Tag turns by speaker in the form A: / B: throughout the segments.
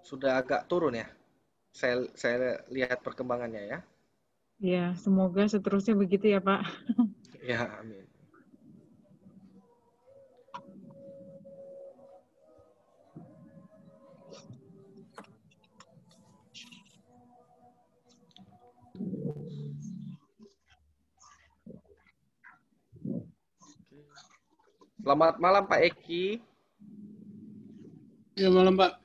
A: sudah agak turun ya. Saya lihat perkembangannya ya.
B: Ya, semoga seterusnya begitu ya, Pak.
A: Ya, amin. Selamat malam Pak Eki.
C: Ya malam Pak.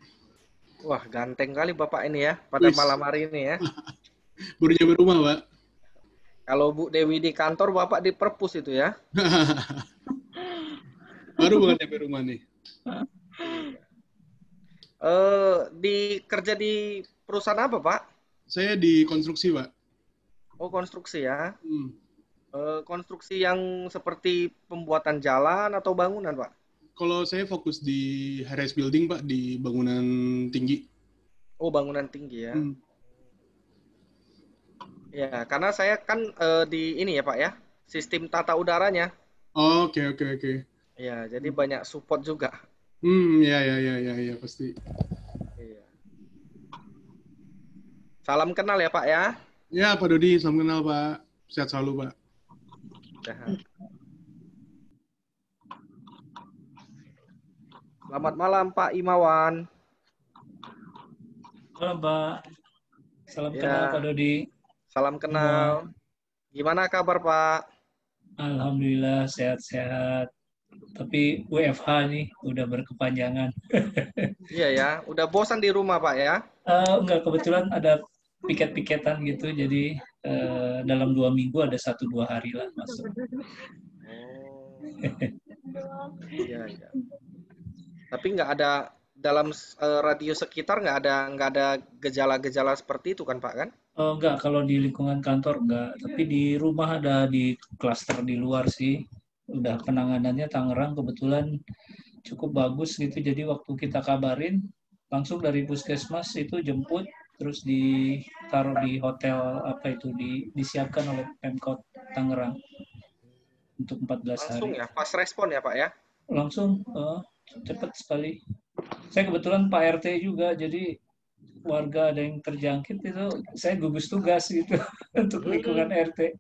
A: Wah, ganteng kali Bapak ini ya pada
C: Wis,
A: malam hari ini ya.
C: baru nyampe rumah Pak.
A: Kalau Bu Dewi di kantor, Bapak di perpus itu ya.
C: Baru banget nyampe rumah nih.
A: Iya. Kerja di perusahaan apa Pak?
C: Saya di konstruksi Pak.
A: Oh, konstruksi ya.
C: Hmm.
A: Konstruksi yang seperti pembuatan jalan atau bangunan Pak?
C: Kalau saya fokus di high-rise building Pak, di bangunan tinggi.
A: Oh, bangunan tinggi ya.
C: Hmm.
A: Ya, karena saya kan di ini ya Pak ya, sistem tata udaranya.
C: Oke oke oke.
A: Ya, jadi banyak support juga.
C: Ya ya ya ya ya pasti.
A: Iya. Salam kenal ya Pak ya.
C: Ya Pak Dodi, salam kenal Pak. Sehat selalu Pak.
A: Sehat. Selamat malam Pak Imawan.
D: Halo Pak, salam kenal Pak
A: Ya,
D: Dodi.
A: salam kenal. Gimana kabar Pak?
D: Alhamdulillah sehat-sehat. Tapi WFH nih udah berkepanjangan.
A: Iya ya, udah bosan di rumah Pak ya?
D: Enggak, kebetulan ada piket-piketan gitu, jadi dalam 2 minggu ada 1-2 hari lah masuk.
A: Oh, iya iya. Tapi nggak ada dalam radio sekitar nggak ada gejala-gejala seperti itu kan Pak kan?
D: Enggak, kalau di lingkungan kantor enggak. Tapi di rumah ada di klaster di luar sih. Udah penanganannya Tangerang kebetulan cukup bagus gitu. Jadi waktu kita kabarin, langsung dari puskesmas itu jemput, terus ditaruh di hotel apa itu disiapkan oleh Pemkot Tangerang untuk 14
A: Langsung
D: hari.
A: ya, fast respon ya Pak ya?
D: Langsung cepat sekali. Saya kebetulan Pak RT juga, jadi warga ada yang terjangkit itu saya gugus tugas gitu untuk lingkungan RT.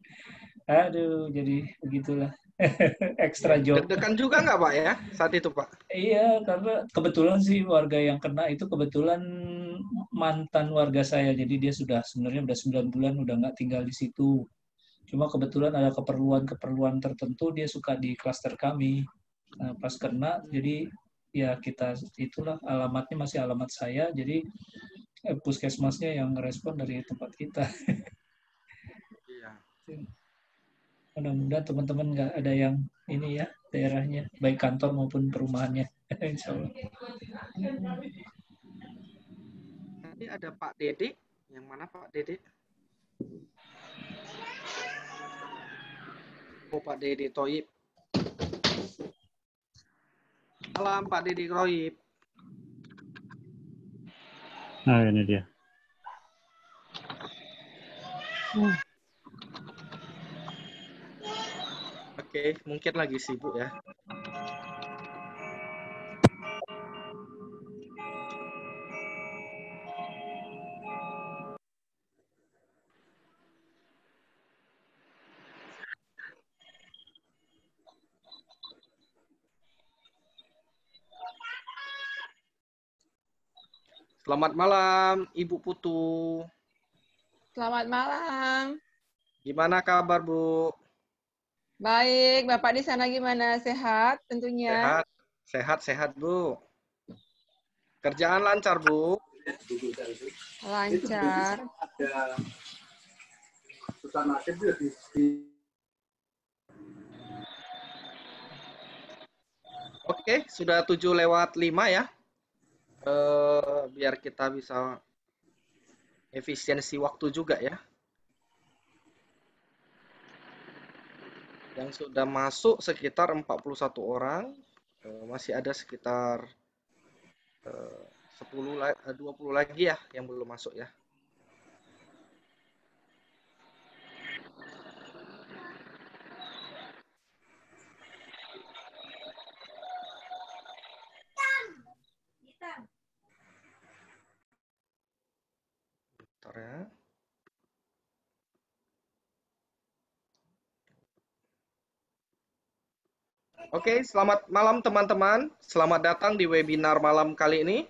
D: Aduh, jadi begitulah.
A: Iya,
D: Extra job.
A: deg-degan juga nggak Pak ya saat itu Pak?
D: Iya, karena kebetulan sih warga yang kena itu kebetulan mantan warga saya. Jadi dia sudah sebenarnya udah 9 bulan udah nggak tinggal di situ. Cuma kebetulan ada keperluan-keperluan tertentu dia suka di klaster kami. Nah, pas kena, jadi ya kita itulah alamatnya masih alamat saya. Jadi puskesmasnya yang respon dari tempat kita.
A: Iya.
D: Mudah-mudahan teman-teman nggak ada yang ini ya daerahnya, baik kantor maupun perumahannya. Insya Allah.
A: Tadi ada Pak Dede. Yang mana Pak Dede? Oh, Pak Dede Toyib. Malam Pak Dede Toyib.
E: Nah, ini dia.
A: Oke, mungkin lagi sibuk ya. Selamat malam, Ibu Putu.
F: Selamat malam.
A: Gimana kabar, Bu?
F: Baik, Bapak di sana gimana? Sehat tentunya?
A: Sehat, sehat, sehat, Bu. Kerjaan lancar, Bu?
F: Lancar.
A: Oke, sudah 7:05 ya. Biar kita bisa efisiensi waktu juga ya. Yang sudah masuk sekitar 41 orang, masih ada sekitar 20 lagi ya yang belum masuk ya. Bentar ya. Oke, selamat malam teman-teman. Selamat datang di webinar malam kali ini.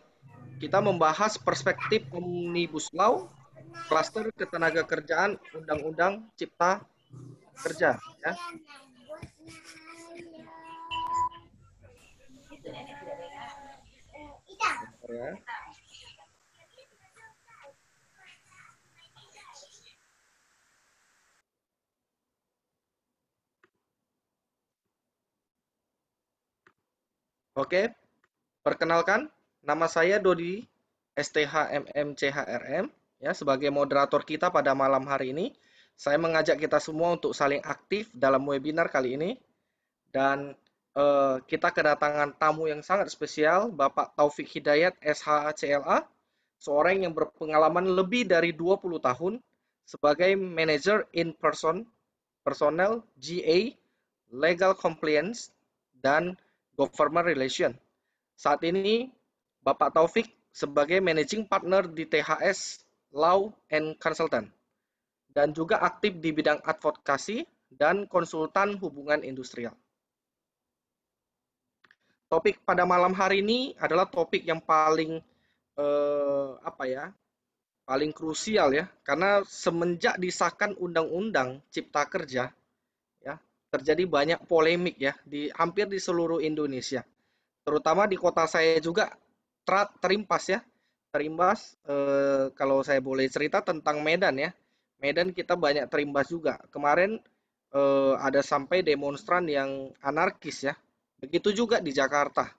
A: Kita membahas perspektif Omnibus Law, Klaster Ketenagakerjaan, Undang-Undang Cipta Kerja. Ya. Bentar ya. Oke, perkenalkan, nama saya Dodi STHMMCHRM. Ya, sebagai moderator kita pada malam hari ini, saya mengajak kita semua untuk saling aktif dalam webinar kali ini. Dan kita kedatangan tamu yang sangat spesial, Bapak Taufik Hidayat, SHCLA, seorang yang berpengalaman lebih dari 20 tahun sebagai Manager in Personnel, GA, Legal Compliance, dan Government Relation. Saat ini, Bapak Taufik sebagai Managing Partner di THS Law and Consultant, dan juga aktif di bidang advokasi dan konsultan hubungan industrial. Topik pada malam hari ini adalah topik yang paling paling krusial ya, karena semenjak disahkan Undang-Undang Cipta Kerja, ya, terjadi banyak polemik ya hampir di seluruh Indonesia, terutama di kota saya juga terimbas ya, kalau saya boleh cerita tentang Medan ya, Medan kita banyak terimbas juga. Kemarin ada sampai demonstran yang anarkis ya. Begitu juga di Jakarta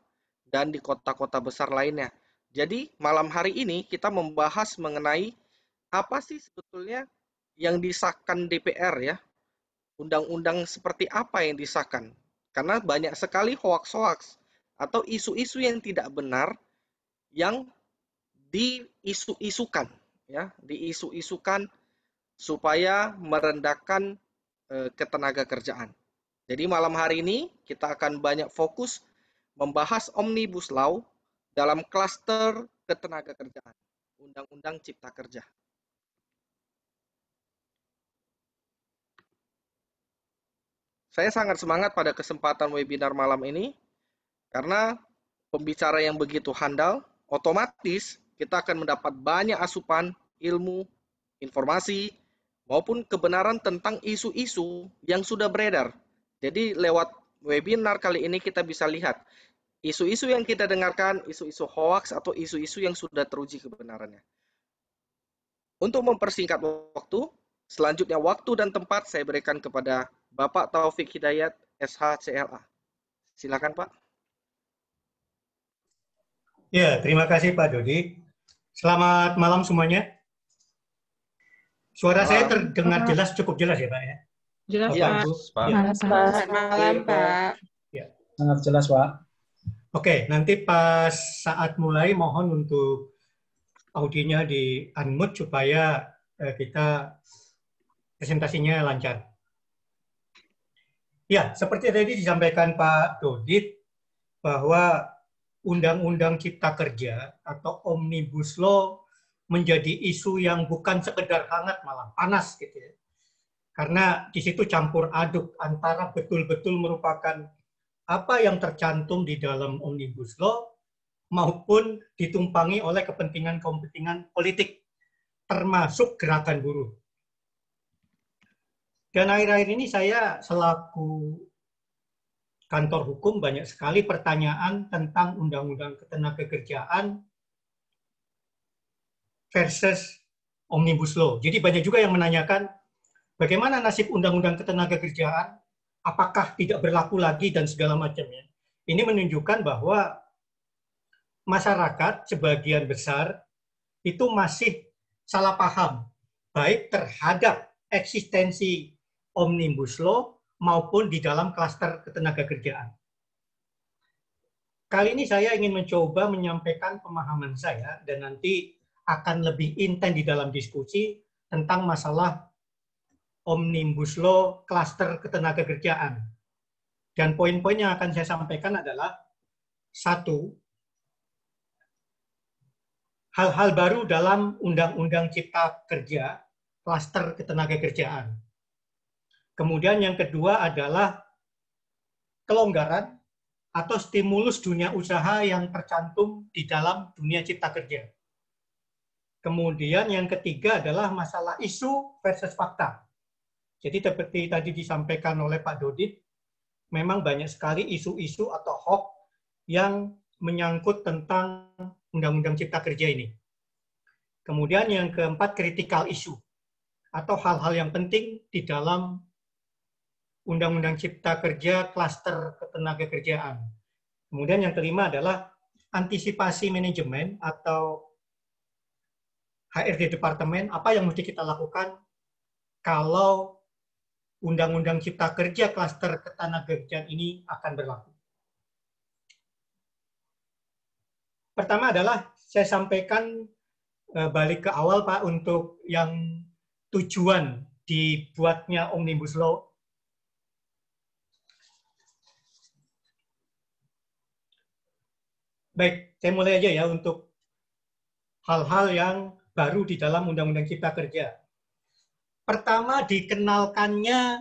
A: dan di kota-kota besar lainnya. Jadi malam hari ini kita membahas mengenai apa sih sebetulnya yang disahkan DPR ya. Undang-undang seperti apa yang disahkan. Karena banyak sekali hoaks-hoaks atau isu-isu yang tidak benar yang diisu-isukan ya, diisu-isukan supaya merendahkan ketenagakerjaan. Jadi malam hari ini kita akan banyak fokus membahas Omnibus Law dalam klaster ketenagakerjaan, Undang-Undang Cipta Kerja. Saya sangat semangat pada kesempatan webinar malam ini karena pembicara yang begitu handal, otomatis kita akan mendapat banyak asupan ilmu, informasi, maupun kebenaran tentang isu-isu yang sudah beredar. Jadi lewat webinar kali ini kita bisa lihat isu-isu yang kita dengarkan, isu-isu hoax atau isu-isu yang sudah teruji kebenarannya. Untuk mempersingkat waktu, selanjutnya waktu dan tempat saya berikan kepada Bapak Taufik Hidayat, SHCLA. Silakan Pak.
E: Ya, terima kasih Pak Dodi. Selamat malam semuanya. Suara saya terdengar jelas, cukup jelas ya Pak ya?
B: Jelas,
A: Iya,
B: Pak.
F: Selamat malam, Pak.
E: Ya.
D: Sangat jelas, Pak.
E: Oke, nanti pas saat mulai mohon untuk audionya di unmute supaya kita presentasinya lancar. Ya, seperti tadi disampaikan Pak Dodit bahwa Undang-Undang Cipta Kerja atau Omnibus Law menjadi isu yang bukan sekedar hangat, malah panas gitu ya. Karena di situ campur aduk antara betul-betul merupakan apa yang tercantum di dalam Omnibus Law maupun ditumpangi oleh kepentingan-kepentingan politik, termasuk gerakan buruh. Dan akhir-akhir ini saya selaku kantor hukum banyak sekali pertanyaan tentang Undang-Undang Ketenagakerjaan versus Omnibus Law. Jadi banyak juga yang menanyakan bagaimana nasib Undang-Undang Ketenagakerjaan, apakah tidak berlaku lagi dan segala macamnya. Ini menunjukkan bahwa masyarakat sebagian besar itu masih salah paham, baik terhadap eksistensi Omnibus Law maupun di dalam klaster ketenagakerjaan. Kali ini saya ingin mencoba menyampaikan pemahaman saya dan nanti akan lebih intens di dalam diskusi tentang masalah Omnibus Law klaster ketenagakerjaan. Dan poin-poin yang akan saya sampaikan adalah: satu, hal-hal baru dalam Undang-Undang Cipta Kerja, klaster ketenagakerjaan. Kemudian yang kedua adalah kelonggaran atau stimulus dunia usaha yang tercantum di dalam dunia cipta kerja. Kemudian yang ketiga adalah masalah isu versus fakta. Jadi seperti tadi disampaikan oleh Pak Dodit, memang banyak sekali isu-isu atau hoax yang menyangkut tentang Undang-Undang Cipta Kerja ini. Kemudian yang keempat, critical issue atau hal-hal yang penting di dalam Undang-Undang Cipta Kerja klaster ketenagakerjaan. Kemudian yang kelima adalah antisipasi manajemen atau HRD departemen, apa yang mesti kita lakukan kalau Undang-Undang Cipta Kerja klaster ketenagakerjaan ini akan berlaku. Pertama adalah saya sampaikan balik ke awal Pak untuk yang tujuan dibuatnya Omnibus Law. Baik, saya mulai aja ya untuk hal-hal yang baru di dalam Undang-Undang Cipta Kerja. Pertama, dikenalkannya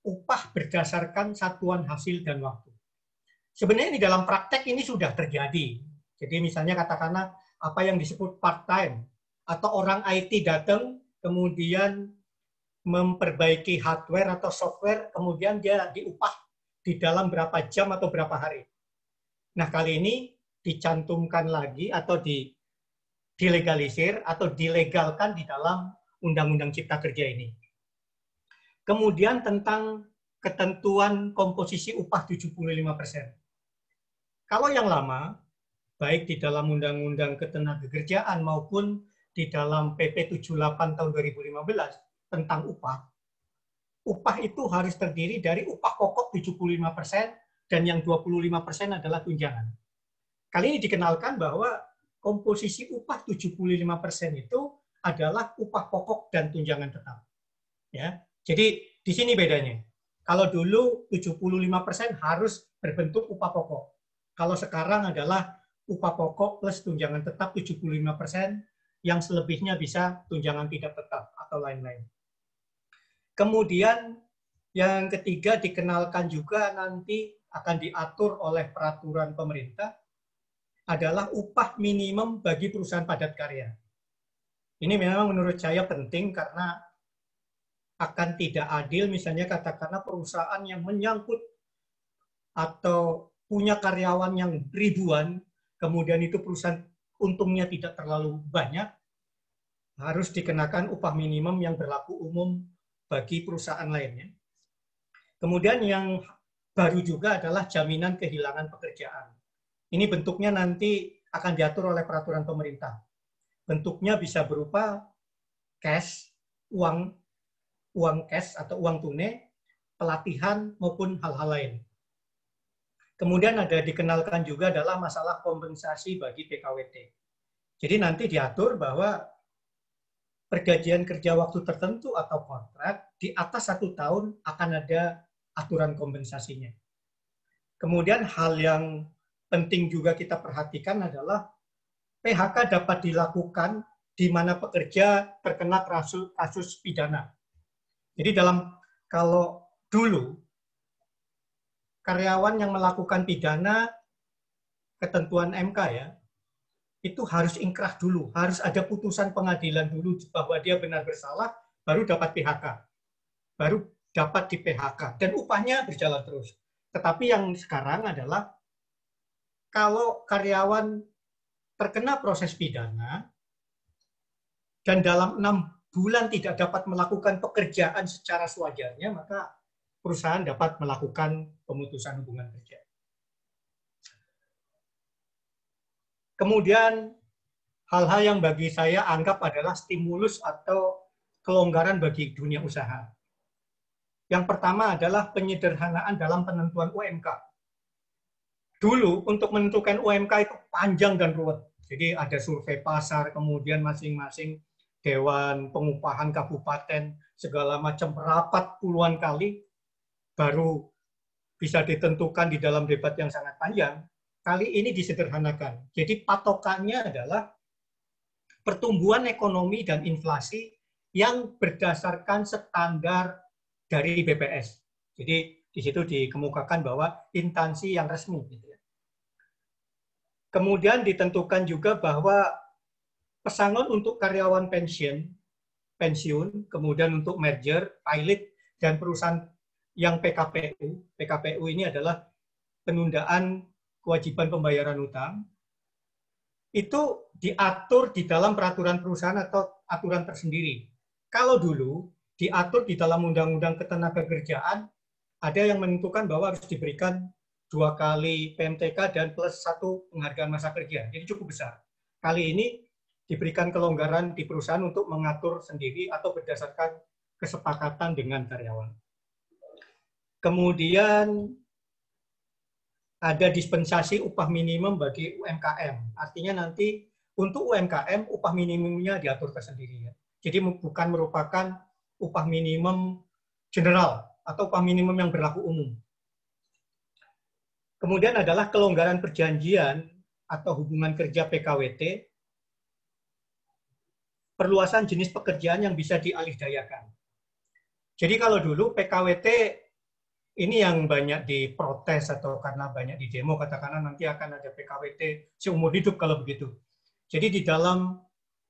E: upah berdasarkan satuan hasil dan waktu. Sebenarnya di dalam praktek ini sudah terjadi. Jadi misalnya katakanlah apa yang disebut part-time, atau orang IT datang, kemudian memperbaiki hardware atau software, kemudian dia diupah di dalam berapa jam atau berapa hari. Nah, kali ini dicantumkan lagi atau dilegalisir atau dilegalkan di dalam Undang-Undang Cipta Kerja ini. Kemudian tentang ketentuan komposisi upah 75%. Kalau yang lama, baik di dalam Undang-Undang Ketenagakerjaan maupun di dalam PP 78 tahun 2015 tentang upah itu harus terdiri dari upah pokok 75% dan yang 25% adalah tunjangan. Kali ini dikenalkan bahwa komposisi upah 75% itu adalah upah pokok dan tunjangan tetap. Ya. Jadi di sini bedanya. Kalau dulu 75% harus berbentuk upah pokok. Kalau sekarang adalah upah pokok plus tunjangan tetap 75%, yang selebihnya bisa tunjangan tidak tetap atau lain-lain. Kemudian yang ketiga dikenalkan juga nanti akan diatur oleh peraturan pemerintah adalah upah minimum bagi perusahaan padat karya. Ini memang menurut saya penting karena akan tidak adil misalnya katakanlah perusahaan yang menyangkut atau punya karyawan yang ribuan, kemudian itu perusahaan untungnya tidak terlalu banyak, harus dikenakan upah minimum yang berlaku umum bagi perusahaan lainnya. Kemudian yang baru juga adalah jaminan kehilangan pekerjaan. Ini bentuknya nanti akan diatur oleh peraturan pemerintah. Bentuknya bisa berupa cash, uang cash atau uang tunai, pelatihan maupun hal-hal lain. Kemudian ada dikenalkan juga adalah masalah kompensasi bagi PKWT. Jadi nanti diatur bahwa perjanjian kerja waktu tertentu atau kontrak di atas 1 tahun akan ada aturan kompensasinya. Kemudian hal yang penting juga kita perhatikan adalah PHK dapat dilakukan di mana pekerja terkena kasus pidana. Jadi kalau dulu karyawan yang melakukan pidana ketentuan MK ya, itu harus ingkrah dulu, harus ada putusan pengadilan dulu bahwa dia benar bersalah, baru dapat PHK. Baru dapat di PHK dan upahnya berjalan terus. Tetapi yang sekarang adalah kalau karyawan terkena proses pidana dan dalam 6 bulan tidak dapat melakukan pekerjaan secara sewajarnya, maka perusahaan dapat melakukan pemutusan hubungan kerja. Kemudian hal-hal yang bagi saya anggap adalah stimulus atau kelonggaran bagi dunia usaha. Yang pertama adalah penyederhanaan dalam penentuan UMK. Dulu untuk menentukan UMK itu panjang dan ruwet. Jadi ada survei pasar, kemudian masing-masing dewan pengupahan kabupaten, segala macam rapat puluhan kali, baru bisa ditentukan di dalam debat yang sangat panjang. Kali ini disederhanakan. Jadi patokannya adalah pertumbuhan ekonomi dan inflasi yang berdasarkan standar dari BPS. Jadi di situ dikemukakan bahwa instansi yang resmi. Gitu ya. Kemudian ditentukan juga bahwa pesangon untuk karyawan pensiun, kemudian untuk merger, pilot, dan perusahaan yang PKPU. PKPU ini adalah penundaan kewajiban pembayaran utang. Itu diatur di dalam peraturan perusahaan atau aturan tersendiri. Kalau dulu diatur di dalam Undang-Undang Ketenagakerjaan, ada yang menentukan bahwa harus diberikan 2 kali PMTK dan plus 1 penghargaan masa kerja. Jadi cukup besar. Kali ini diberikan kelonggaran di perusahaan untuk mengatur sendiri atau berdasarkan kesepakatan dengan karyawan. Kemudian ada dispensasi upah minimum bagi UMKM. Artinya nanti untuk UMKM upah minimumnya diatur tersendiri. Jadi bukan merupakan upah minimum general atau upah minimum yang berlaku umum. Kemudian adalah kelonggaran perjanjian atau hubungan kerja PKWT, perluasan jenis pekerjaan yang bisa dialihdayakan. Jadi kalau dulu PKWT ini yang banyak diprotes atau karena banyak di demo, katakanlah nanti akan ada PKWT seumur hidup kalau begitu. Jadi di dalam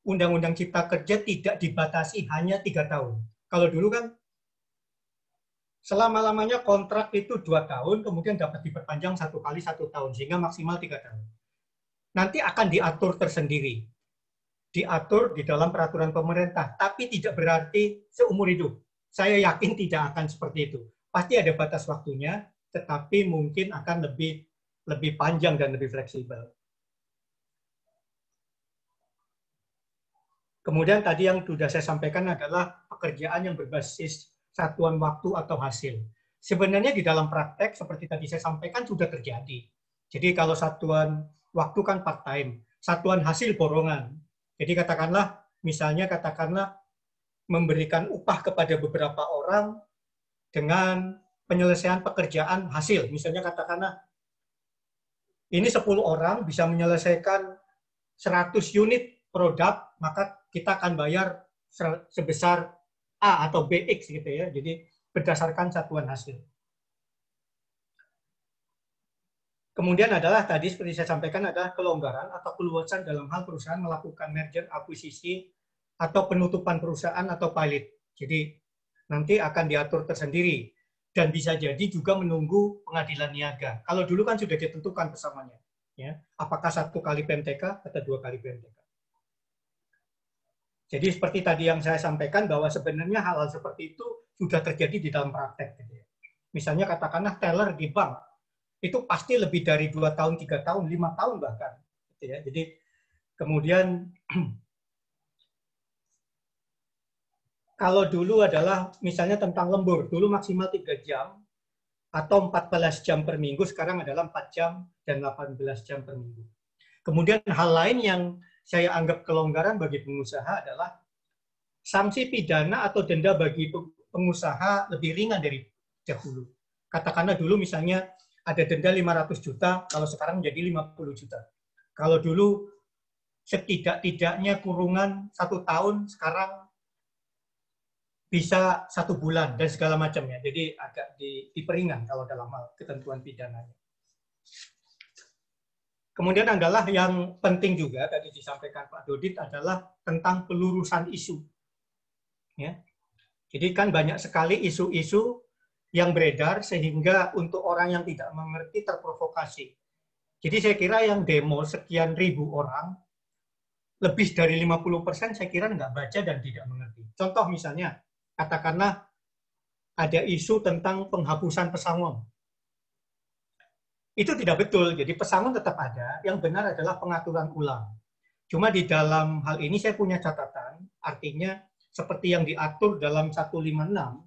E: Undang-Undang Cipta Kerja tidak dibatasi hanya 3 tahun. Kalau dulu kan selama-lamanya kontrak itu 2 tahun, kemudian dapat diperpanjang 1 kali 1 tahun, sehingga maksimal 3 tahun. Nanti akan diatur tersendiri. Diatur di dalam peraturan pemerintah, tapi tidak berarti seumur hidup. Saya yakin tidak akan seperti itu. Pasti ada batas waktunya, tetapi mungkin akan lebih panjang dan lebih fleksibel. Kemudian tadi yang sudah saya sampaikan adalah pekerjaan yang berbasis satuan waktu atau hasil. Sebenarnya di dalam praktek, seperti tadi saya sampaikan, sudah terjadi. Jadi kalau satuan waktu kan part-time, satuan hasil borongan. Jadi misalnya katakanlah memberikan upah kepada beberapa orang dengan penyelesaian pekerjaan hasil. Misalnya katakanlah ini 10 orang bisa menyelesaikan 100 unit produk, maka kita akan bayar sebesar A atau BX gitu ya. Jadi berdasarkan satuan hasil. Kemudian adalah tadi seperti saya sampaikan adalah kelonggaran atau keluasan dalam hal perusahaan melakukan merger, akuisisi, atau penutupan perusahaan atau pilot. Jadi nanti akan diatur tersendiri dan bisa jadi juga menunggu pengadilan niaga. Kalau dulu kan sudah ditentukan pesangonnya, ya. Apakah 1 kali PMTK atau 2 kali PMTK. Jadi seperti tadi yang saya sampaikan bahwa sebenarnya hal-hal seperti itu sudah terjadi di dalam praktek. Misalnya katakanlah teller di bank, itu pasti lebih dari 2 tahun, 3 tahun, 5 tahun bahkan. Jadi kemudian kalau dulu adalah misalnya tentang lembur, dulu maksimal 3 jam atau 14 jam per minggu, sekarang adalah 4 jam dan 18 jam per minggu. Kemudian hal lain yang saya anggap kelonggaran bagi pengusaha adalah sanksi pidana atau denda bagi pengusaha lebih ringan dari dahulu. Katakanlah dulu misalnya ada denda 500 juta, kalau sekarang menjadi 50 juta. Kalau dulu setidak-tidaknya kurungan 1 tahun, sekarang bisa 1 bulan dan segala macamnya. Jadi agak diperingan kalau dalam hal ketentuan pidananya. Kemudian adalah yang penting juga tadi disampaikan Pak Dodit adalah tentang pelurusan isu. Ya. Jadi kan banyak sekali isu-isu yang beredar sehingga untuk orang yang tidak mengerti terprovokasi. Jadi saya kira yang demo sekian ribu orang, lebih dari 50% saya kira nggak baca dan tidak mengerti. Contoh misalnya, katakanlah ada isu tentang penghapusan pesangon. Itu tidak betul, jadi pesangon tetap ada, yang benar adalah pengaturan ulang. Cuma di dalam hal ini saya punya catatan, artinya seperti yang diatur dalam 156,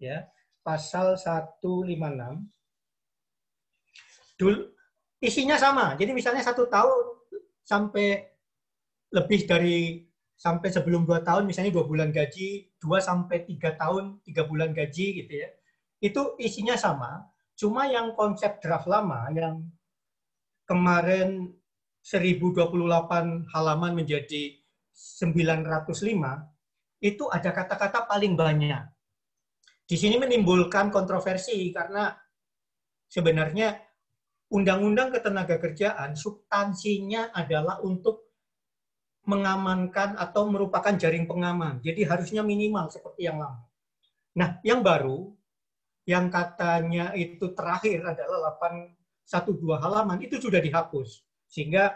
E: ya, pasal 156, isinya sama. Jadi misalnya 1 tahun sampai lebih dari, sampai sebelum 2 tahun, misalnya 2 bulan gaji, 2 sampai 3 tahun, 3 bulan gaji gitu ya. Itu isinya sama. Cuma yang konsep draft lama yang kemarin 1028 halaman menjadi itu ada kata-kata paling banyak. Di sini menimbulkan kontroversi karena sebenarnya Undang-Undang Ketenagakerjaan substansinya adalah untuk mengamankan atau merupakan jaring pengaman. Jadi harusnya minimal seperti yang lama. Nah, yang baru, yang katanya itu terakhir adalah 812 halaman, itu sudah dihapus. Sehingga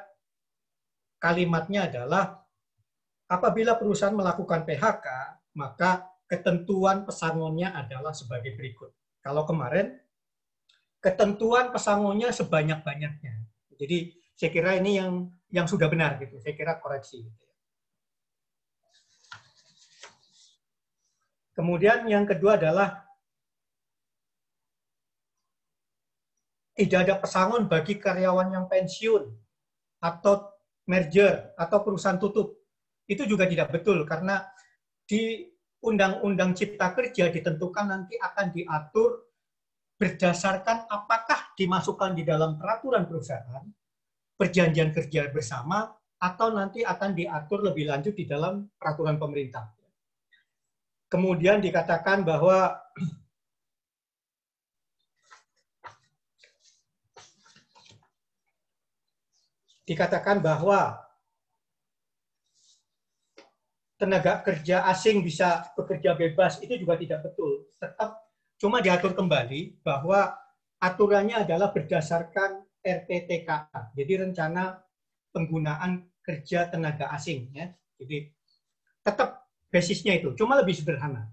E: kalimatnya adalah, apabila perusahaan melakukan PHK, maka ketentuan pesangonnya adalah sebagai berikut. Kalau kemarin, ketentuan pesangonnya sebanyak-banyaknya. Jadi saya kira ini yang sudah benar gitu. Saya kira koreksi. Kemudian yang kedua adalah tidak ada pesangon bagi karyawan yang pensiun atau merger atau perusahaan tutup. Itu juga tidak betul karena di Undang-Undang Cipta Kerja ditentukan nanti akan diatur berdasarkan apakah dimasukkan di dalam peraturan perusahaan, perjanjian kerja bersama, atau nanti akan diatur lebih lanjut di dalam peraturan pemerintah. Kemudian dikatakan bahwa tenaga kerja asing bisa bekerja bebas, itu juga tidak betul. Tetap cuma diatur kembali bahwa aturannya adalah berdasarkan RPTKA, jadi rencana penggunaan kerja tenaga asing. Ya. Jadi tetap basisnya itu, cuma lebih sederhana.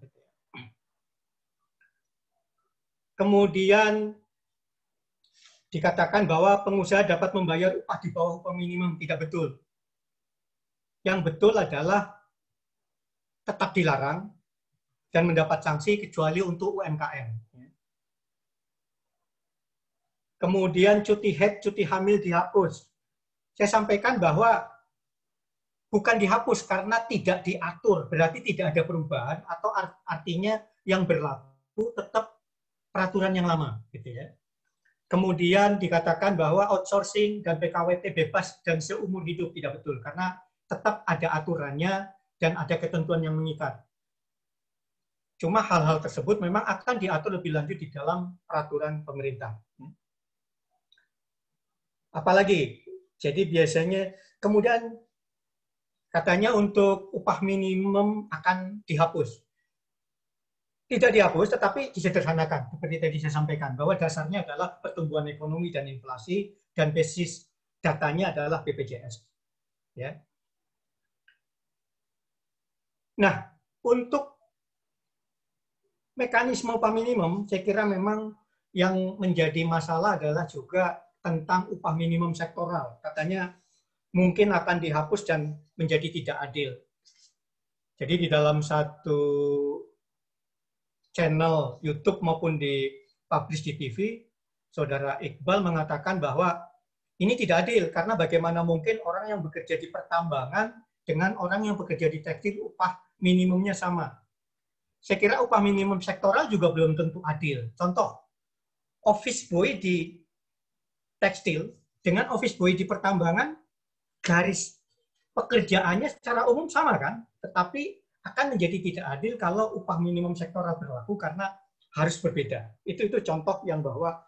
E: Kemudian dikatakan bahwa pengusaha dapat membayar upah di bawah upah minimum, tidak betul. Yang betul adalah tetap dilarang dan mendapat sanksi kecuali untuk UMKM. Kemudian cuti haid, cuti hamil dihapus. Saya sampaikan bahwa bukan dihapus karena tidak diatur, berarti tidak ada perubahan atau artinya yang berlaku tetap peraturan yang lama, gitu ya. Kemudian dikatakan bahwa outsourcing dan PKWT bebas dan seumur hidup, tidak betul karena tetap ada aturannya dan ada ketentuan yang mengikat. Cuma hal-hal tersebut memang akan diatur lebih lanjut di dalam peraturan pemerintah. Apalagi, jadi biasanya, kemudian katanya untuk upah minimum akan dihapus. Tidak dihapus, tetapi disederhanakan. Seperti tadi saya sampaikan, bahwa dasarnya adalah pertumbuhan ekonomi dan inflasi, dan basis datanya adalah BPJS. Ya. Nah, untuk mekanisme upah minimum, saya kira memang yang menjadi masalah adalah juga tentang upah minimum sektoral. Katanya mungkin akan dihapus dan menjadi tidak adil. Jadi di dalam satu channel YouTube maupun di publish di TV, Saudara Iqbal mengatakan bahwa ini tidak adil karena bagaimana mungkin orang yang bekerja di pertambangan dengan orang yang bekerja di tekstil upah minimumnya sama. Saya kira upah minimum sektoral juga belum tentu adil. Contoh, office boy di tekstil dengan office boy di pertambangan, garis pekerjaannya secara umum sama kan? Tetapi akan menjadi tidak adil kalau upah minimum sektoral berlaku karena harus berbeda. Itu contoh yang bahwa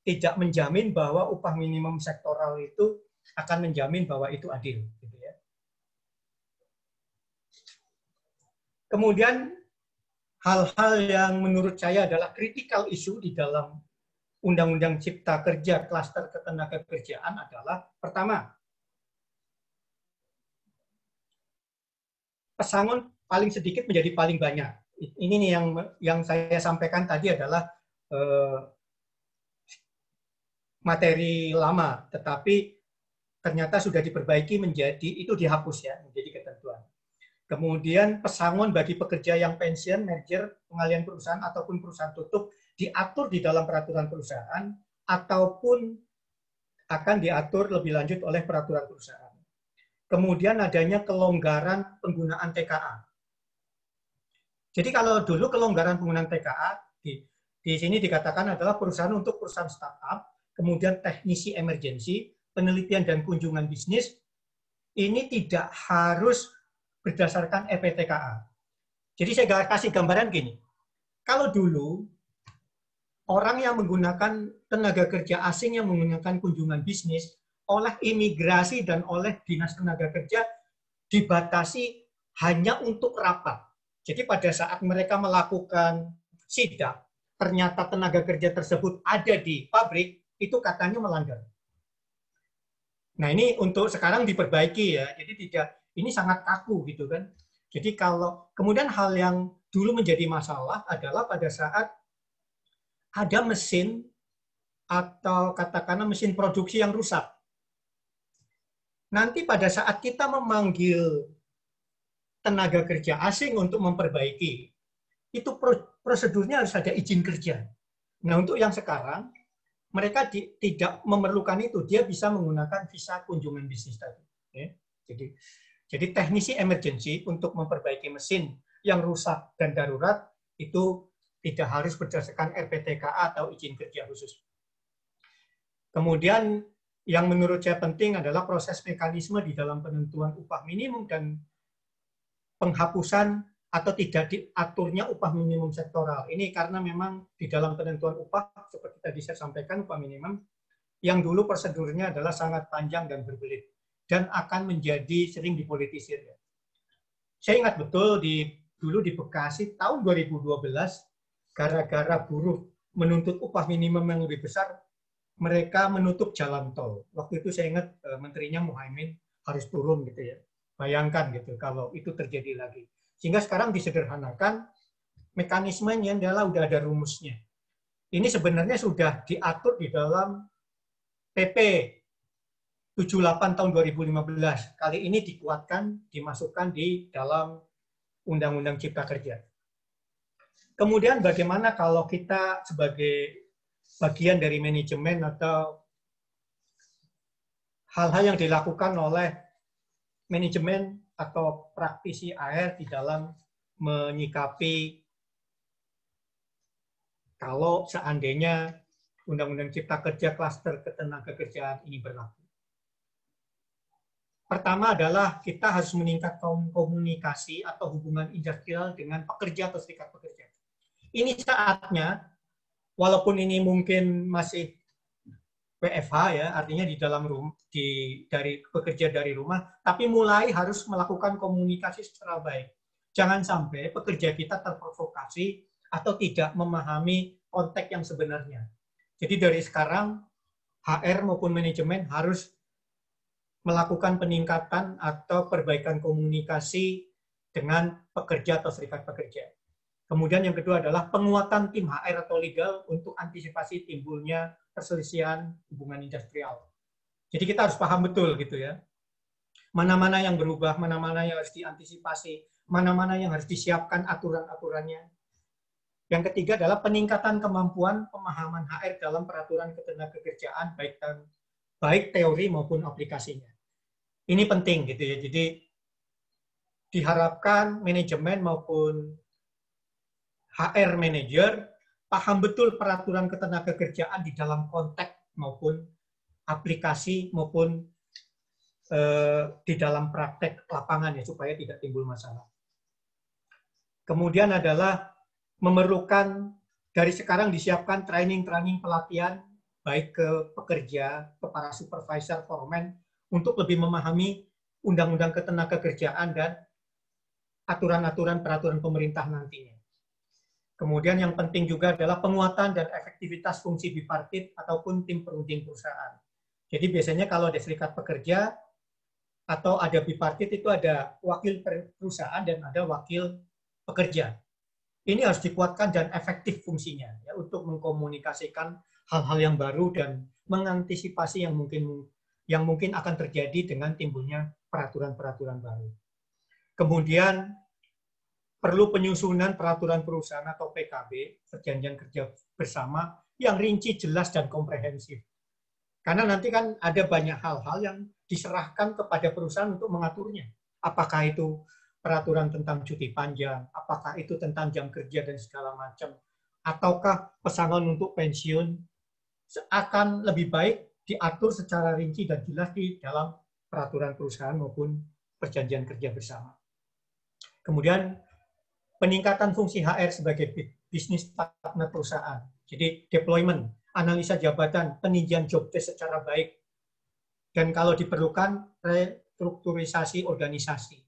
E: tidak menjamin bahwa upah minimum sektoral itu akan menjamin bahwa itu adil. Gitu ya. Kemudian hal-hal yang menurut saya adalah critical issue di dalam Undang-Undang Cipta Kerja Klaster Ketenagakerjaan adalah pertama, pesangon paling sedikit menjadi paling banyak. Ini nih yang saya sampaikan tadi adalah materi lama, tetapi ternyata sudah diperbaiki menjadi itu dihapus ya, menjadi ketentuan. Kemudian pesangon bagi pekerja yang pensiun, merger, pengalihan perusahaan ataupun perusahaan tutup diatur di dalam peraturan perusahaan ataupun akan diatur lebih lanjut oleh peraturan perusahaan. Kemudian adanya kelonggaran penggunaan TKA. Jadi kalau dulu kelonggaran penggunaan TKA di sini dikatakan adalah perusahaan untuk perusahaan startup, kemudian teknisi emergensi, penelitian dan kunjungan bisnis, ini tidak harus berdasarkan RPTKA. Jadi saya kasih gambaran gini, kalau dulu orang yang menggunakan tenaga kerja asing yang menggunakan kunjungan bisnis oleh imigrasi dan oleh dinas tenaga kerja dibatasi hanya untuk rapat. Jadi pada saat mereka melakukan sidak, ternyata tenaga kerja tersebut ada di pabrik, itu katanya melanggar. Nah ini untuk sekarang diperbaiki ya, jadi tidak, ini sangat kaku gitu kan. Jadi kalau kemudian hal yang dulu menjadi masalah adalah pada saat ada mesin atau katakanlah mesin produksi yang rusak. Nanti pada saat kita memanggil tenaga kerja asing untuk memperbaiki, itu prosedurnya harus ada izin kerja. Nah untuk yang sekarang, mereka tidak memerlukan itu, dia bisa menggunakan visa kunjungan bisnis tadi. Ya. Jadi teknisi emergency untuk memperbaiki mesin yang rusak dan darurat itu tidak harus berdasarkan RPTKA atau izin kerja khusus. Kemudian yang menurut saya penting adalah proses mekanisme di dalam penentuan upah minimum dan penghapusan atau tidak diaturnya upah minimum sektoral. Ini karena memang di dalam penentuan upah, seperti tadi saya sampaikan, upah minimum, yang dulu prosedurnya adalah sangat panjang dan berbelit, dan akan menjadi sering dipolitisir. Saya ingat betul, dulu di Bekasi, tahun 2012, gara-gara buruh menuntut upah minimum yang lebih besar, mereka menutup jalan tol. Waktu itu saya ingat menterinya Muhaimin harus turun gitu ya. Bayangkan gitu kalau itu terjadi lagi. Sehingga sekarang disederhanakan, mekanismenya adalah udah ada rumusnya. Ini sebenarnya sudah diatur di dalam PP 78 tahun 2015. Kali ini dikuatkan, dimasukkan di dalam Undang-Undang Cipta Kerja. Kemudian bagaimana kalau kita sebagai bagian dari manajemen atau hal-hal yang dilakukan oleh manajemen atau praktisi AR di dalam menyikapi kalau seandainya Undang-Undang Cipta Kerja klaster ketenagakerjaan ini berlaku. Pertama adalah kita harus meningkatkan komunikasi atau hubungan industrial dengan pekerja atau serikat pekerja. Ini saatnya, walaupun ini mungkin masih WFH ya, artinya di dalam dari bekerja dari rumah, tapi mulai harus melakukan komunikasi secara baik. Jangan sampai pekerja kita terprovokasi atau tidak memahami konteks yang sebenarnya. Jadi dari sekarang HR maupun manajemen harus melakukan peningkatan atau perbaikan komunikasi dengan pekerja atau serikat pekerja. Kemudian yang kedua adalah penguatan tim HR atau legal untuk antisipasi timbulnya perselisihan hubungan industrial. Jadi kita harus paham betul gitu ya. Mana-mana yang berubah, mana-mana yang harus diantisipasi, mana-mana yang harus disiapkan aturan-aturannya. Yang ketiga adalah peningkatan kemampuan pemahaman HR dalam peraturan ketenagakerjaan baik teori maupun aplikasinya. Ini penting gitu ya. Jadi diharapkan manajemen maupun HR manager paham betul peraturan ketenagakerjaan di dalam konteks maupun aplikasi maupun di dalam praktek lapangan ya supaya tidak timbul masalah. Kemudian adalah memerlukan dari sekarang disiapkan training pelatihan baik ke pekerja, ke para supervisor, foreman untuk lebih memahami undang-undang ketenagakerjaan dan aturan-aturan peraturan pemerintah nantinya. Kemudian yang penting juga adalah penguatan dan efektivitas fungsi bipartit ataupun tim perunding perusahaan. Jadi biasanya kalau ada serikat pekerja atau ada bipartit itu ada wakil perusahaan dan ada wakil pekerja. Ini harus dikuatkan dan efektif fungsinya ya, untuk mengkomunikasikan hal-hal yang baru dan mengantisipasi yang mungkin akan terjadi dengan timbulnya peraturan-peraturan baru. Kemudian perlu penyusunan peraturan perusahaan atau PKB, perjanjian kerja bersama, yang rinci, jelas, dan komprehensif. Karena nanti kan ada banyak hal-hal yang diserahkan kepada perusahaan untuk mengaturnya. Apakah itu peraturan tentang cuti panjang, apakah itu tentang jam kerja dan segala macam, ataukah pesangon untuk pensiun, akan lebih baik diatur secara rinci dan jelas di dalam peraturan perusahaan maupun perjanjian kerja bersama. Kemudian peningkatan fungsi HR sebagai bisnis partner perusahaan. Jadi deployment, analisa jabatan, peninjauan job desk secara baik, dan kalau diperlukan restrukturisasi organisasi.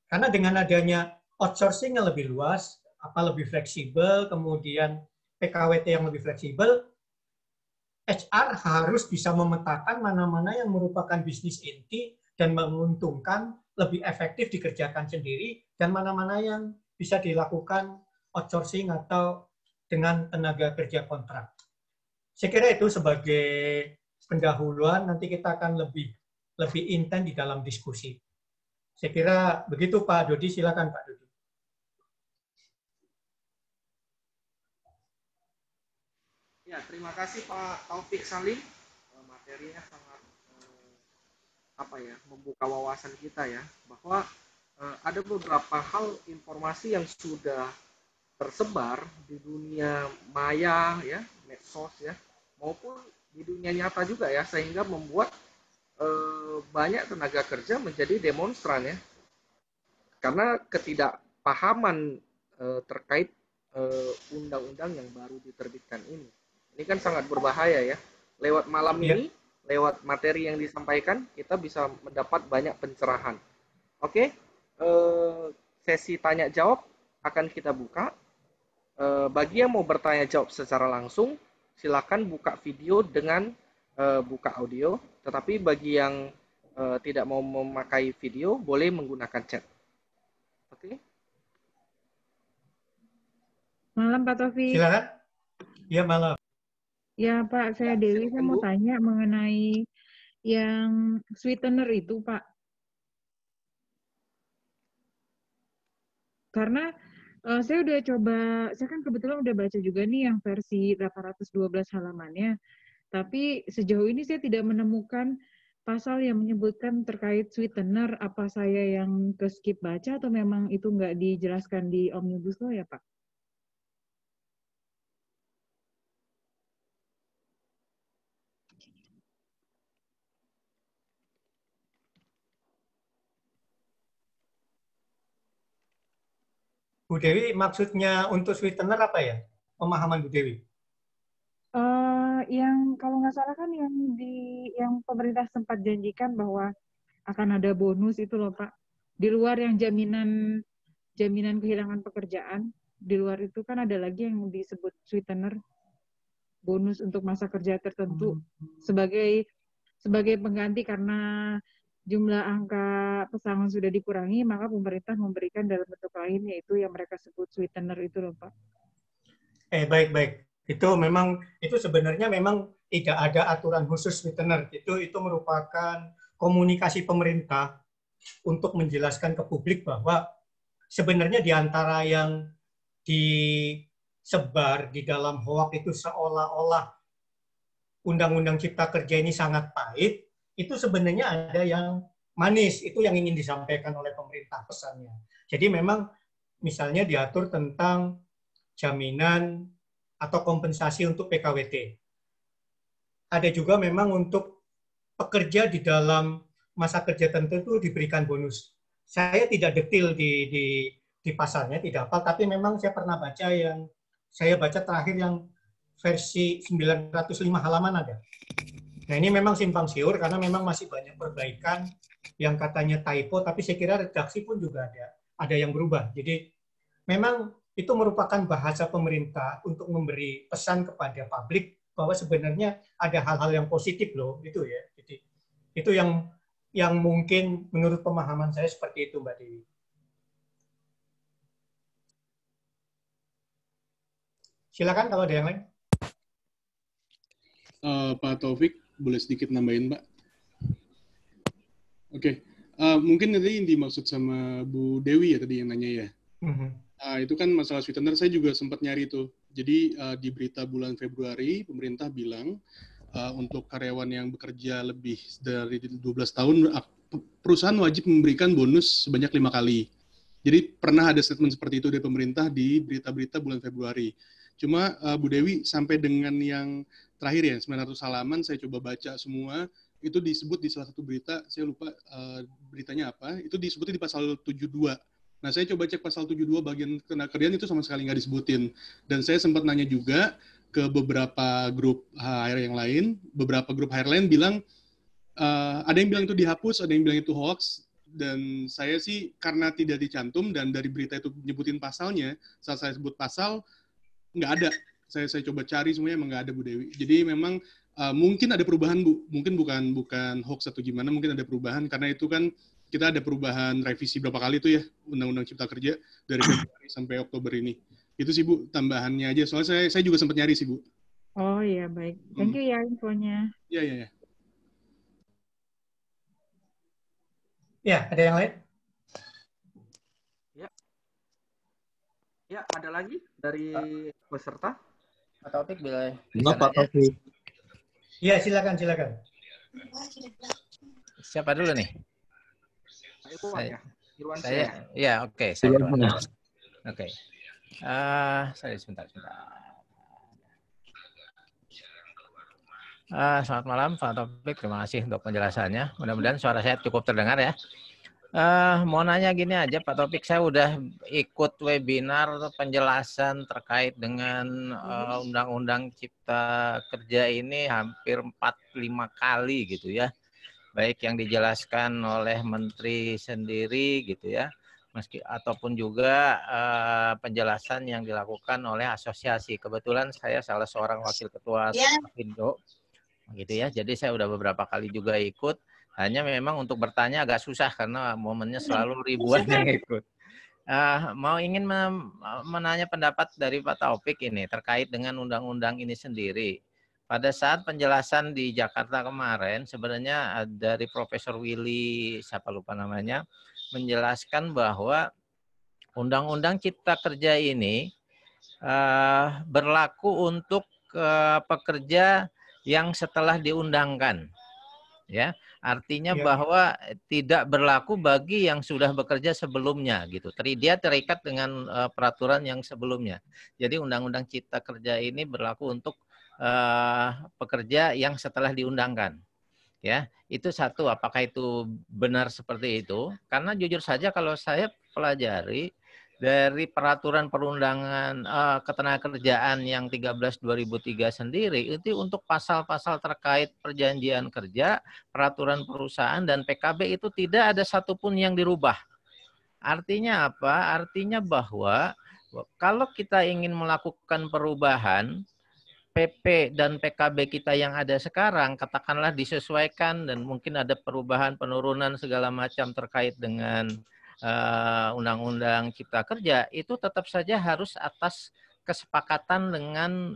E: Karena dengan adanya outsourcing yang lebih luas, lebih fleksibel, kemudian PKWT yang lebih fleksibel, HR harus bisa memetakan mana-mana yang merupakan bisnis inti dan menguntungkan, lebih efektif dikerjakan sendiri, dan mana-mana yang bisa dilakukan outsourcing atau dengan tenaga kerja kontrak. Saya kira itu sebagai pendahuluan, nanti kita akan lebih intens di dalam diskusi. Saya kira begitu Pak Dodi, silakan Pak Dodi.
A: Ya, terima kasih Pak Taufik Salim. Materinya sangat membuka wawasan kita ya, bahwa ada beberapa hal informasi yang sudah tersebar di dunia maya ya, medsos ya, maupun di dunia nyata juga ya, sehingga membuat banyak tenaga kerja menjadi demonstran ya, karena ketidakpahaman terkait undang-undang yang baru diterbitkan ini. Ini kan sangat berbahaya ya. Lewat malam ini, lewat materi yang disampaikan, kita bisa mendapat banyak pencerahan. Oke, sesi tanya jawab akan kita buka. Bagi yang mau bertanya jawab secara langsung, silakan buka video dengan buka audio. Tetapi bagi yang tidak mau memakai video, boleh menggunakan chat. Oke.
B: Malam Pak Taufik.
E: Silakan. Ya, malam.
B: Ya Pak, saya Dewi, saya mau tanya mengenai yang sweetener itu Pak. Karena saya udah coba, saya kan kebetulan udah baca juga nih yang versi 812 halamannya. Tapi sejauh ini saya tidak menemukan pasal yang menyebutkan terkait sweetener. Apa saya yang ke skip baca atau memang itu nggak dijelaskan di Omnibus Law ya Pak?
E: Bu Dewi, maksudnya untuk sweetener apa ya? Pemahaman Bu Dewi?
B: Yang kalau nggak salah kan yang pemerintah sempat janjikan bahwa akan ada bonus itu loh Pak. Di luar yang jaminan kehilangan pekerjaan, di luar itu kan ada lagi yang disebut sweetener, bonus untuk masa kerja tertentu sebagai pengganti karena jumlah angka pesangon sudah dikurangi, maka pemerintah memberikan dalam bentuk lain, yaitu yang mereka sebut sweetener itu loh Pak.
E: Baik. Itu sebenarnya memang tidak ada aturan khusus sweetener. Itu merupakan komunikasi pemerintah untuk menjelaskan ke publik bahwa sebenarnya di antara yang disebar di dalam hoax itu seolah-olah Undang-Undang Cipta Kerja ini sangat pahit, itu sebenarnya ada yang manis, itu yang ingin disampaikan oleh pemerintah pesannya. Jadi memang misalnya diatur tentang jaminan atau kompensasi untuk PKWT. Ada juga memang untuk pekerja di dalam masa kerja tertentu diberikan bonus. Saya tidak detail di pasalnya, tidak hafal, tapi memang saya pernah baca saya baca terakhir yang versi 905 halaman ada. Nah ini memang simpang siur karena memang masih banyak perbaikan yang katanya typo, tapi saya kira redaksi pun juga ada yang berubah. Jadi memang itu merupakan bahasa pemerintah untuk memberi pesan kepada publik bahwa sebenarnya ada hal-hal yang positif loh, itu ya. Jadi itu yang mungkin menurut pemahaman saya seperti itu, Mbak Dewi. Silakan kalau ada yang lain.
C: Pak Taufik, boleh sedikit nambahin, Pak? Oke. Mungkin tadi yang dimaksud sama Bu Dewi ya tadi yang nanya ya. Itu kan masalah sweetener, saya juga sempat nyari itu. Jadi di berita bulan Februari, pemerintah bilang untuk karyawan yang bekerja lebih dari 12 tahun, perusahaan wajib memberikan bonus sebanyak 5 kali. Jadi pernah ada statement seperti itu dari pemerintah di berita-berita bulan Februari. Cuma Bu Dewi, sampai dengan yang terakhir ya, 900 halaman, saya coba baca semua, itu disebut di salah satu berita, saya lupa beritanya apa, itu disebutnya di pasal 72. Nah, saya coba cek pasal 72 bagian ketenagakerjaan itu sama sekali nggak disebutin. Dan saya sempat nanya juga ke beberapa grup HR yang lain, beberapa grup HR lain bilang, ada yang bilang itu dihapus, ada yang bilang itu hoax, dan saya sih karena tidak dicantum dan dari berita itu nyebutin pasalnya, saat saya sebut pasal, nggak ada. Saya coba cari semuanya, emang nggak ada, Bu Dewi. Jadi memang mungkin ada perubahan, Bu. Mungkin bukan hoax atau gimana, mungkin ada perubahan, karena itu kan kita ada perubahan revisi berapa kali tuh ya, Undang-Undang Cipta Kerja, dari Februari sampai Oktober ini. Itu sih, Bu, tambahannya aja. Soalnya saya juga sempat nyari sih, Bu.
B: Oh iya, baik. Thank you ya infonya.
C: Iya.
E: Ya, ada yang lain?
A: Ya, ada lagi dari peserta?
G: Pak Taufik boleh.
H: Pak Taufik.
E: Iya, silakan.
G: Siapa dulu nih?
A: Saya.
G: Ya, oke. Saya Irwan. Oke. Saya sebentar. Selamat malam, Pak Taufik. Terima kasih untuk penjelasannya. Mudah-mudahan suara saya cukup terdengar ya. Mau nanya gini aja, Pak Taufik. Saya udah ikut webinar penjelasan terkait dengan Undang-Undang Cipta Kerja ini hampir 4-5 kali gitu ya. Baik yang dijelaskan oleh Menteri sendiri gitu ya, ataupun juga penjelasan yang dilakukan oleh asosiasi. Kebetulan saya salah seorang wakil ketua Apindo, gitu ya. Jadi saya udah beberapa kali juga ikut. Hanya memang untuk bertanya agak susah karena momennya selalu ribuan yang ikut. Ingin menanya pendapat dari Pak Taufik ini terkait dengan undang-undang ini sendiri. Pada saat penjelasan di Jakarta kemarin, sebenarnya dari Profesor Willy, siapa lupa namanya, menjelaskan bahwa Undang-Undang Cipta Kerja ini berlaku untuk pekerja yang setelah diundangkan, ya. Artinya bahwa tidak berlaku bagi yang sudah bekerja sebelumnya, gitu. Dia terikat dengan peraturan yang sebelumnya. Jadi Undang-Undang Cipta Kerja ini berlaku untuk pekerja yang setelah diundangkan, ya. Itu satu. Apakah itu benar seperti itu? Karena jujur saja kalau saya pelajari dari peraturan perundangan ketenagakerjaan yang 13/2003 sendiri, itu untuk pasal-pasal terkait perjanjian kerja, peraturan perusahaan dan PKB itu tidak ada satupun yang dirubah. Artinya apa? Artinya bahwa kalau kita ingin melakukan perubahan, PP dan PKB kita yang ada sekarang katakanlah disesuaikan dan mungkin ada perubahan penurunan segala macam terkait dengan Undang-Undang Cipta Kerja, itu tetap saja harus atas kesepakatan dengan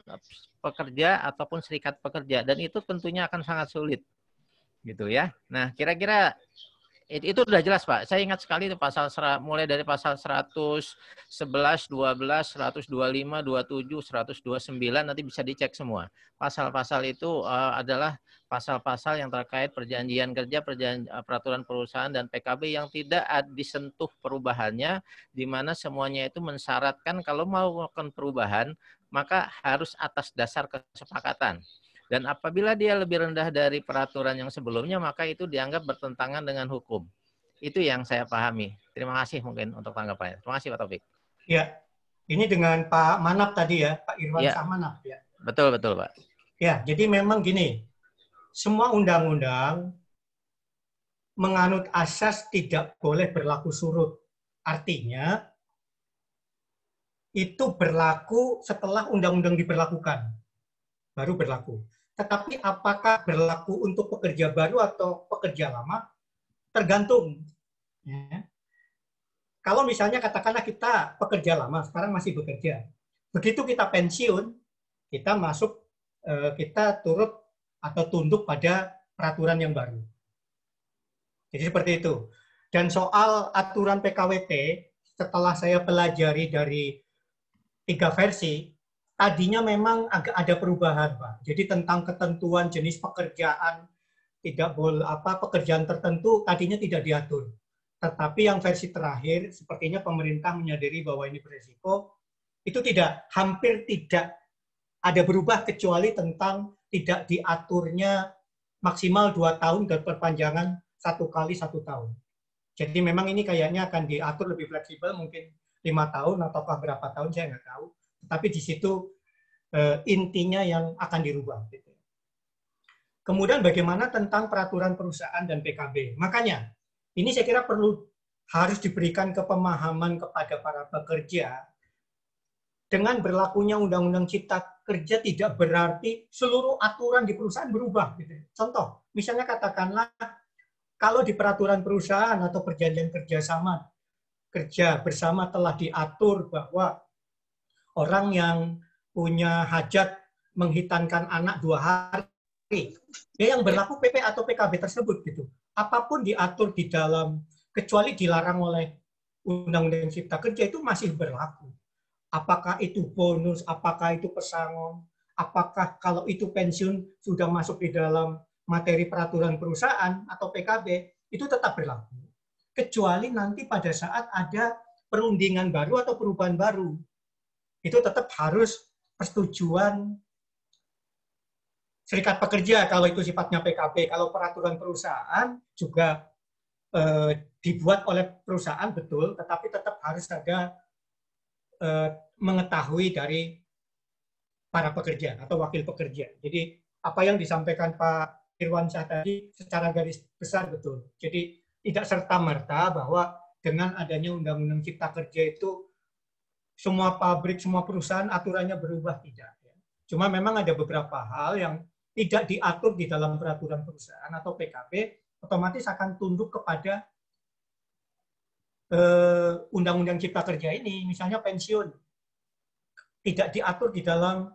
G: pekerja ataupun serikat pekerja, dan itu tentunya akan sangat sulit, gitu ya. Nah, kira-kira itu sudah jelas, Pak. Saya ingat sekali itu mulai dari pasal 111, 12, 125, 27, 129, nanti bisa dicek semua. Pasal-pasal itu adalah pasal-pasal yang terkait perjanjian kerja, peraturan perusahaan, dan PKB yang tidak disentuh perubahannya, di mana semuanya itu mensyaratkan kalau mau melakukan perubahan, maka harus atas dasar kesepakatan. Dan apabila dia lebih rendah dari peraturan yang sebelumnya, maka itu dianggap bertentangan dengan hukum. Itu yang saya pahami. Terima kasih mungkin untuk tanggapannya. Terima kasih Pak Taufik.
E: Ya, ini dengan Pak Manap tadi ya, Pak Irwan Manap ya.
G: Betul Pak.
E: Ya, jadi memang gini, semua undang-undang menganut asas tidak boleh berlaku surut. Artinya, itu berlaku setelah undang-undang diberlakukan. Baru berlaku. Tetapi apakah berlaku untuk pekerja baru atau pekerja lama? Tergantung. Ya. Kalau misalnya katakanlah kita pekerja lama, sekarang masih bekerja. Begitu kita pensiun, kita turut atau tunduk pada peraturan yang baru. Jadi seperti itu. Dan soal aturan PKWT, setelah saya pelajari dari 3 versi, tadinya memang agak ada perubahan, Pak. Jadi tentang ketentuan jenis pekerjaan, tidak boleh pekerjaan tertentu tadinya tidak diatur. Tetapi yang versi terakhir, sepertinya pemerintah menyadari bahwa ini berisiko, itu hampir tidak ada berubah kecuali tentang tidak diaturnya maksimal 2 tahun dan perpanjangan 1 kali 1 tahun. Jadi memang ini kayaknya akan diatur lebih fleksibel, mungkin 5 tahun ataukah berapa tahun saya nggak tahu. Tapi di situ intinya yang akan dirubah. Gitu. Kemudian bagaimana tentang peraturan perusahaan dan PKB. Makanya ini saya kira harus diberikan kepemahaman kepada para pekerja. Dengan berlakunya Undang-Undang Cipta Kerja tidak berarti seluruh aturan di perusahaan berubah. Gitu. Contoh, misalnya katakanlah kalau di peraturan perusahaan atau perjanjian kerja bersama telah diatur bahwa orang yang punya hajat menghitankan anak 2 hari, ya yang berlaku PP atau PKB tersebut gitu. Apapun diatur di dalam, kecuali dilarang oleh Undang-Undang Cipta Kerja itu masih berlaku. Apakah itu bonus, apakah itu pesangon, apakah kalau itu pensiun sudah masuk di dalam materi peraturan perusahaan atau PKB, itu tetap berlaku. Kecuali nanti pada saat ada perundingan baru atau perubahan baru. Itu tetap harus persetujuan serikat pekerja kalau itu sifatnya PKB. Kalau peraturan perusahaan juga dibuat oleh perusahaan, betul, tetapi tetap harus ada mengetahui dari para pekerja atau wakil pekerja. Jadi apa yang disampaikan Pak Irwansyah tadi secara garis besar betul. Jadi tidak serta-merta bahwa dengan adanya Undang-Undang Cipta Kerja itu semua pabrik, semua perusahaan aturannya berubah, tidak. Cuma memang ada beberapa hal yang tidak diatur di dalam peraturan perusahaan atau PKB, otomatis akan tunduk kepada Undang-Undang Cipta Kerja ini. Misalnya pensiun, tidak diatur di dalam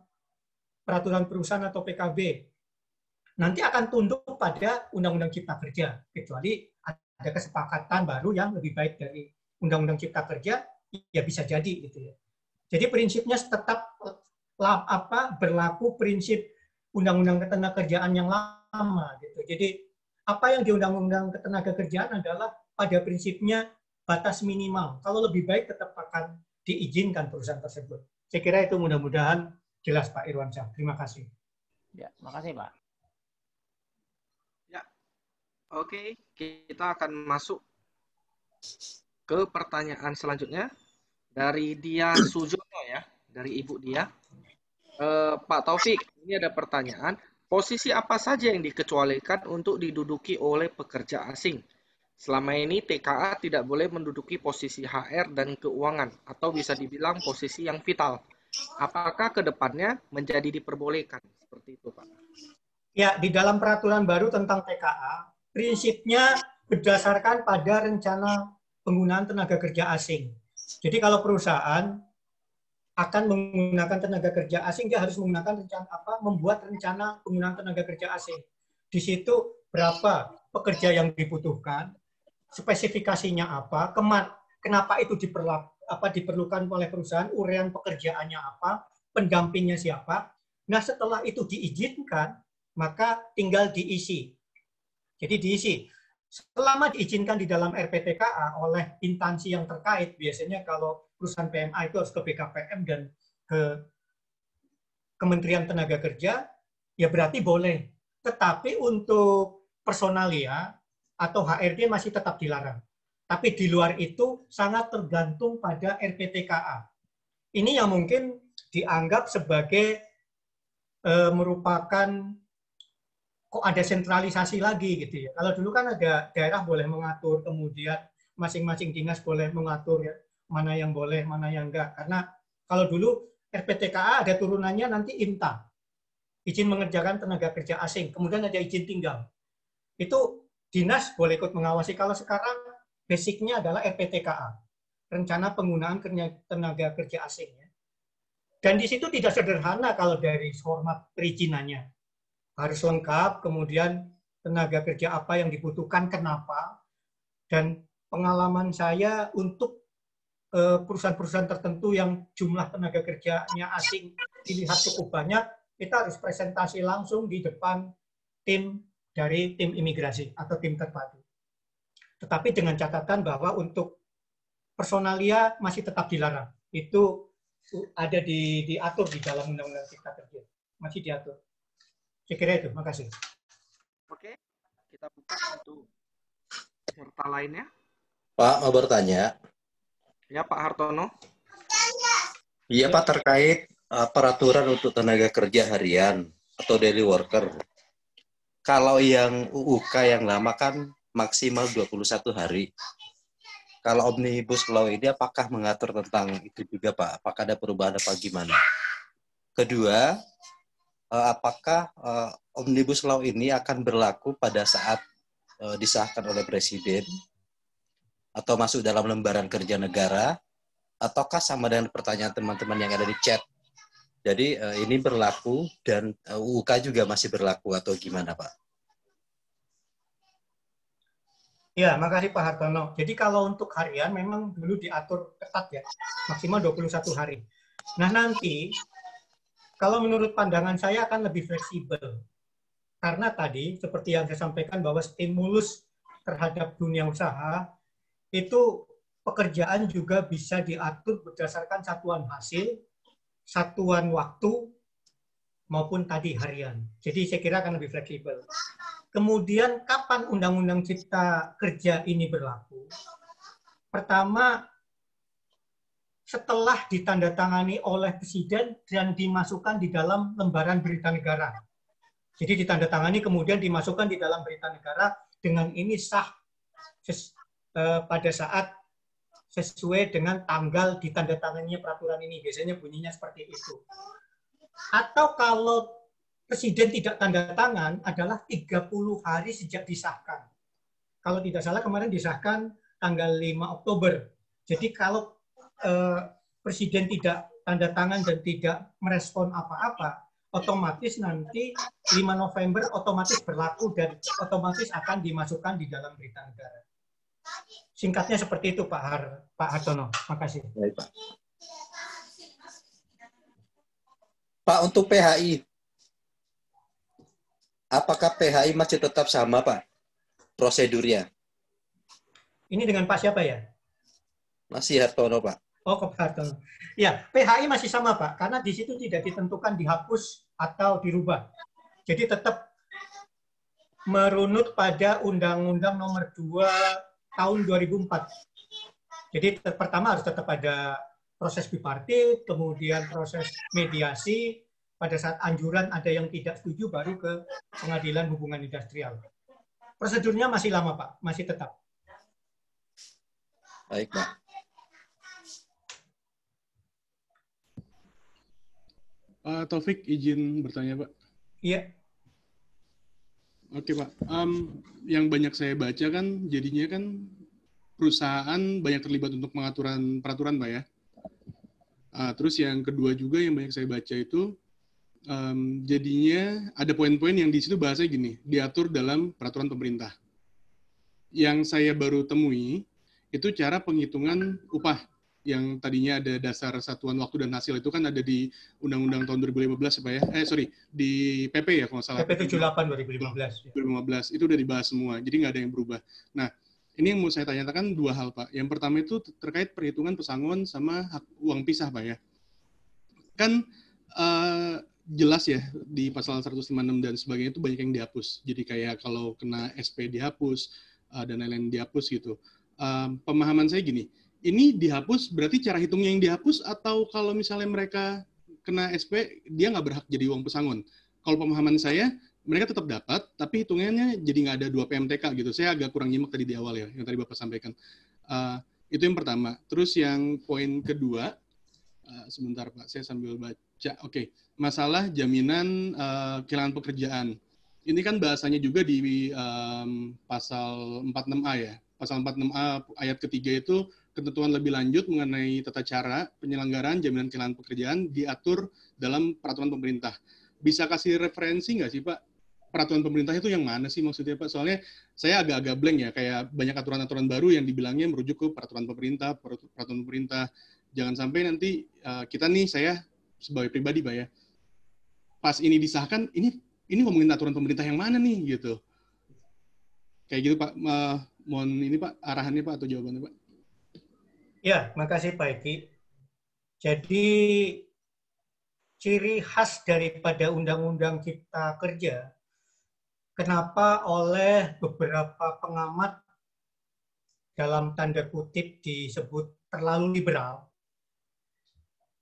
E: peraturan perusahaan atau PKB. Nanti akan tunduk pada Undang-Undang Cipta Kerja, kecuali ada kesepakatan baru yang lebih baik dari Undang-Undang Cipta Kerja, ya bisa jadi gitu ya. Jadi prinsipnya tetap berlaku prinsip Undang-Undang Ketenagakerjaan yang lama gitu. Jadi apa yang di Undang-Undang Ketenagakerjaan adalah pada prinsipnya batas minimal. Kalau lebih baik tetap akan diizinkan perusahaan tersebut. Saya kira itu mudah-mudahan jelas Pak Irwansyah. Terima kasih.
G: Ya, makasih Pak.
A: Ya, oke, kita akan masuk ke pertanyaan selanjutnya dari Dia Sujono ya, dari Ibu Dia. Pak Taufik, ini ada pertanyaan. Posisi apa saja yang dikecualikan untuk diduduki oleh pekerja asing? Selama ini TKA tidak boleh menduduki posisi HR dan keuangan, atau bisa dibilang posisi yang vital. Apakah ke depannya menjadi diperbolehkan? Seperti itu, Pak.
E: Ya, di dalam peraturan baru tentang TKA, prinsipnya berdasarkan pada rencana penggunaan tenaga kerja asing. Jadi kalau perusahaan akan menggunakan tenaga kerja asing, dia harus menggunakan membuat rencana penggunaan tenaga kerja asing. Di situ berapa pekerja yang dibutuhkan, spesifikasinya apa, kenapa itu diperlukan oleh perusahaan, urean pekerjaannya apa, pendampingnya siapa. Nah, setelah itu diizinkan, maka tinggal diisi. Jadi diisi. Selama diizinkan di dalam RPTKA oleh instansi yang terkait, biasanya kalau perusahaan PMA itu harus ke BKPM dan ke Kementerian Tenaga Kerja, ya berarti boleh. Tetapi untuk personalia atau HRD masih tetap dilarang. Tapi di luar itu sangat tergantung pada RPTKA. Ini yang mungkin dianggap sebagai merupakan kok ada sentralisasi lagi gitu ya. Kalau dulu kan ada daerah boleh mengatur, kemudian masing-masing dinas boleh mengatur ya, mana yang boleh, mana yang enggak. Karena kalau dulu RPTKA ada turunannya nanti IMTA, izin mengerjakan tenaga kerja asing, kemudian ada izin tinggal. Itu dinas boleh ikut mengawasi. Kalau sekarang basicnya adalah RPTKA, rencana penggunaan tenaga kerja asing. Ya. Dan di situ tidak sederhana kalau dari format perizinannya. Harus lengkap, kemudian tenaga kerja apa yang dibutuhkan, kenapa. Dan pengalaman saya untuk perusahaan-perusahaan tertentu yang jumlah tenaga kerjanya asing dilihat cukup banyak, kita harus presentasi langsung di depan tim dari tim imigrasi atau tim terpadu. Tetapi dengan catatan bahwa untuk personalia masih tetap dilarang. Itu ada diatur di dalam Undang-Undang Cipta Kerja. Masih diatur. Saya kira itu. Terima kasih.
A: Oke, kita buka untuk peserta lainnya.
H: Pak, mau bertanya.
A: Ya, Pak Hartono.
H: Iya, Pak, terkait peraturan untuk tenaga kerja harian atau daily worker. Kalau yang UUK yang lama kan maksimal 21 hari. Kalau Omnibus Law ini apakah mengatur tentang itu juga, Pak? Apakah ada perubahan apa gimana? Kedua, apakah Omnibus Law ini akan berlaku pada saat disahkan oleh Presiden atau masuk dalam lembaran kerja negara, ataukah sama dengan pertanyaan teman-teman yang ada di chat? Jadi ini berlaku dan UUK juga masih berlaku atau gimana, Pak?
E: Ya, makasih Pak Hartono. Jadi kalau untuk harian memang dulu diatur ketat ya, maksimal 21 hari. Nah nanti, kalau menurut pandangan saya akan lebih fleksibel. Karena tadi, seperti yang saya sampaikan bahwa stimulus terhadap dunia usaha, itu pekerjaan juga bisa diatur berdasarkan satuan hasil, satuan waktu, maupun tadi harian. Jadi saya kira akan lebih fleksibel. Kemudian kapan Undang-Undang Cipta Kerja ini berlaku? Pertama, setelah ditandatangani oleh Presiden dan dimasukkan di dalam lembaran berita negara. Jadi ditandatangani kemudian dimasukkan di dalam berita negara, dengan ini sah pada saat sesuai dengan tanggal ditandatanganinya peraturan ini. Biasanya bunyinya seperti itu. Atau kalau Presiden tidak tanda tangan adalah 30 hari sejak disahkan. Kalau tidak salah kemarin disahkan tanggal 5 Oktober. Jadi kalau Presiden tidak tanda tangan dan tidak merespon apa-apa, otomatis nanti 5 November otomatis berlaku dan otomatis akan dimasukkan di dalam berita negara. Singkatnya seperti itu Pak Hartono. Makasih.
H: Baik, Pak. Pak, untuk PHI, apakah PHI masih tetap sama, Pak, prosedurnya?
E: Ini dengan Pak siapa ya?
H: Masih Hartono, Pak.
E: Oh, Pak Hartono. Ya, PHI masih sama, Pak, karena di situ tidak ditentukan dihapus atau dirubah. Jadi tetap merunut pada Undang-Undang Nomor 2 tahun 2004. Jadi pertama harus tetap ada proses bipartit, kemudian proses mediasi, pada saat anjuran ada yang tidak setuju baru ke pengadilan hubungan industrial. Prosedurnya masih lama, Pak, masih tetap.
H: Baik, Pak.
C: Pak Taufik, izin bertanya, Pak.
E: Iya.
C: Oke, Pak. Yang banyak saya baca kan, jadinya kan perusahaan banyak terlibat untuk pengaturan peraturan, Pak ya. Terus yang kedua juga yang banyak saya baca itu, jadinya ada poin-poin yang di situ bahasanya gini, diatur dalam peraturan pemerintah. Yang saya baru temui, itu cara penghitungan upah yang tadinya ada dasar satuan waktu dan hasil itu kan ada di Undang-Undang tahun 2015 Pak ya. Di PP ya kalau nggak salah.
E: PP 78 2015.
C: 2015 itu udah dibahas semua. Jadi nggak ada yang berubah. Nah, ini yang mau saya tanyakan dua hal, Pak. Yang pertama itu terkait perhitungan pesangon sama hak uang pisah, Pak ya. Kan jelas ya di pasal 156 dan sebagainya itu banyak yang dihapus. Jadi kayak kalau kena SP dihapus dan lain-lain dihapus gitu. Pemahaman saya gini, ini dihapus berarti cara hitungnya yang dihapus atau kalau misalnya mereka kena SP dia nggak berhak jadi uang pesangon. Kalau pemahaman saya mereka tetap dapat tapi hitungannya jadi nggak ada 2 PMTK gitu. Saya agak kurang nyimak tadi di awal ya yang tadi Bapak sampaikan. Itu yang pertama. Terus yang poin kedua, sebentar Pak, saya sambil baca. Oke, masalah jaminan kehilangan pekerjaan. Ini kan bahasanya juga di pasal 46A ya. Pasal 46A ayat ketiga itu ketentuan lebih lanjut mengenai tata cara penyelenggaraan jaminan kehilangan pekerjaan diatur dalam peraturan pemerintah. Bisa kasih referensi nggak sih Pak? Peraturan pemerintah itu yang mana sih maksudnya Pak? Soalnya saya agak-agak blank ya, kayak banyak aturan-aturan baru yang dibilangnya merujuk ke peraturan pemerintah. Jangan sampai nanti kita nih, saya sebagai pribadi Pak ya, pas ini disahkan, ini ngomongin aturan pemerintah yang mana nih gitu. Kayak gitu Pak. Mohon ini Pak, arahannya Pak atau jawabannya Pak.
E: Ya, makasih Pak Eki. Jadi ciri khas daripada Undang-Undang Cipta Kerja, kenapa oleh beberapa pengamat dalam tanda kutip disebut terlalu liberal.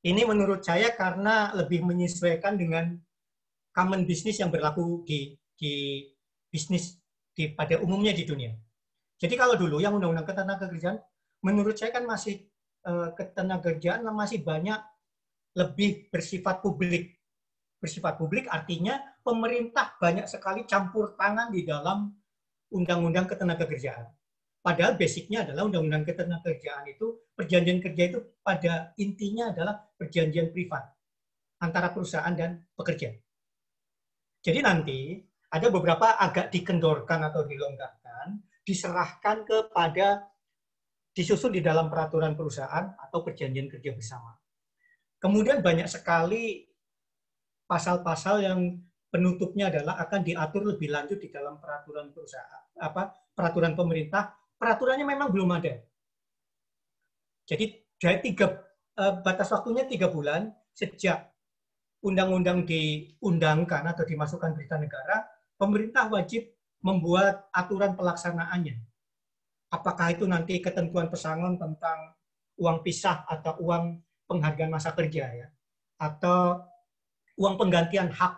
E: Ini menurut saya karena lebih menyesuaikan dengan common business yang berlaku di bisnis pada umumnya di dunia. Jadi kalau dulu yang undang-undang ketenagakerjaan, menurut saya kan masih ketenagakerjaan masih banyak lebih bersifat publik. Bersifat publik artinya pemerintah banyak sekali campur tangan di dalam undang-undang ketenagakerjaan. Padahal basicnya adalah undang-undang ketenagakerjaan itu, perjanjian kerja itu pada intinya adalah perjanjian privat antara perusahaan dan pekerja. Jadi nanti ada beberapa agak dikendorkan atau dilonggarkan, diserahkan kepada, disusun di dalam peraturan perusahaan atau perjanjian kerja bersama. Kemudian banyak sekali pasal-pasal yang penutupnya adalah akan diatur lebih lanjut di dalam peraturan perusahaan, peraturan pemerintah. Peraturannya memang belum ada. Jadi dari batas waktunya 3 bulan sejak undang-undang diundangkan atau dimasukkan berita negara, pemerintah wajib membuat aturan pelaksanaannya. Apakah itu nanti ketentuan pesangon tentang uang pisah atau uang penghargaan masa kerja, ya, atau uang penggantian hak.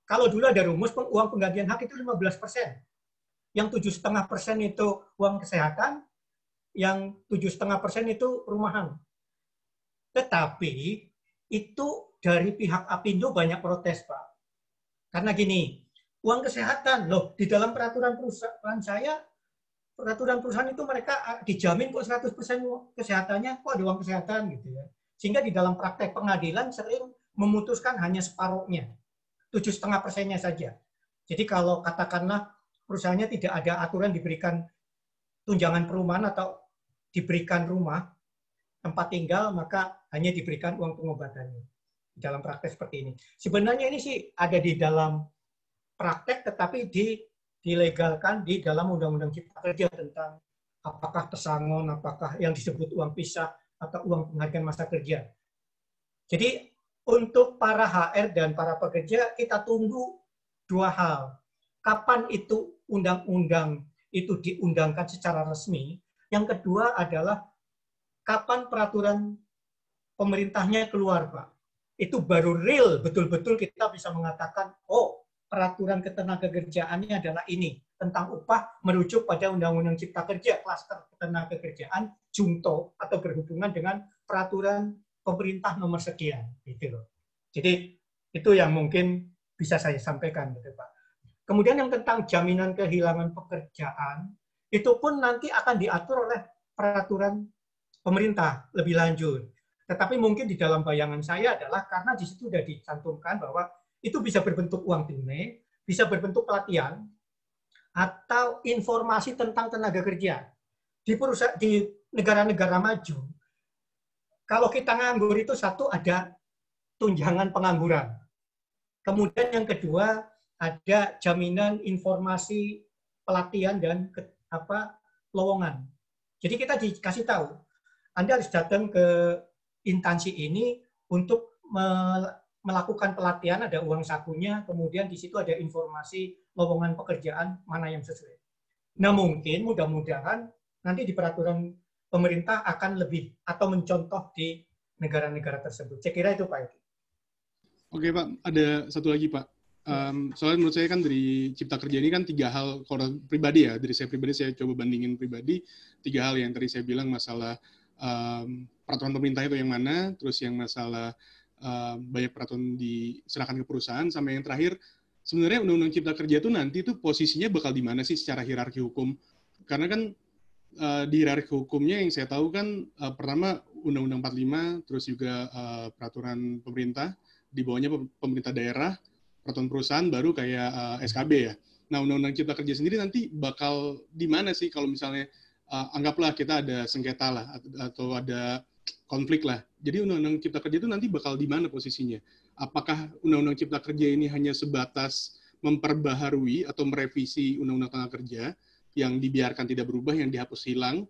E: Kalau dulu ada rumus uang penggantian hak itu 15%. Yang 7,5% itu uang kesehatan, yang 7,5% itu rumahan. Tetapi itu dari pihak Apindo banyak protes, Pak. Karena gini, uang kesehatan, loh di dalam peraturan perusahaan saya, peraturan perusahaan itu mereka dijamin kok 100% kesehatannya, kok ada uang kesehatan gitu ya. Sehingga di dalam praktek pengadilan sering memutuskan hanya separuhnya, 7,5%-nya saja. Jadi kalau katakanlah perusahaannya tidak ada aturan diberikan tunjangan perumahan atau diberikan rumah, tempat tinggal, maka hanya diberikan uang pengobatannya. Dalam praktek seperti ini. Sebenarnya ini sih ada di dalam praktek, tetapi dilegalkan di dalam Undang-Undang Cipta Kerja tentang apakah pesangon, apakah yang disebut uang pisah, atau uang penghargaan masa kerja. Jadi untuk para HR dan para pekerja, kita tunggu 2 hal. Kapan itu undang-undang itu diundangkan secara resmi. Yang kedua adalah kapan peraturan pemerintahnya keluar, Pak. Itu baru real, betul-betul kita bisa mengatakan, oh, peraturan ketenagakerjaannya adalah ini. Tentang upah merujuk pada Undang-Undang Cipta Kerja, klaster ketenagakerjaan, junto, atau berhubungan dengan peraturan pemerintah nomor sekian. Gitu loh. Jadi, itu yang mungkin bisa saya sampaikan, gitu, Pak. Kemudian yang tentang jaminan kehilangan pekerjaan, itu pun nanti akan diatur oleh peraturan pemerintah lebih lanjut. Tetapi mungkin di dalam bayangan saya adalah karena di situ sudah dicantumkan bahwa itu bisa berbentuk uang tunai, bisa berbentuk pelatihan, atau informasi tentang tenaga kerja. Di negara-negara maju, kalau kita nganggur itu satu ada tunjangan pengangguran. Kemudian yang kedua ada jaminan informasi pelatihan dan lowongan. Jadi kita dikasih tahu, Anda harus datang ke instansi ini untuk melakukan pelatihan, ada uang sakunya, kemudian di situ ada informasi lowongan pekerjaan mana yang sesuai. Nah mungkin mudah-mudahan nanti di peraturan pemerintah akan lebih atau mencontoh di negara-negara tersebut. Saya kira itu Pak Eki.
C: Oke Pak, ada satu lagi Pak. Soalnya menurut saya kan dari Cipta Kerja ini kan 3 hal, kalau pribadi ya, dari saya pribadi saya coba bandingin pribadi, 3 hal yang tadi saya bilang masalah peraturan pemerintah itu yang mana, terus yang masalah banyak peraturan diserahkan ke perusahaan, sama yang terakhir, sebenarnya Undang-Undang Cipta Kerja itu nanti itu posisinya bakal di mana sih secara hierarki hukum? Karena kan di hierarki hukumnya yang saya tahu kan pertama Undang-Undang 45, terus juga peraturan pemerintah, di bawahnya pemerintah daerah, peraturan perusahaan, baru kayak SKB ya. Nah, Undang-Undang Cipta Kerja sendiri nanti bakal di mana sih kalau misalnya anggaplah kita ada sengketa lah atau ada konflik lah. Jadi Undang-Undang Cipta Kerja itu nanti bakal di mana posisinya? Apakah Undang-Undang Cipta Kerja ini hanya sebatas memperbaharui atau merevisi Undang-Undang Tenaga Kerja yang dibiarkan tidak berubah, yang dihapus hilang,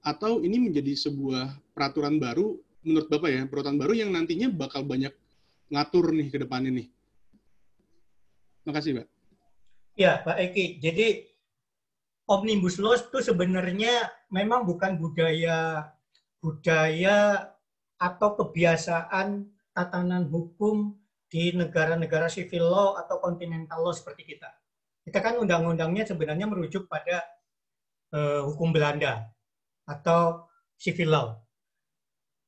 C: atau ini menjadi sebuah peraturan baru, menurut Bapak ya, peraturan baru yang nantinya bakal banyak ngatur nih ke depan ini? Terima kasih, Pak.
E: Ya, Pak Eki. Jadi Omnibus Law itu sebenarnya memang bukan budaya atau kebiasaan tatanan hukum di negara-negara civil law atau continental law seperti kita. Kita kan undang-undangnya sebenarnya merujuk pada hukum Belanda atau civil law.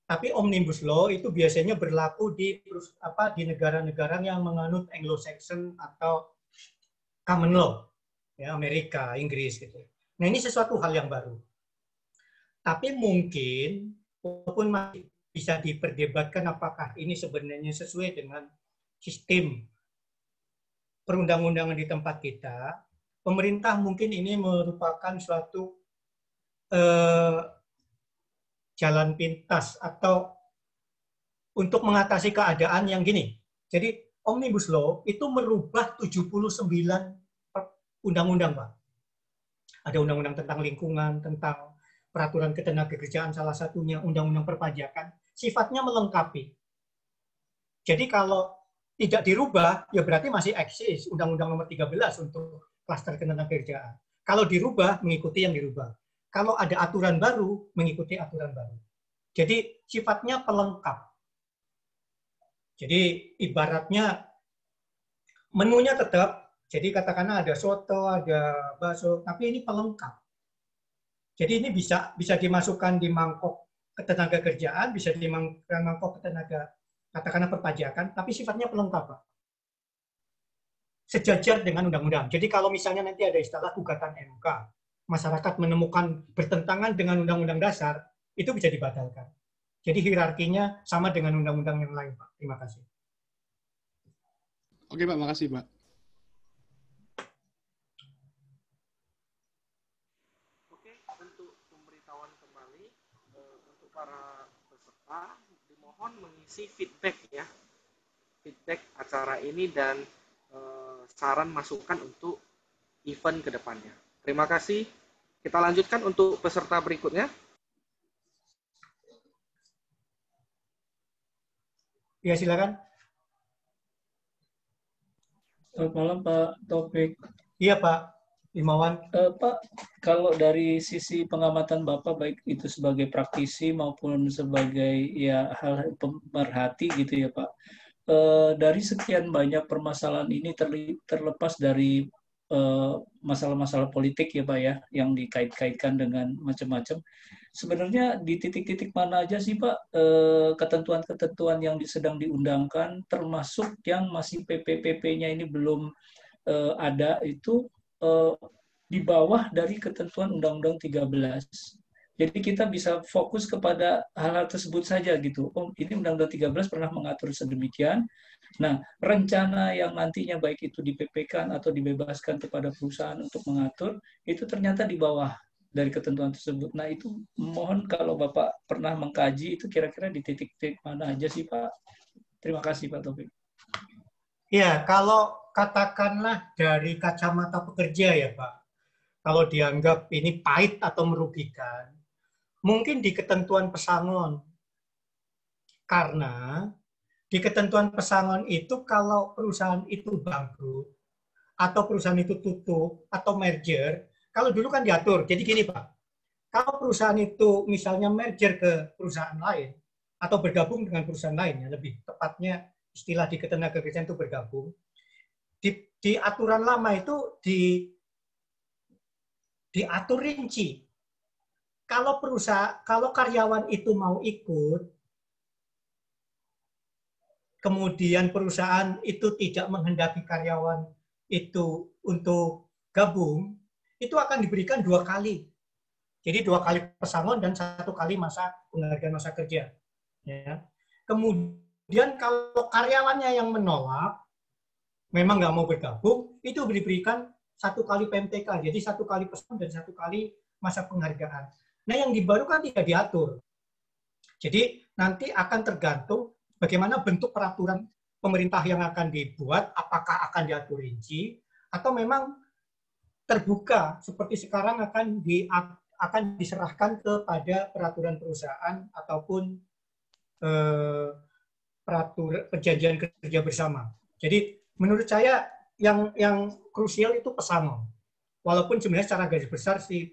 E: Tapi Omnibus Law itu biasanya berlaku di negara-negara yang menganut Anglo-Saxon atau common law, ya, Amerika, Inggris gitu. Nah, ini sesuatu hal yang baru. Tapi mungkin walaupun masih bisa diperdebatkan apakah ini sebenarnya sesuai dengan sistem perundang-undangan di tempat kita, pemerintah mungkin ini merupakan suatu jalan pintas atau untuk mengatasi keadaan yang gini. Jadi Omnibus Law itu merubah 79 undang-undang, Pak. Ada undang-undang tentang lingkungan, tentang peraturan ketenagakerjaan, salah satunya undang-undang perpajakan, sifatnya melengkapi. Jadi kalau tidak dirubah, ya berarti masih eksis Undang-Undang Nomor 13 untuk klaster ketenagakerjaan. Kalau dirubah, mengikuti yang dirubah. Kalau ada aturan baru, mengikuti aturan baru. Jadi sifatnya pelengkap. Jadi ibaratnya menunya tetap, jadi katakanlah ada soto, ada bakso, tapi ini pelengkap. Jadi ini bisa dimasukkan di mangkok ketenagakerjaan, bisa dimasukkan mangkok ketenaga katakanlah perpajakan, tapi sifatnya pelengkap, Pak. Sejajar dengan undang-undang. Jadi kalau misalnya nanti ada istilah gugatan MK, masyarakat menemukan bertentangan dengan undang-undang dasar, itu bisa dibatalkan. Jadi hierarkinya sama dengan undang-undang yang lain, Pak. Terima kasih.
C: Oke, Pak. Makasih, Pak.
A: Oke, untuk pemberitahuan kembali, untuk para peserta, dimohon mengisi feedback ya. Feedback acara ini dan saran masukan untuk event ke depannya. Terima kasih. Kita lanjutkan untuk peserta berikutnya.
E: Ya, silakan.
D: Selamat malam, Pak Taufik.
E: Iya, Pak Imawan.
D: Pak, kalau dari sisi pengamatan Bapak, baik itu sebagai praktisi maupun sebagai ya hal pemerhati gitu ya, Pak. Dari sekian banyak permasalahan ini terlepas dari masalah-masalah politik ya Pak ya, yang dikait-kaitkan dengan macam-macam. Sebenarnya di titik-titik mana aja sih Pak ketentuan-ketentuan yang sedang diundangkan, termasuk yang masih PP-PP-nya ini belum ada itu di bawah dari ketentuan Undang-Undang 13. Jadi kita bisa fokus kepada hal-hal tersebut saja gitu. Oh, ini Undang-Undang 13 pernah mengatur sedemikian. Nah, rencana yang nantinya baik itu di PP-kan atau dibebaskan kepada perusahaan untuk mengatur, itu ternyata di bawah dari ketentuan tersebut. Nah, itu mohon kalau Bapak pernah mengkaji, itu kira-kira di titik-titik mana aja sih, Pak? Terima kasih, Pak Taufik.
E: Ya, kalau katakanlah dari kacamata pekerja ya, Pak, kalau dianggap ini pahit atau merugikan, mungkin di ketentuan pesangon. Karena di ketentuan pesangon itu kalau perusahaan itu bangkrut, atau perusahaan itu tutup, atau merger, kalau dulu kan diatur, jadi gini Pak, kalau perusahaan itu misalnya merger ke perusahaan lain, atau bergabung dengan perusahaan lain, ya, lebih tepatnya istilah di ketenagakerjaan itu bergabung, di aturan lama itu diatur rinci. Kalau karyawan itu mau ikut, kemudian perusahaan itu tidak menghendaki karyawan itu untuk gabung, itu akan diberikan 2 kali. Jadi 2 kali pesangon dan 1 kali masa penghargaan masa kerja. Ya. Kemudian kalau karyawannya yang menolak, memang nggak mau bergabung, itu diberikan 1 kali PMTK. Jadi 1 kali pesangon dan 1 kali masa penghargaan. Nah, yang dibarukan tidak diatur. Jadi nanti akan tergantung bagaimana bentuk peraturan pemerintah yang akan dibuat, apakah akan diatur rinci, atau memang terbuka, seperti sekarang akan diserahkan kepada peraturan perusahaan ataupun peraturan perjanjian kerja bersama. Jadi menurut saya yang krusial itu pesangon. Walaupun sebenarnya secara garis besar sih,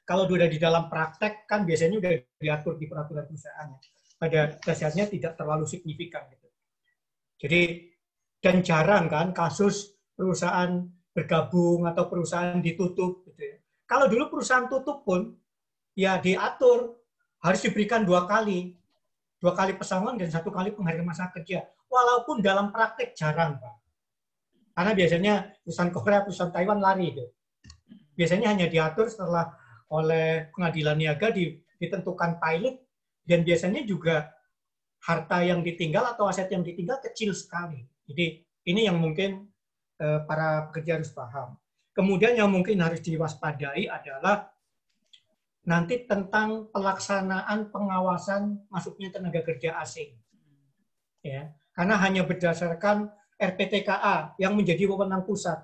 E: kalau sudah di dalam praktek kan biasanya udah diatur di peraturan perusahaan. Pada dasarnya tidak terlalu signifikan. Gitu. Jadi, dan jarang kan kasus perusahaan bergabung atau perusahaan ditutup. Gitu ya. Kalau dulu perusahaan tutup pun, ya diatur, harus diberikan 2 kali. 2 kali pesangon dan 1 kali penghargaan masa kerja. Walaupun dalam praktek jarang, Pak. Karena biasanya perusahaan Korea, perusahaan Taiwan lari. Gitu. Biasanya hanya diatur setelah oleh pengadilan niaga ditentukan pilot, dan biasanya juga harta yang ditinggal atau aset yang ditinggal kecil sekali. Jadi ini yang mungkin para pekerja harus paham. Kemudian yang mungkin harus diwaspadai adalah nanti tentang pelaksanaan pengawasan masuknya tenaga kerja asing. Ya, karena hanya berdasarkan RPTKA yang menjadi wewenang pusat.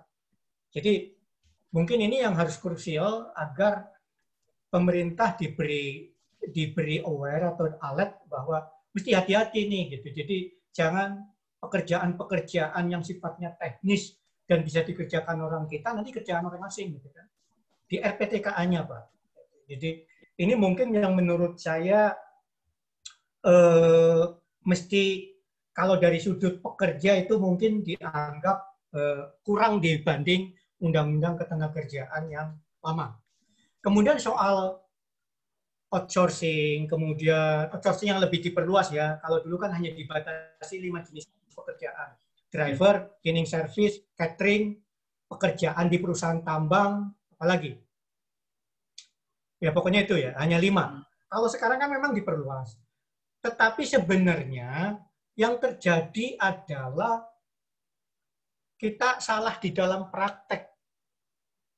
E: Jadi mungkin ini yang harus krusial agar pemerintah diberi aware atau alert bahwa mesti hati-hati nih gitu. Jadi jangan pekerjaan-pekerjaan yang sifatnya teknis dan bisa dikerjakan orang kita nanti kerjaan orang asing gitu kan. Di RPTKA-nya, Pak. Jadi ini mungkin yang menurut saya mesti kalau dari sudut pekerja itu mungkin dianggap kurang dibanding undang-undang ketenagakerjaan yang lama. Kemudian soal outsourcing, kemudian outsourcing yang lebih diperluas ya. Kalau dulu kan hanya dibatasi 5 jenis pekerjaan. Driver, cleaning service, catering, pekerjaan di perusahaan tambang, apalagi. Ya pokoknya itu ya, hanya 5. Kalau sekarang kan memang diperluas. Tetapi sebenarnya yang terjadi adalah kita salah di dalam praktek,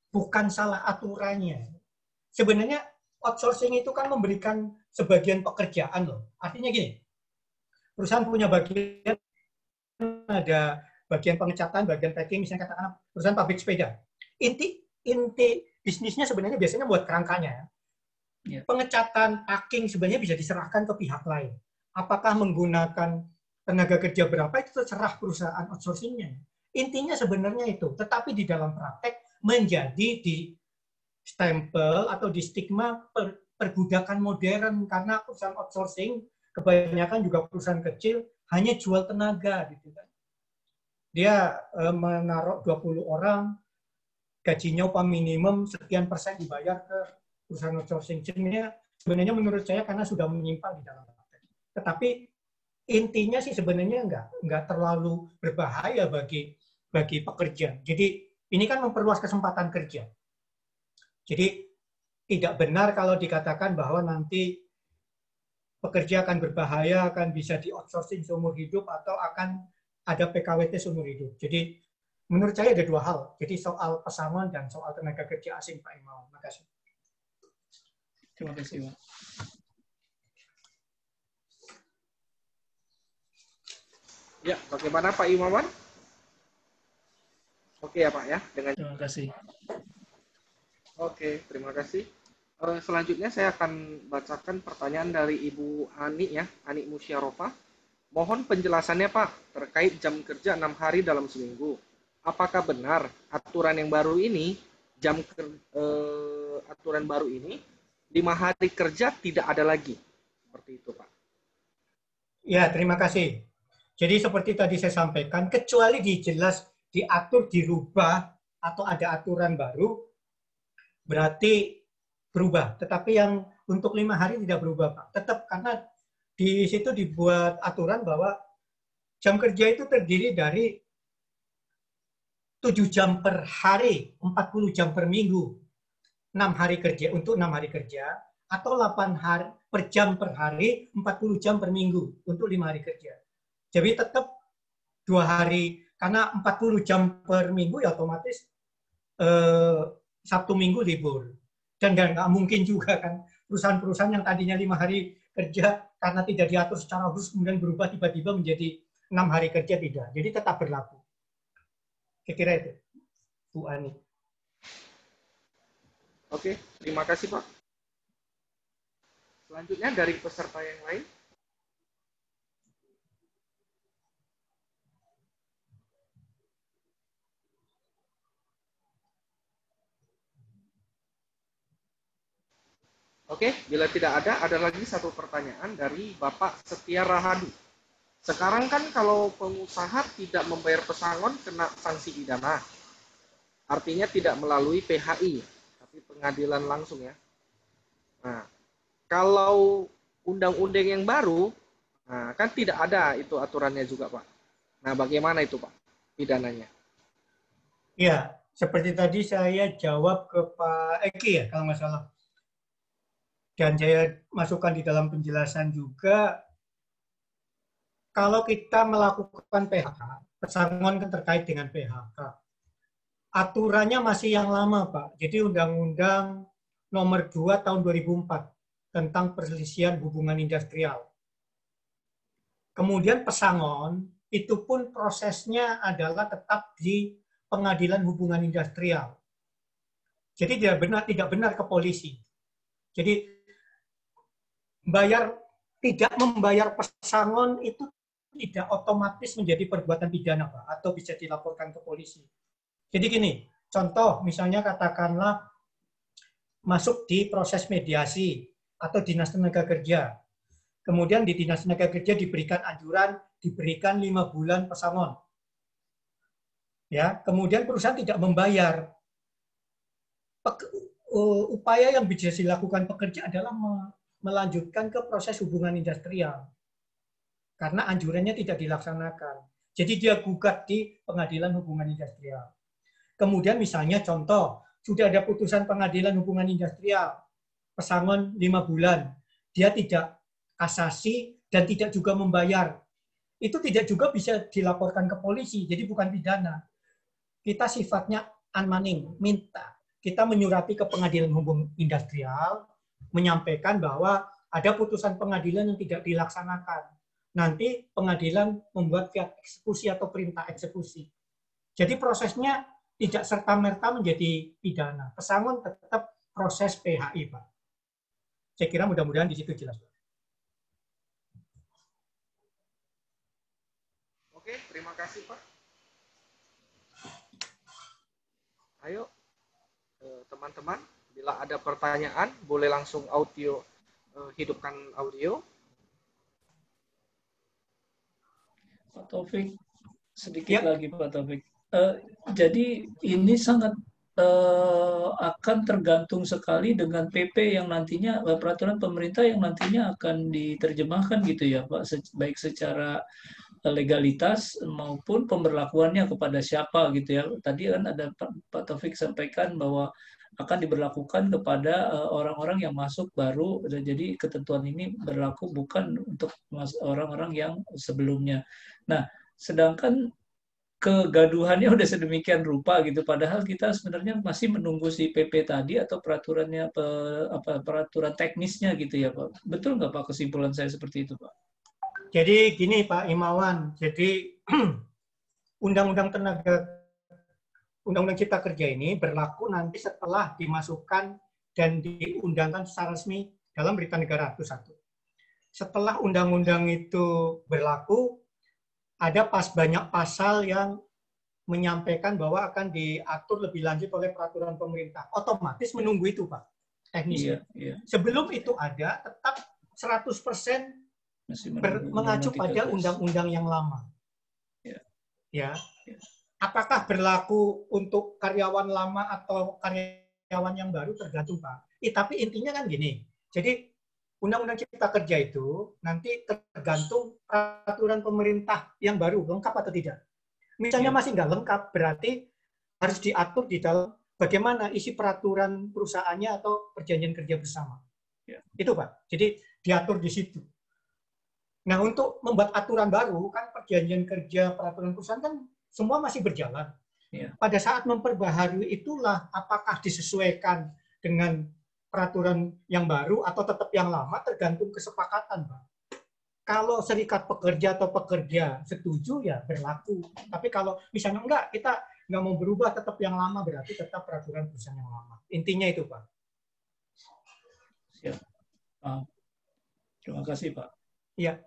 E: bukan salah aturannya. Sebenarnya outsourcing itu kan memberikan sebagian pekerjaan loh. Artinya gini, perusahaan punya bagian, ada bagian pengecatan, bagian packing, misalnya katakan perusahaan pabrik sepeda. Inti bisnisnya sebenarnya biasanya buat kerangkanya. Pengecatan, packing sebenarnya bisa diserahkan ke pihak lain. Apakah menggunakan tenaga kerja berapa itu terserah perusahaan outsourcingnya. Intinya sebenarnya itu, tetapi di dalam praktek menjadi di stempel atau di stigma perbudakan modern karena perusahaan outsourcing kebanyakan juga perusahaan kecil hanya jual tenaga gitu kan. Dia menaruh 20 orang, gajinya upah minimum sekian persen dibayar ke perusahaan outsourcing. Sebenarnya menurut saya karena sudah menyimpang di dalam praktek. Tetapi intinya sih sebenarnya nggak terlalu berbahaya bagi pekerja. Jadi ini kan memperluas kesempatan kerja. Jadi tidak benar kalau dikatakan bahwa nanti pekerja akan berbahaya, akan bisa di-outsourcing seumur hidup, atau akan ada PKWT seumur hidup. Jadi menurut saya ada 2 hal. Jadi soal pesangon dan soal tenaga kerja asing, Pak Imawan. Terima kasih.
D: Terima kasih, Pak.
A: Ya, bagaimana Pak Imawan? Oke ya Pak ya.
D: Terima kasih.
A: Oke, terima kasih. Selanjutnya saya akan bacakan pertanyaan dari Ibu Ani ya, Ani Musyarofa. Mohon penjelasannya Pak terkait jam kerja 6 hari dalam seminggu. Apakah benar aturan yang baru ini, aturan baru ini 5 hari kerja tidak ada lagi? Seperti itu Pak.
E: Ya, terima kasih. Jadi seperti tadi saya sampaikan, kecuali diatur, dirubah, atau ada aturan baru, berarti berubah. Tetapi yang untuk 5 hari tidak berubah, Pak. Tetap karena di situ dibuat aturan bahwa jam kerja itu terdiri dari 7 jam per hari, 40 jam per minggu, 6 hari kerja untuk 6 hari kerja, atau 8 hari per jam per hari, 40 jam per minggu untuk 5 hari kerja. Jadi tetap 2 hari, karena 40 jam per minggu ya otomatis Sabtu Minggu libur. Dan nggak mungkin juga kan perusahaan-perusahaan yang tadinya 5 hari kerja karena tidak diatur secara khusus kemudian berubah tiba-tiba menjadi 6 hari kerja, tidak. Jadi tetap berlaku. Kira-kira itu, Bu Ani.
A: Oke, terima kasih Pak. Selanjutnya dari peserta yang lain. Oke, bila tidak ada lagi satu pertanyaan dari Bapak Setia Rahadi. Sekarang kan kalau pengusaha tidak membayar pesangon kena sanksi pidana. Artinya tidak melalui PHI, tapi pengadilan langsung ya. Nah, kalau undang-undang yang baru, nah, kan tidak ada itu aturannya juga, Pak. Nah, bagaimana itu, Pak, pidananya?
E: Ya, seperti tadi saya jawab ke Pak Eki ya, kalau nggak salah. Dan saya masukkan di dalam penjelasan juga, kalau kita melakukan PHK, pesangon kan terkait dengan PHK. Aturannya masih yang lama, Pak. Jadi Undang-Undang Nomor 2 Tahun 2004 tentang perselisihan hubungan industrial. Kemudian pesangon, itu pun prosesnya adalah tetap di Pengadilan Hubungan Industrial. Jadi tidak benar ke polisi. Jadi tidak membayar pesangon itu tidak otomatis menjadi perbuatan pidana, Pak, atau bisa dilaporkan ke polisi. Jadi gini, contoh misalnya katakanlah masuk di proses mediasi atau Dinas Tenaga Kerja. Kemudian di Dinas Tenaga Kerja diberikan anjuran, diberikan 5 bulan pesangon. Ya, kemudian perusahaan tidak membayar. Upaya yang bisa dilakukan pekerja adalah melanjutkan ke proses hubungan industrial. Karena anjurannya tidak dilaksanakan. Jadi dia gugat di Pengadilan Hubungan Industrial. Kemudian misalnya contoh, sudah ada putusan Pengadilan Hubungan Industrial, pesangon 5 bulan. Dia tidak kasasi dan tidak juga membayar. Itu tidak juga bisa dilaporkan ke polisi, jadi bukan pidana. Kita sifatnya unmanning, minta. Kita menyurati ke Pengadilan Hubungan Industrial, menyampaikan bahwa ada putusan pengadilan yang tidak dilaksanakan. Nanti pengadilan membuat fiat eksekusi atau perintah eksekusi. Jadi prosesnya tidak serta-merta menjadi pidana. Pesangon tetap proses PHI, Pak. Saya kira mudah-mudahan di situ jelas, Pak.
A: Oke, terima kasih, Pak. Ayo, teman-teman, bila ada pertanyaan, boleh langsung hidupkan audio.
D: Pak Taufik, sedikit lagi Pak Taufik. Jadi ini sangat akan tergantung sekali dengan PP yang nantinya, peraturan pemerintah yang nantinya akan diterjemahkan gitu ya Pak, baik secara legalitas maupun pemberlakuannya kepada siapa gitu ya. Tadi kan ada Pak Taufik sampaikan bahwa akan diberlakukan kepada orang-orang yang masuk baru, jadi ketentuan ini berlaku bukan untuk orang-orang yang sebelumnya. Nah, sedangkan kegaduhannya udah sedemikian rupa gitu, padahal kita sebenarnya masih menunggu si PP tadi atau peraturannya peraturan teknisnya gitu ya Pak. Betul nggak Pak kesimpulan saya seperti itu Pak?
E: Jadi gini Pak Imawan, jadi Undang-Undang Cipta Kerja ini berlaku nanti setelah dimasukkan dan diundangkan secara resmi dalam Berita Negara itu satu. Setelah undang-undang itu berlaku, ada banyak pasal yang menyampaikan bahwa akan diatur lebih lanjut oleh peraturan pemerintah. Otomatis menunggu itu, Pak, teknisnya. Iya. Sebelum itu ada, tetap 100% mengacu pada undang-undang yang lama. Ya. Apakah berlaku untuk karyawan lama atau karyawan yang baru tergantung, Pak. Tapi intinya kan gini. Jadi Undang-Undang Cipta Kerja itu nanti tergantung peraturan pemerintah yang baru lengkap atau tidak. Misalnya masih nggak lengkap, berarti harus diatur di dalam bagaimana isi peraturan perusahaannya atau perjanjian kerja bersama. Itu Pak. Jadi diatur di situ. Nah untuk membuat aturan baru kan perjanjian kerja peraturan perusahaan kan semua masih berjalan. Pada saat memperbaharui itulah apakah disesuaikan dengan peraturan yang baru atau tetap yang lama tergantung kesepakatan, Pak. Kalau serikat pekerja atau pekerja setuju ya berlaku. Tapi kalau misalnya enggak, kita nggak mau berubah tetap yang lama, berarti tetap peraturan perusahaan yang lama. Intinya itu, Pak.
D: Siap. Terima kasih, Pak.
E: Iya.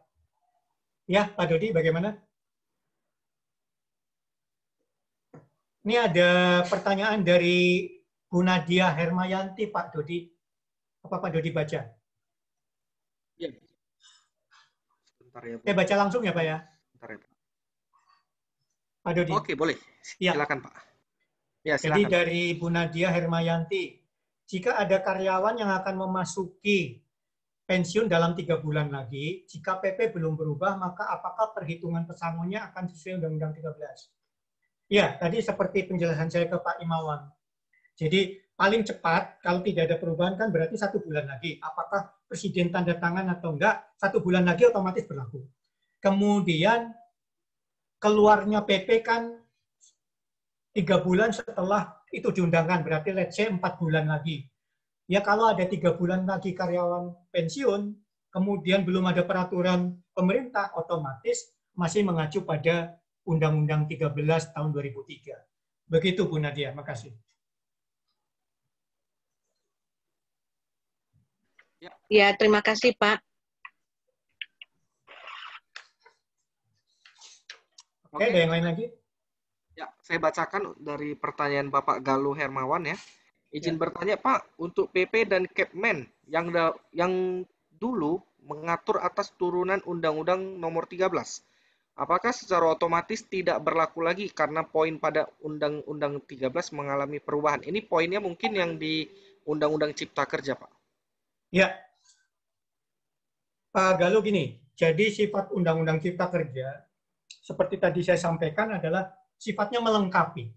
E: Ya, Pak Dodi, bagaimana? Ini ada pertanyaan dari Bu Nadia Hermayanti, Pak Dodi. Apa Pak Dodi baca?
A: Ya. Sebentar ya, Pak.
E: Saya baca langsung ya, Pak ya.
A: Sebentar ya, Pak.
E: Pak Dodi.
A: Oke, boleh. Silakan, Pak. Ya,
E: Jadi
A: silakan.
E: dari Bu Nadia Hermayanti, jika ada karyawan yang akan memasuki pensiun dalam 3 bulan lagi, jika PP belum berubah, maka apakah perhitungan pesangonnya akan sesuai Undang-Undang 13? Ya, tadi seperti penjelasan saya ke Pak Imawan. Jadi paling cepat, kalau tidak ada perubahan kan berarti 1 bulan lagi. Apakah Presiden tanda tangan atau enggak, 1 bulan lagi otomatis berlaku. Kemudian keluarnya PP kan 3 bulan setelah itu diundangkan, berarti let's say 4 bulan lagi. Ya kalau ada 3 bulan lagi karyawan pensiun, kemudian belum ada peraturan pemerintah, otomatis masih mengacu pada Undang-Undang 13 tahun 2003. Begitu Bu Nadia, makasih.
I: Ya, terima kasih Pak.
E: Oke, ada yang lain lagi?
A: Ya, saya bacakan dari pertanyaan Bapak Galuh Hermawan ya. Izin bertanya Pak, untuk PP dan Kepmen yang dulu mengatur atas turunan Undang-Undang Nomor 13, apakah secara otomatis tidak berlaku lagi karena poin pada Undang-Undang 13 mengalami perubahan? Ini poinnya mungkin yang di Undang-Undang Cipta Kerja, Pak.
E: Ya, Pak Galuh gini, jadi sifat Undang-Undang Cipta Kerja, seperti tadi saya sampaikan adalah sifatnya melengkapi.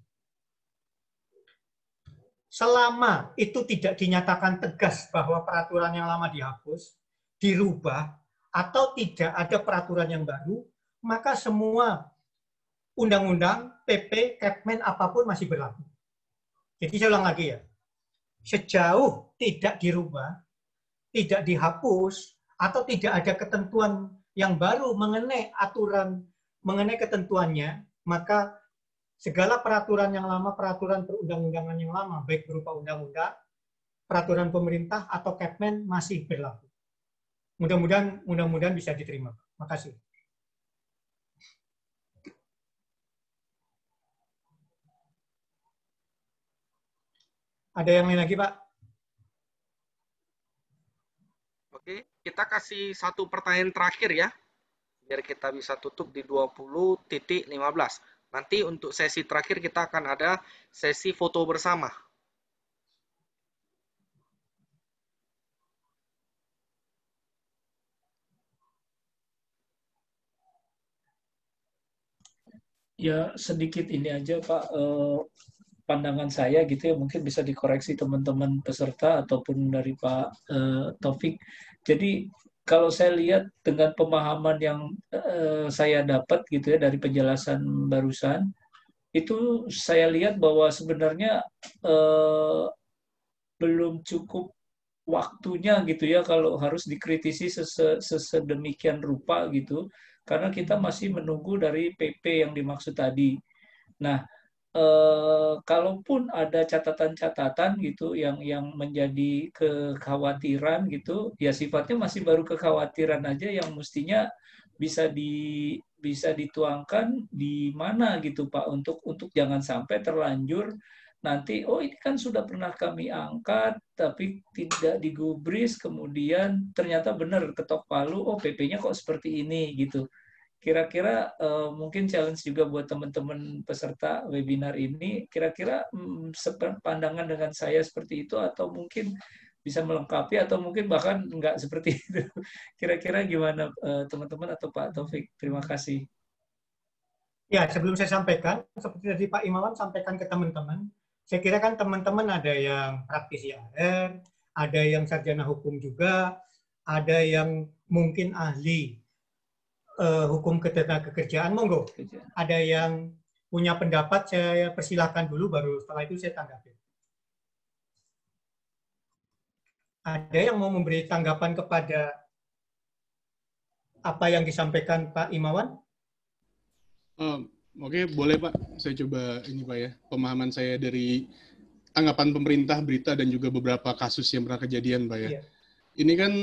E: Selama itu tidak dinyatakan tegas bahwa peraturan yang lama dihapus, dirubah, atau tidak ada peraturan yang baru, maka semua undang-undang, PP, Kepmen, apapun masih berlaku. Jadi saya ulang lagi ya, sejauh tidak dirubah, tidak dihapus, atau tidak ada ketentuan yang baru mengenai aturan, mengenai ketentuannya, maka segala peraturan yang lama, peraturan perundang-undangan yang lama, baik berupa undang-undang, peraturan pemerintah, atau Kepmen masih berlaku. Mudah-mudahan bisa diterima. Makasih. Ada yang lain lagi, Pak?
A: Oke, kita kasih satu pertanyaan terakhir ya, biar kita bisa tutup di 20.15. Nanti untuk sesi terakhir kita akan ada sesi foto bersama.
D: Ya sedikit ini aja Pak, pandangan saya gitu ya, mungkin bisa dikoreksi teman-teman peserta ataupun dari Pak Taufik. Jadi kalau saya lihat dengan pemahaman yang saya dapat gitu ya dari penjelasan barusan, itu saya lihat bahwa sebenarnya belum cukup waktunya gitu ya kalau harus dikritisi sesedemikian rupa gitu, karena kita masih menunggu dari PP yang dimaksud tadi. Nah, kalaupun ada catatan-catatan gitu yang menjadi kekhawatiran gitu, ya sifatnya masih baru kekhawatiran aja yang mestinya bisa dituangkan di mana gitu Pak, untuk jangan sampai terlanjur nanti ini kan sudah pernah kami angkat tapi tidak digubris, kemudian ternyata benar ketok palu, PP-nya kok seperti ini gitu. Kira-kira mungkin challenge juga buat teman-teman peserta webinar ini, kira-kira pandangan dengan saya seperti itu atau mungkin bisa melengkapi atau mungkin bahkan enggak seperti itu. Kira-kira gimana teman-teman atau Pak Taufik? Terima kasih.
E: Ya, sebelum saya sampaikan, seperti tadi Pak Imawan sampaikan ke teman-teman, saya kira kan teman-teman ada yang praktisi AR, ada yang sarjana hukum juga, ada yang mungkin ahli hukum ketenagakerjaan, monggo. Ada yang punya pendapat, saya persilahkan dulu, baru setelah itu saya tanggapi. Ada yang mau memberi tanggapan kepada apa yang disampaikan Pak Imawan?
C: Oke, boleh Pak. Saya coba ini Pak ya, pemahaman saya dari tanggapan pemerintah, berita, dan juga beberapa kasus yang pernah kejadian Pak ya. Iya. Ini kan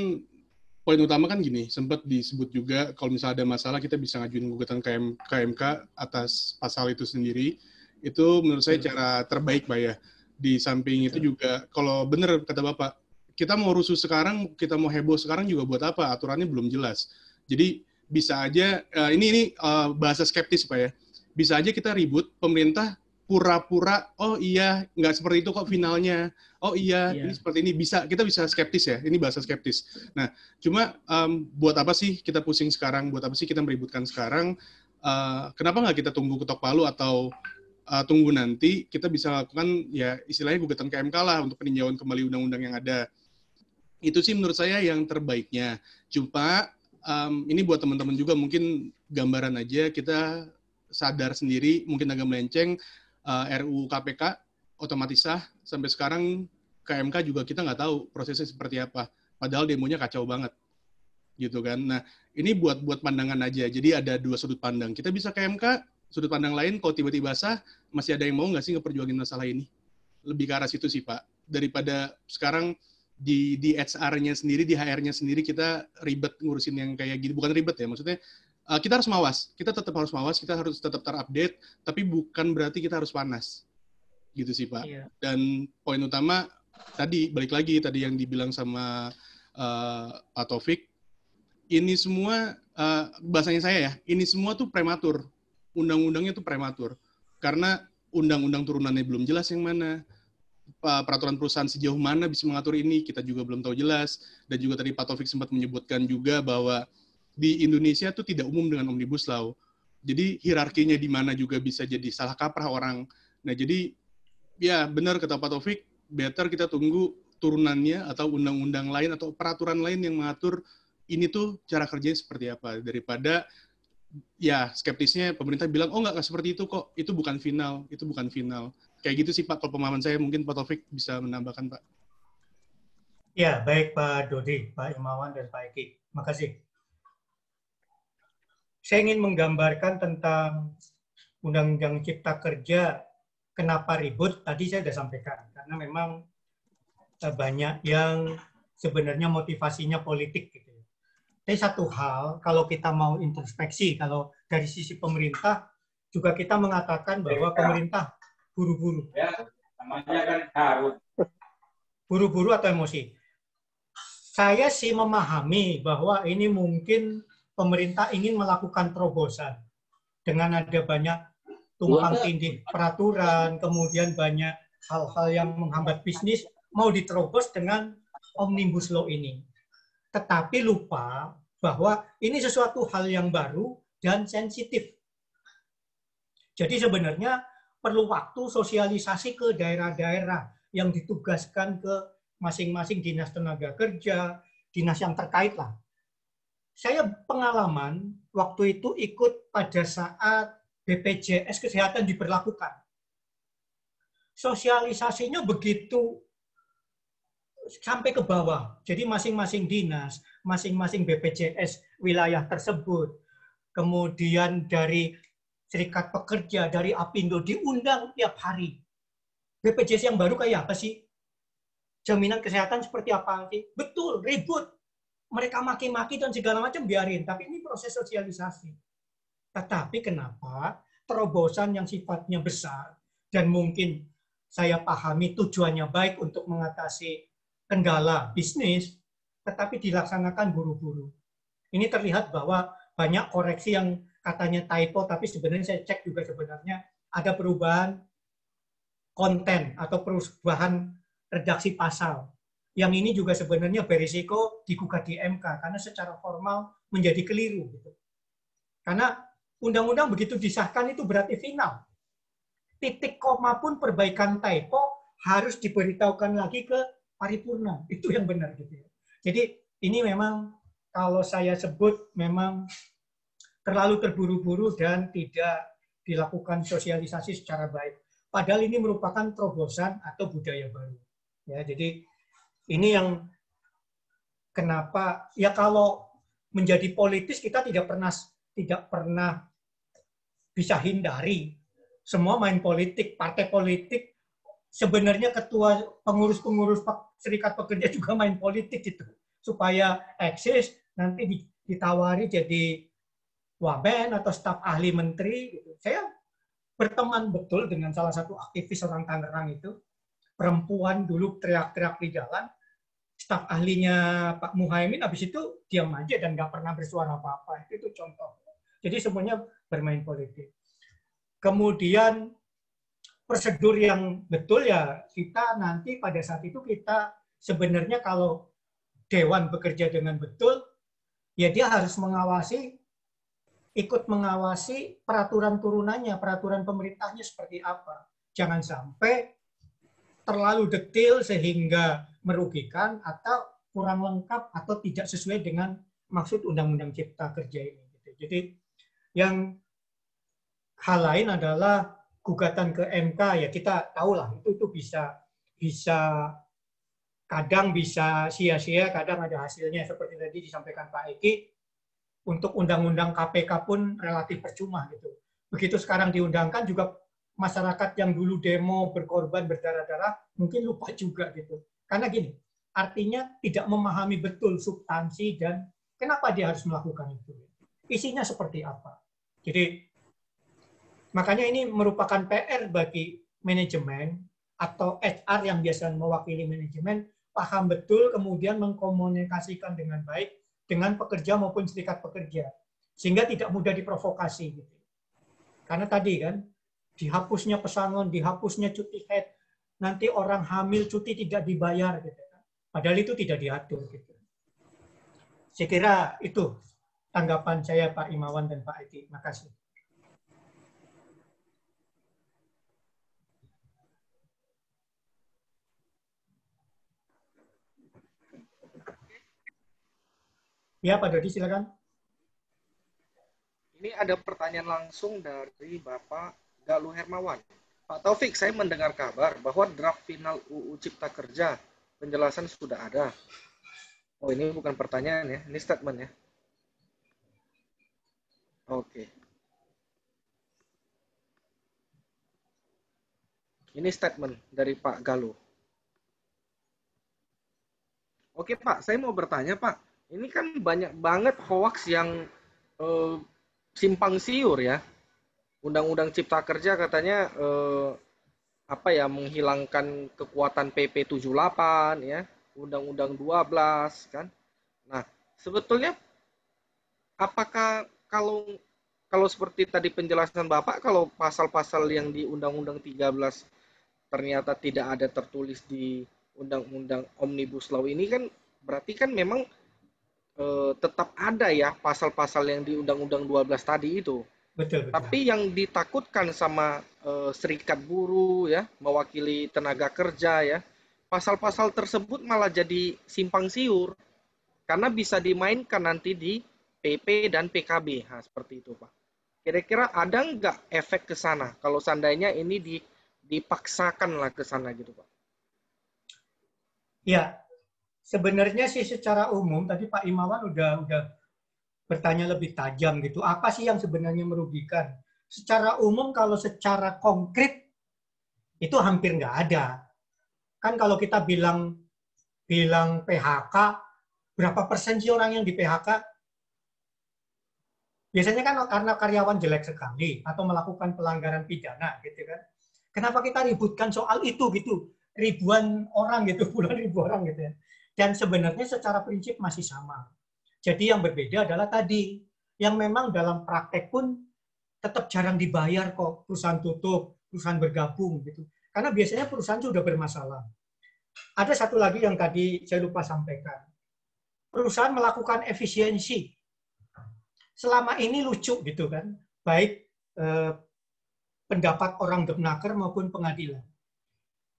C: poin utama kan gini, sempat disebut juga kalau misalnya ada masalah kita bisa ngajuin gugatan KMK atas pasal itu sendiri. Itu menurut saya cara terbaik Pak ya. Di samping itu juga, kalau benar kata Bapak, kita mau rusuh sekarang, kita mau heboh sekarang juga buat apa? Aturannya belum jelas. Jadi bisa aja, ini bahasa skeptis Pak ya, bisa aja kita ribut, pemerintah pura-pura, oh iya, nggak seperti itu kok finalnya, oh iya, ini seperti ini, kita bisa skeptis ya, ini bahasa skeptis. Nah, cuma buat apa sih kita pusing sekarang, buat apa sih kita meributkan sekarang, kenapa nggak kita tunggu ketok palu atau tunggu nanti kita bisa lakukan ya istilahnya gugatan ke MK lah untuk peninjauan kembali undang-undang yang ada. Itu sih menurut saya yang terbaiknya. Cuma ini buat teman-teman juga mungkin gambaran aja, kita sadar sendiri mungkin agak melenceng, RUU KPK otomatis sah, sampai sekarang ke MK juga kita nggak tahu prosesnya seperti apa. Padahal demonya kacau banget. Gitu kan. Nah, ini buat pandangan aja. Jadi ada dua sudut pandang. Kita bisa ke MK, sudut pandang lain kalau tiba-tiba sah, masih ada yang mau nggak sih ngeperjuangin masalah ini? Lebih ke arah situ sih, Pak. Daripada sekarang di HR-nya sendiri, di HR-nya sendiri kita ribet ngurusin yang kayak gini. Bukan ribet ya, maksudnya kita harus mawas. Kita tetap harus mawas, kita harus tetap terupdate, tapi bukan berarti kita harus panas. Gitu sih, Pak. Iya. Dan poin utama, tadi, balik lagi, tadi yang dibilang sama Pak Taufik, ini semua, bahasanya saya ya, ini semua tuh prematur. Undang-undangnya tuh prematur. Karena undang-undang turunannya belum jelas yang mana, peraturan perusahaan sejauh mana bisa mengatur ini, kita juga belum tahu jelas. Dan juga tadi Pak Taufik sempat menyebutkan juga bahwa di Indonesia tuh tidak umum dengan Omnibus Law. Jadi hierarkinya di mana juga bisa jadi salah kaprah orang. Nah jadi, ya benar kata Pak Taufik, better kita tunggu turunannya atau undang-undang lain atau peraturan lain yang mengatur ini tuh cara kerjanya seperti apa, daripada ya skeptisnya pemerintah bilang, oh nggak seperti itu kok, itu bukan final. Kayak gitu sih Pak, kalau pemahaman saya, mungkin Pak Taufik bisa menambahkan Pak.
E: Ya, baik Pak Dodi, Pak Imawan, dan Pak Eki. Makasih. Saya ingin menggambarkan tentang Undang-Undang Cipta Kerja, kenapa ribut, tadi saya sudah sampaikan. Karena memang banyak yang sebenarnya motivasinya politik. Gitu. Tapi satu hal, kalau kita mau introspeksi, kalau dari sisi pemerintah, juga kita mengatakan bahwa pemerintah buru-buru. Ya, namanya kan harus. Buru-buru atau emosi. Saya sih memahami bahwa ini mungkin pemerintah ingin melakukan terobosan. Dengan ada banyak tumpang tindih peraturan, kemudian banyak hal-hal yang menghambat bisnis, mau diterobos dengan Omnibus Law ini. Tetapi lupa bahwa ini sesuatu hal yang baru dan sensitif. Jadi sebenarnya perlu waktu sosialisasi ke daerah-daerah yang ditugaskan ke masing-masing dinas tenaga kerja, dinas yang terkait lah. Saya pengalaman waktu itu ikut pada saat BPJS Kesehatan diberlakukan. Sosialisasinya begitu sampai ke bawah. Jadi masing-masing dinas, masing-masing BPJS wilayah tersebut, kemudian dari Serikat Pekerja, dari Apindo diundang tiap hari. BPJS yang baru kayak apa sih? Jaminan kesehatan seperti apa sih? Betul, ribut. Mereka maki-maki dan segala macam biarin. Tapi ini proses sosialisasi. Tetapi kenapa terobosan yang sifatnya besar dan mungkin saya pahami tujuannya baik untuk mengatasi kendala bisnis, tetapi dilaksanakan buru-buru. Ini terlihat bahwa banyak koreksi yang katanya typo, tapi sebenarnya saya cek juga sebenarnya ada perubahan konten atau perubahan redaksi pasal. Yang ini juga sebenarnya berisiko digugat di MK, karena secara formal menjadi keliru. Karena undang-undang begitu disahkan itu berarti final. Titik koma pun perbaikan typo harus diberitahukan lagi ke paripurna. Itu yang benar. Gitu. Jadi ini memang kalau saya sebut memang terlalu terburu-buru dan tidak dilakukan sosialisasi secara baik. Padahal ini merupakan terobosan atau budaya baru. Ya, jadi ini yang kenapa ya kalau menjadi politis kita tidak pernah bisa hindari. Semua main politik, partai politik, sebenarnya ketua pengurus-pengurus Serikat Pekerja juga main politik gitu. Supaya eksis nanti ditawari jadi wamen atau staf ahli menteri. Gitu. Saya berteman betul dengan salah satu aktivis orang Tangerang itu, perempuan dulu teriak-teriak di jalan, staf ahlinya Pak Muhaimin, habis itu diam aja dan nggak pernah bersuara apa-apa. Itu contoh. Jadi semuanya bermain politik. Kemudian prosedur yang betul ya kita nanti pada saat itu kita sebenarnya kalau Dewan bekerja dengan betul, ya dia harus ikut mengawasi peraturan turunannya, peraturan pemerintahnya seperti apa. Jangan sampai terlalu detail sehingga merugikan atau kurang lengkap atau tidak sesuai dengan maksud Undang-Undang Cipta Kerja ini. Jadi yang hal lain adalah gugatan ke MK, ya kita tahulah itu bisa kadang bisa sia-sia, kadang ada hasilnya seperti tadi disampaikan Pak Eki. Untuk Undang-Undang KPK pun relatif percuma gitu. Begitu sekarang diundangkan juga masyarakat yang dulu demo berkorban berdarah-darah mungkin lupa juga gitu. Karena gini, artinya tidak memahami betul substansi dan kenapa dia harus melakukan itu. Isinya seperti apa. Jadi makanya ini merupakan PR bagi manajemen atau HR yang biasa mewakili manajemen, paham betul kemudian mengkomunikasikan dengan baik dengan pekerja maupun serikat pekerja. Sehingga tidak mudah diprovokasi. Gitu. Karena tadi kan, dihapusnya pesangon, dihapusnya cuti haid, nanti orang hamil cuti tidak dibayar. Gitu. Padahal itu tidak diatur. Gitu. Saya kira itu tanggapan saya Pak Imawan dan Pak Eki. Terima kasih. Ya, Pak Dodi, silakan.
A: Ini ada pertanyaan langsung dari Bapak Galuh Hermawan. Pak Taufik, saya mendengar kabar bahwa draft final UU Cipta Kerja penjelasan sudah ada. Oh, ini bukan pertanyaan ya, ini statement ya. Oke. Ini statement dari Pak Galuh. Oke Pak, saya mau bertanya Pak. Ini kan banyak banget hoax yang simpang siur ya. Undang-Undang Cipta Kerja katanya menghilangkan kekuatan PP 78 ya, Undang-Undang 12 kan. Nah, sebetulnya apakah kalau seperti tadi penjelasan Bapak, kalau pasal-pasal yang di Undang-Undang 13 ternyata tidak ada tertulis di Undang-Undang Omnibus Law ini kan berarti kan memang tetap ada ya pasal-pasal yang di Undang-Undang 12 tadi itu.
E: Betul.
A: Tapi yang ditakutkan sama serikat buruh ya, mewakili tenaga kerja ya, pasal-pasal tersebut malah jadi simpang siur karena bisa dimainkan nanti di PP dan PKB. Nah, seperti itu Pak. Kira-kira ada nggak efek ke sana kalau seandainya ini dipaksakanlah ke sana gitu Pak?
E: Ya, sebenarnya sih secara umum tadi Pak Imawan udah bertanya lebih tajam gitu. Apa sih yang sebenarnya merugikan? Secara umum kalau secara konkret itu hampir nggak ada. Kan kalau kita bilang PHK, berapa persen sih orang yang di PHK? Biasanya kan karena karyawan jelek sekali atau melakukan pelanggaran pidana gitu kan. Kenapa kita ributkan soal itu gitu? Ribuan orang gitu, puluhan ribu orang gitu ya. Dan sebenarnya secara prinsip masih sama. Jadi yang berbeda adalah tadi, yang memang dalam praktek pun tetap jarang dibayar kok, perusahaan tutup, perusahaan bergabung gitu. Karena biasanya perusahaan sudah bermasalah. Ada satu lagi yang tadi saya lupa sampaikan. Perusahaan melakukan efisiensi. Selama ini lucu gitu kan, baik pendapat orang Depnaker maupun pengadilan.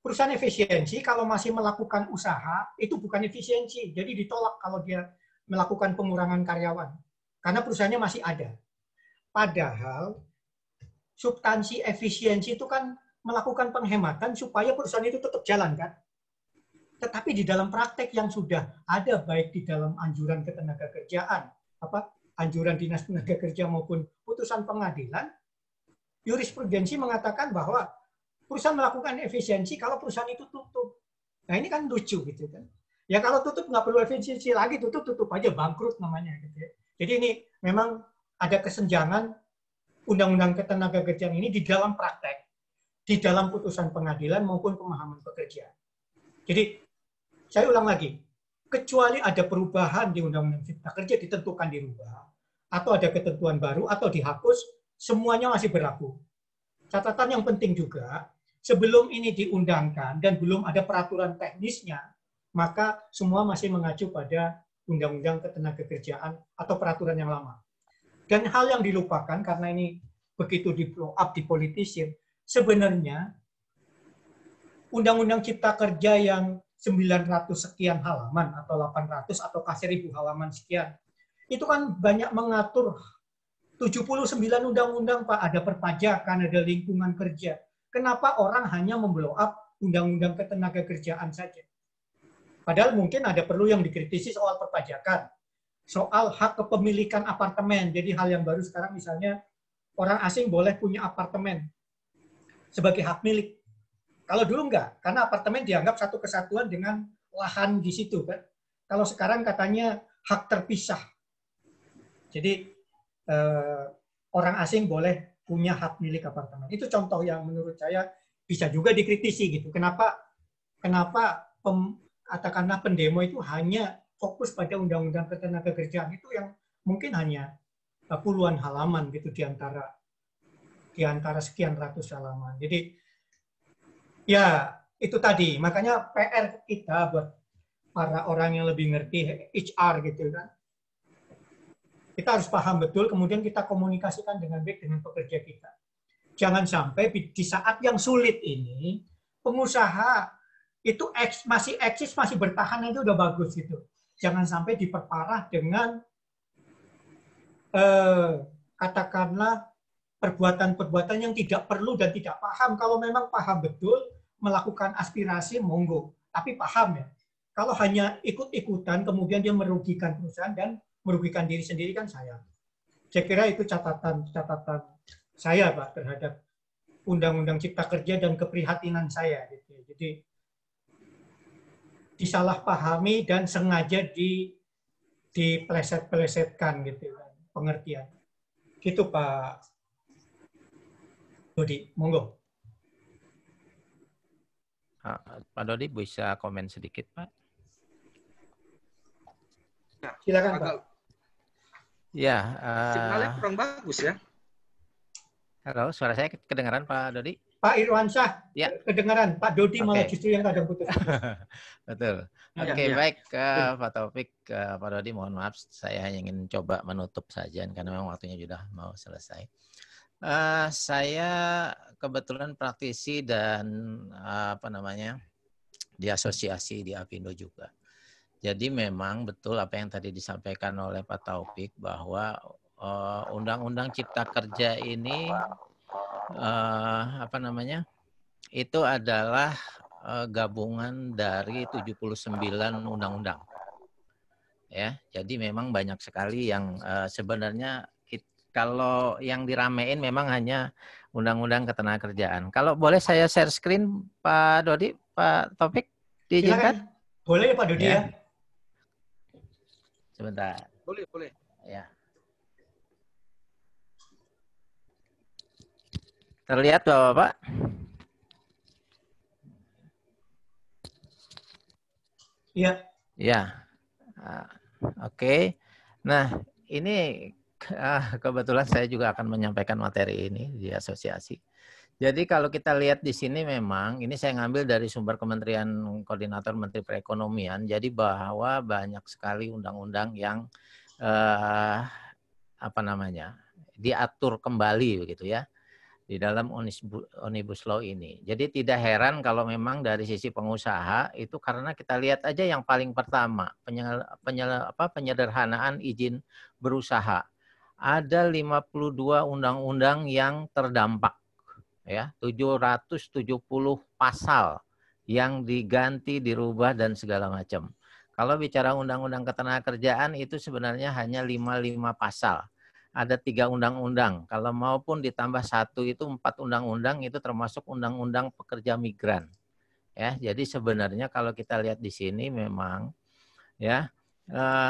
E: Perusahaan efisiensi kalau masih melakukan usaha, itu bukan efisiensi. Jadi ditolak kalau dia melakukan pengurangan karyawan. Karena perusahaannya masih ada. Padahal, substansi efisiensi itu kan melakukan penghematan supaya perusahaan itu tetap jalan kan. Tetapi di dalam praktek yang sudah ada, baik di dalam anjuran ketenagakerjaan, anjuran Dinas Tenaga Kerja maupun putusan pengadilan, jurisprudensi mengatakan bahwa perusahaan melakukan efisiensi kalau perusahaan itu tutup. Nah ini kan lucu gitu kan. Ya kalau tutup nggak perlu efisiensi lagi, tutup aja, bangkrut namanya. Gitu ya. Jadi ini memang ada kesenjangan Undang-Undang Ketenagakerjaan ini di dalam praktek, di dalam putusan pengadilan maupun pemahaman pekerja. Jadi saya ulang lagi, kecuali ada perubahan di Undang-Undang Cipta Kerja ditentukan dirubah, atau ada ketentuan baru, atau dihapus, semuanya masih berlaku. Catatan yang penting juga, sebelum ini diundangkan dan belum ada peraturan teknisnya, maka semua masih mengacu pada Undang-Undang Ketenagakerjaan atau peraturan yang lama. Dan hal yang dilupakan karena ini begitu di blow up, dipolitisir, sebenarnya Undang-Undang Cipta Kerja yang 900 sekian halaman atau 800 atau 1000 halaman sekian, itu kan banyak mengatur 79 undang-undang, Pak. Ada perpajakan, ada lingkungan kerja. Kenapa orang hanya memblow up Undang-Undang Ketenagakerjaan saja? Padahal mungkin ada perlu yang dikritisi soal perpajakan, soal hak kepemilikan apartemen. Jadi hal yang baru sekarang misalnya orang asing boleh punya apartemen sebagai hak milik. Kalau dulu enggak, karena apartemen dianggap satu kesatuan dengan lahan di situ, kan. Kalau sekarang katanya hak terpisah. Jadi orang asing boleh punya hak milik apartemen. Itu contoh yang menurut saya bisa juga dikritisi gitu. Kenapa katakanlah pendemo itu hanya fokus pada Undang-Undang Ketenagakerjaan itu yang mungkin hanya puluhan halaman gitu di antara sekian ratus halaman. Jadi ya itu tadi, makanya PR kita buat para orang yang lebih ngerti HR gitu kan. Kita harus paham betul, kemudian kita komunikasikan dengan baik dengan pekerja kita. Jangan sampai di saat yang sulit ini, pengusaha itu masih eksis, masih bertahan, itu udah bagus gitu. Jangan sampai diperparah dengan katakanlah perbuatan-perbuatan yang tidak perlu dan tidak paham. Kalau memang paham betul, melakukan aspirasi, monggo. Tapi paham ya. Kalau hanya ikut-ikutan, kemudian dia merugikan perusahaan dan merugikan diri sendiri kan sayang. Saya kira itu catatan saya, Pak, terhadap Undang-Undang Cipta Kerja dan keprihatinan saya. Gitu. Jadi disalahpahami dan sengaja dipeleset-pelesetkan gitu pengertian. Gitu Pak Dodi, monggo.
G: Pak Dodi bisa komen sedikit, Pak?
E: Silakan Pak.
G: Ya,
A: signalnya kurang bagus ya.
G: Halo, suara saya kedengaran Pak Dodi?
E: Pak Irwansyah,
G: ya.
E: Kedengaran. Pak Dodi malah justru yang kadang putus.
G: Betul. Oke, baik Pak Taufik, Pak Dodi, mohon maaf, saya hanya ingin coba menutup saja karena memang waktunya sudah mau selesai. Saya kebetulan praktisi dan di asosiasi di Apindo juga. Jadi memang betul apa yang tadi disampaikan oleh Pak Taufik bahwa Undang-Undang Cipta Kerja ini itu adalah gabungan dari 79 undang-undang. Ya, jadi memang banyak sekali yang sebenarnya kalau yang diramein memang hanya Undang-Undang Ketenagakerjaan. Kalau boleh saya share screen Pak Dodi, Pak Taufik, diizinkan?
E: Boleh ya Pak Dodi ya.
G: Sebentar.
A: Boleh.
G: Ya. Terlihat Bapak?
E: Iya.
G: Ya. Oke. Nah, ini kebetulan saya juga akan menyampaikan materi ini di asosiasi. Jadi kalau kita lihat di sini memang, ini saya ngambil dari sumber Kementerian Koordinator Menteri Perekonomian, jadi bahwa banyak sekali undang-undang yang diatur kembali begitu ya di dalam Omnibus Law ini. Jadi tidak heran kalau memang dari sisi pengusaha itu karena kita lihat aja yang paling pertama penyederhanaan izin berusaha. Ada 52 undang-undang yang terdampak. Ya, 770 pasal yang diganti, dirubah dan segala macam. Kalau bicara Undang-Undang Ketenagakerjaan itu sebenarnya hanya 55 pasal. Ada 3 undang-undang. Kalau maupun ditambah 1 itu 4 undang-undang itu termasuk Undang-Undang Pekerja Migran. Ya, jadi sebenarnya kalau kita lihat di sini memang ya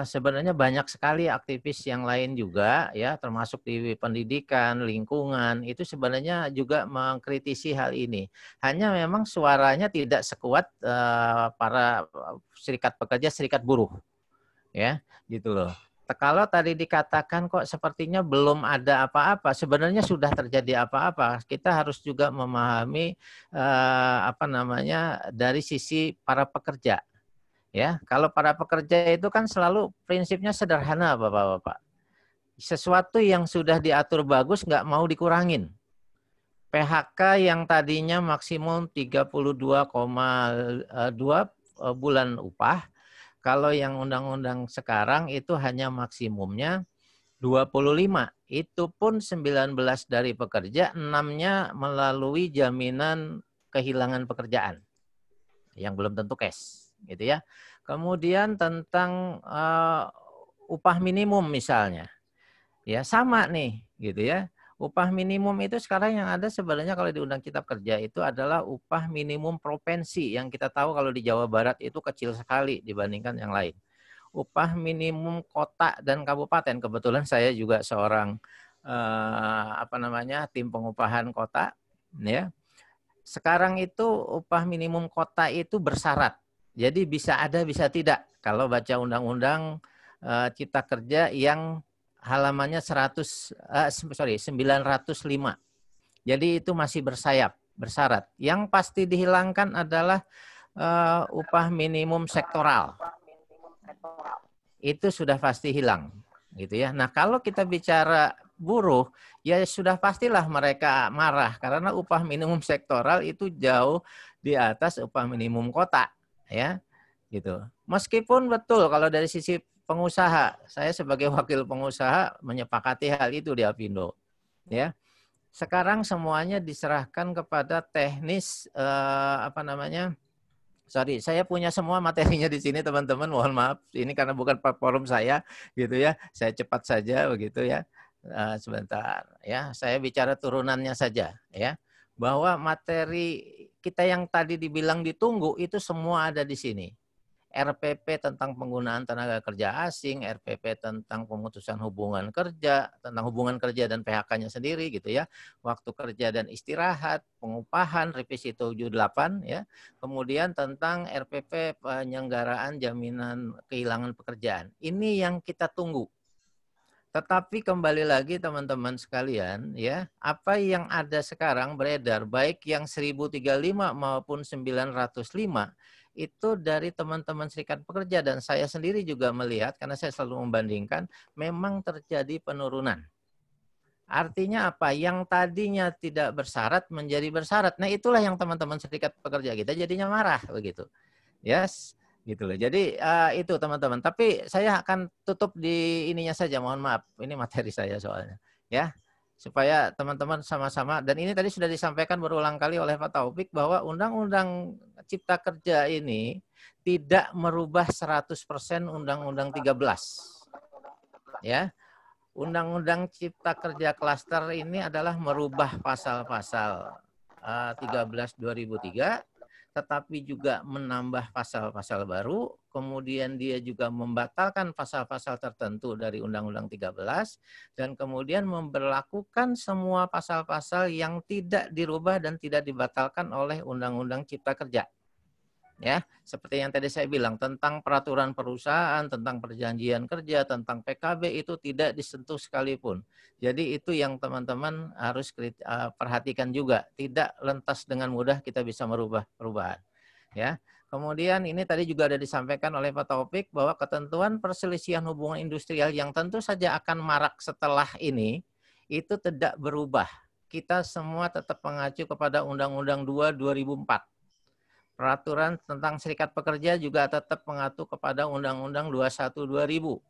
G: sebenarnya banyak sekali aktivis yang lain juga ya, termasuk di pendidikan, lingkungan, itu sebenarnya juga mengkritisi hal ini. Hanya memang suaranya tidak sekuat para serikat pekerja, serikat buruh. Ya, gitu loh. Kalau tadi dikatakan kok sepertinya belum ada apa-apa, sebenarnya sudah terjadi apa-apa. Kita harus juga memahami dari sisi para pekerja. Ya, kalau para pekerja itu kan selalu prinsipnya sederhana, Bapak-bapak. Sesuatu yang sudah diatur bagus nggak mau dikurangin. PHK yang tadinya maksimum 32,2 bulan upah, kalau yang undang-undang sekarang itu hanya maksimumnya 25. Itu pun 19 dari pekerja, 6-nya melalui jaminan kehilangan pekerjaan yang belum tentu cash, gitu ya. Kemudian tentang upah minimum misalnya, ya sama nih, gitu ya. Upah minimum itu sekarang yang ada sebenarnya kalau di Undang Cipta Kerja itu adalah upah minimum provinsi, yang kita tahu kalau di Jawa Barat itu kecil sekali dibandingkan yang lain. Upah minimum kota dan kabupaten, kebetulan saya juga seorang tim pengupahan kota, ya. Sekarang itu upah minimum kota itu bersyarat. Jadi bisa ada, bisa tidak. Kalau baca Undang-Undang Cipta Kerja yang halamannya 905. Jadi itu masih bersyarat. Yang pasti dihilangkan adalah upah minimum sektoral. Itu sudah pasti hilang, gitu ya. Nah, kalau kita bicara buruh, ya sudah pastilah mereka marah karena upah minimum sektoral itu jauh di atas upah minimum kota, ya, gitu. Meskipun betul kalau dari sisi pengusaha, saya sebagai wakil pengusaha menyepakati hal itu di Apindo, ya. Sekarang semuanya diserahkan kepada teknis saya punya semua materinya di sini teman-teman, mohon maaf ini karena bukan forum saya, gitu ya. Saya cepat saja begitu ya. Sebentar ya, saya bicara turunannya saja ya, bahwa materi kita yang tadi dibilang ditunggu itu semua ada di sini. RPP tentang penggunaan tenaga kerja asing, RPP tentang pemutusan hubungan kerja, tentang hubungan kerja dan PHK-nya sendiri gitu ya, waktu kerja dan istirahat, pengupahan, revisi 78 ya, kemudian tentang RPP penyelenggaraan jaminan kehilangan pekerjaan. Ini yang kita tunggu. Tetapi kembali lagi teman-teman sekalian ya, apa yang ada sekarang beredar baik yang 1035 maupun 905 itu dari teman-teman serikat pekerja dan saya sendiri juga melihat karena saya selalu membandingkan memang terjadi penurunan. Artinya apa? Yang tadinya tidak bersyarat menjadi bersyarat. Nah, itulah yang teman-teman serikat pekerja kita jadinya marah begitu. Yes. Gitu loh. Jadi itu teman-teman. Tapi saya akan tutup di ininya saja. Mohon maaf. Ini materi saya soalnya. Ya, supaya teman-teman sama-sama. Dan ini tadi sudah disampaikan berulang kali oleh Pak Taufik bahwa Undang-Undang Cipta Kerja ini tidak merubah 100% Undang-Undang 13. Ya, Undang-Undang Cipta Kerja Klaster ini adalah merubah pasal-pasal 13 2003. Tetapi juga menambah pasal-pasal baru, kemudian dia juga membatalkan pasal-pasal tertentu dari Undang-Undang 13, dan kemudian memberlakukan semua pasal-pasal yang tidak dirubah dan tidak dibatalkan oleh Undang-Undang Cipta Kerja. Ya, seperti yang tadi saya bilang, tentang peraturan perusahaan, tentang perjanjian kerja, tentang PKB itu tidak disentuh sekalipun. Jadi itu yang teman-teman harus perhatikan juga. Tidak lantas dengan mudah kita bisa merubah perubahan. Ya. Kemudian ini tadi juga ada disampaikan oleh Pak Taufik bahwa ketentuan perselisihan hubungan industrial yang tentu saja akan marak setelah ini itu tidak berubah. Kita semua tetap mengacu kepada Undang-Undang 2 2004. Peraturan tentang serikat pekerja juga tetap mengacu kepada Undang-Undang 21 2000.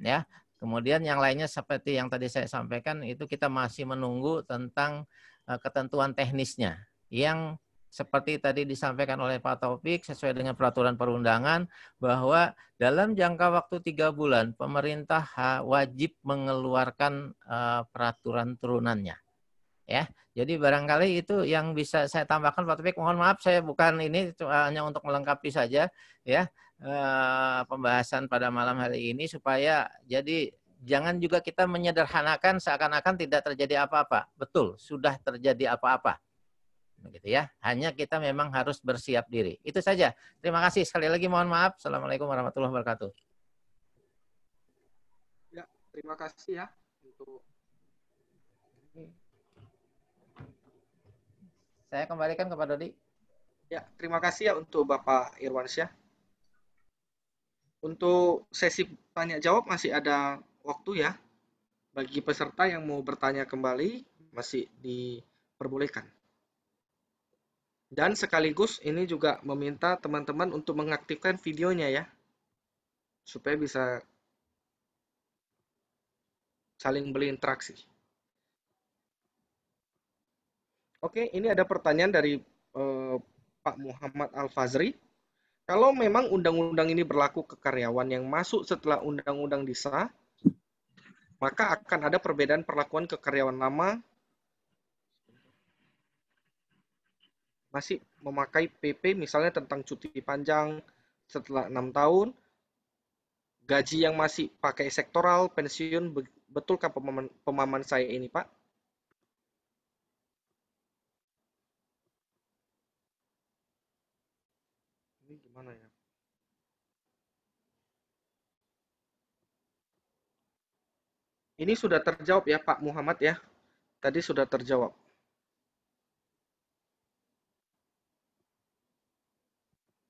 G: Ya. Kemudian yang lainnya seperti yang tadi saya sampaikan itu kita masih menunggu tentang ketentuan teknisnya yang seperti tadi disampaikan oleh Pak Taufik sesuai dengan peraturan perundangan bahwa dalam jangka waktu 3 bulan pemerintah wajib mengeluarkan peraturan turunannya. Ya, jadi barangkali itu yang bisa saya tambahkan Pak Taufik. Mohon maaf saya bukan ini hanya untuk melengkapi saja ya. pembahasan pada malam hari ini supaya jadi jangan juga kita menyederhanakan seakan-akan tidak terjadi apa-apa. Betul, sudah terjadi apa-apa. Begitu ya. Hanya kita memang harus bersiap diri. Itu saja. Terima kasih sekali lagi, mohon maaf. Assalamualaikum warahmatullahi wabarakatuh.
A: Ya, terima kasih ya untuk
G: saya kembalikan kepada Dodi.
A: Ya, terima kasih ya untuk Bapak Irwansyah. Untuk sesi tanya jawab masih ada waktu ya. Bagi peserta yang mau bertanya kembali masih diperbolehkan. Dan sekaligus ini juga meminta teman-teman untuk mengaktifkan videonya ya. Supaya bisa saling berinteraksi. Oke, ini ada pertanyaan dari Pak Muhammad Al-Fazri. Kalau memang undang-undang ini berlaku ke karyawan yang masuk setelah undang-undang disah, maka akan ada perbedaan perlakuan ke karyawan lama masih memakai PP misalnya tentang cuti panjang setelah 6 tahun, gaji yang masih pakai sektoral, pensiun, betulkah pemahaman saya ini, Pak? Ini gimana ya? Ini sudah terjawab ya Pak Muhammad ya. Tadi sudah terjawab.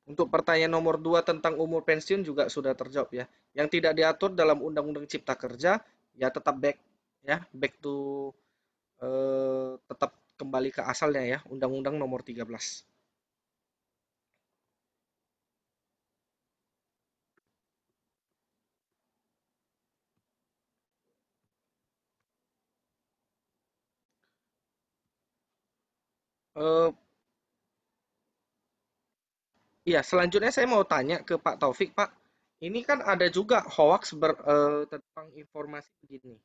A: Untuk pertanyaan nomor 2 tentang umur pensiun juga sudah terjawab ya. Yang tidak diatur dalam Undang-Undang Cipta Kerja ya tetap back to tetap kembali ke asalnya ya, Undang-Undang nomor 13. Iya, selanjutnya saya mau tanya ke Pak Taufik, Pak. Ini kan ada juga hoax tentang informasi begini.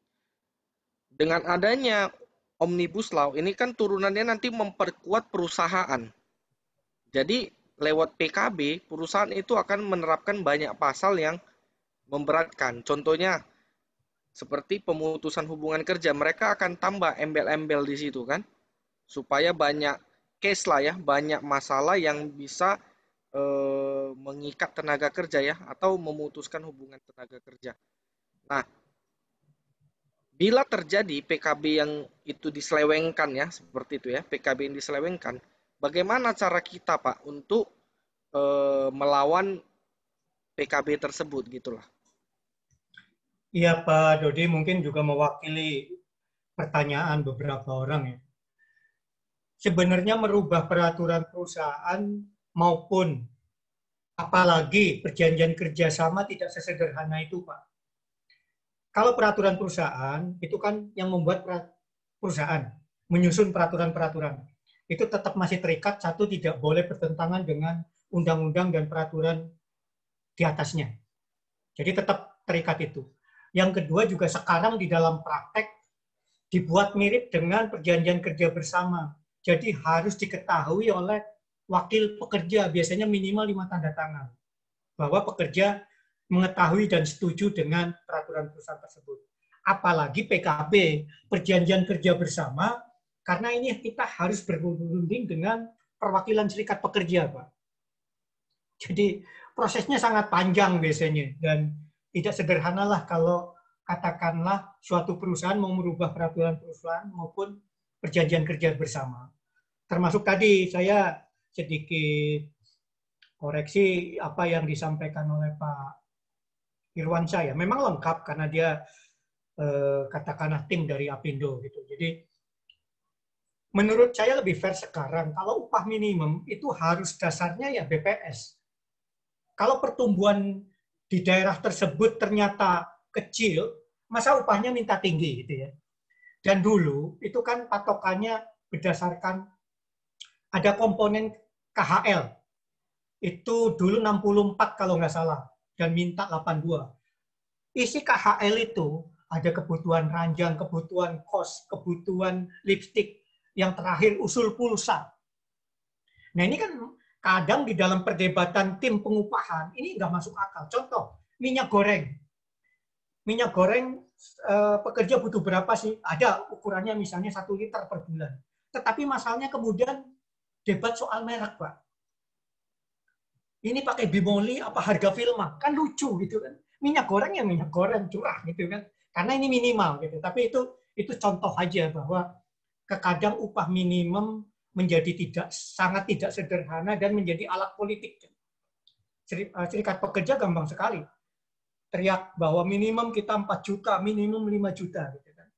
A: Dengan adanya Omnibus Law, ini kan turunannya nanti memperkuat perusahaan. Jadi, lewat PKB, perusahaan itu akan menerapkan banyak pasal yang memberatkan. Contohnya, seperti pemutusan hubungan kerja, mereka akan tambah embel-embel di situ kan, supaya banyak case lah ya, banyak masalah yang bisa mengikat tenaga kerja ya, atau memutuskan hubungan tenaga kerja. Nah, bila terjadi PKB yang itu diselewengkan ya, seperti itu ya, PKB yang diselewengkan, bagaimana cara kita Pak untuk melawan PKB tersebut gitulah?
E: Iya Pak Dodi, mungkin juga mewakili pertanyaan beberapa orang ya. Sebenarnya merubah peraturan perusahaan maupun apalagi perjanjian kerjasama tidak sesederhana itu, Pak. Kalau peraturan perusahaan, itu kan yang membuat perusahaan, menyusun peraturan-peraturan. Itu tetap masih terikat, satu tidak boleh bertentangan dengan undang-undang dan peraturan di atasnya. Jadi tetap terikat itu. Yang kedua juga sekarang di dalam praktek dibuat mirip dengan perjanjian kerja bersama. Jadi harus diketahui oleh wakil pekerja, biasanya minimal 5 tanda tangan, bahwa pekerja mengetahui dan setuju dengan peraturan perusahaan tersebut. Apalagi PKB, perjanjian kerja bersama, karena ini kita harus berunding dengan perwakilan serikat pekerja, Pak. Jadi prosesnya sangat panjang biasanya, dan tidak sederhana lah kalau katakanlah suatu perusahaan mau merubah peraturan perusahaan maupun perjanjian kerja bersama. Termasuk tadi saya sedikit koreksi apa yang disampaikan oleh Pak Irwansyah ya. Memang lengkap karena dia katakanlah tim dari Apindo gitu. Jadi menurut saya lebih fair sekarang kalau upah minimum itu harus dasarnya ya BPS. Kalau pertumbuhan di daerah tersebut ternyata kecil, masa upahnya minta tinggi gitu ya. Dan dulu itu kan patokannya berdasarkan ada komponen KHL. Itu dulu 64 kalau nggak salah, dan minta 82. Isi KHL itu ada kebutuhan ranjang, kebutuhan kos, kebutuhan lipstik, yang terakhir usul pulsa. Nah ini kan kadang di dalam perdebatan tim pengupahan ini nggak masuk akal. Contoh, minyak goreng. Minyak goreng pekerja butuh berapa sih? Ada ukurannya misalnya 1 liter per bulan. Tetapi masalahnya kemudian debat soal merek, Pak. Ini pakai bimoli apa harga Vilma? Kan lucu gitu kan. Minyak goreng ya minyak goreng curah gitu kan. Karena ini minimal gitu. Tapi itu contoh aja bahwa kadang upah minimum menjadi sangat tidak sederhana dan menjadi alat politik. Serikat pekerja gampang sekali teriak bahwa minimum kita 4 juta, minimum 5 juta. Gitu kan.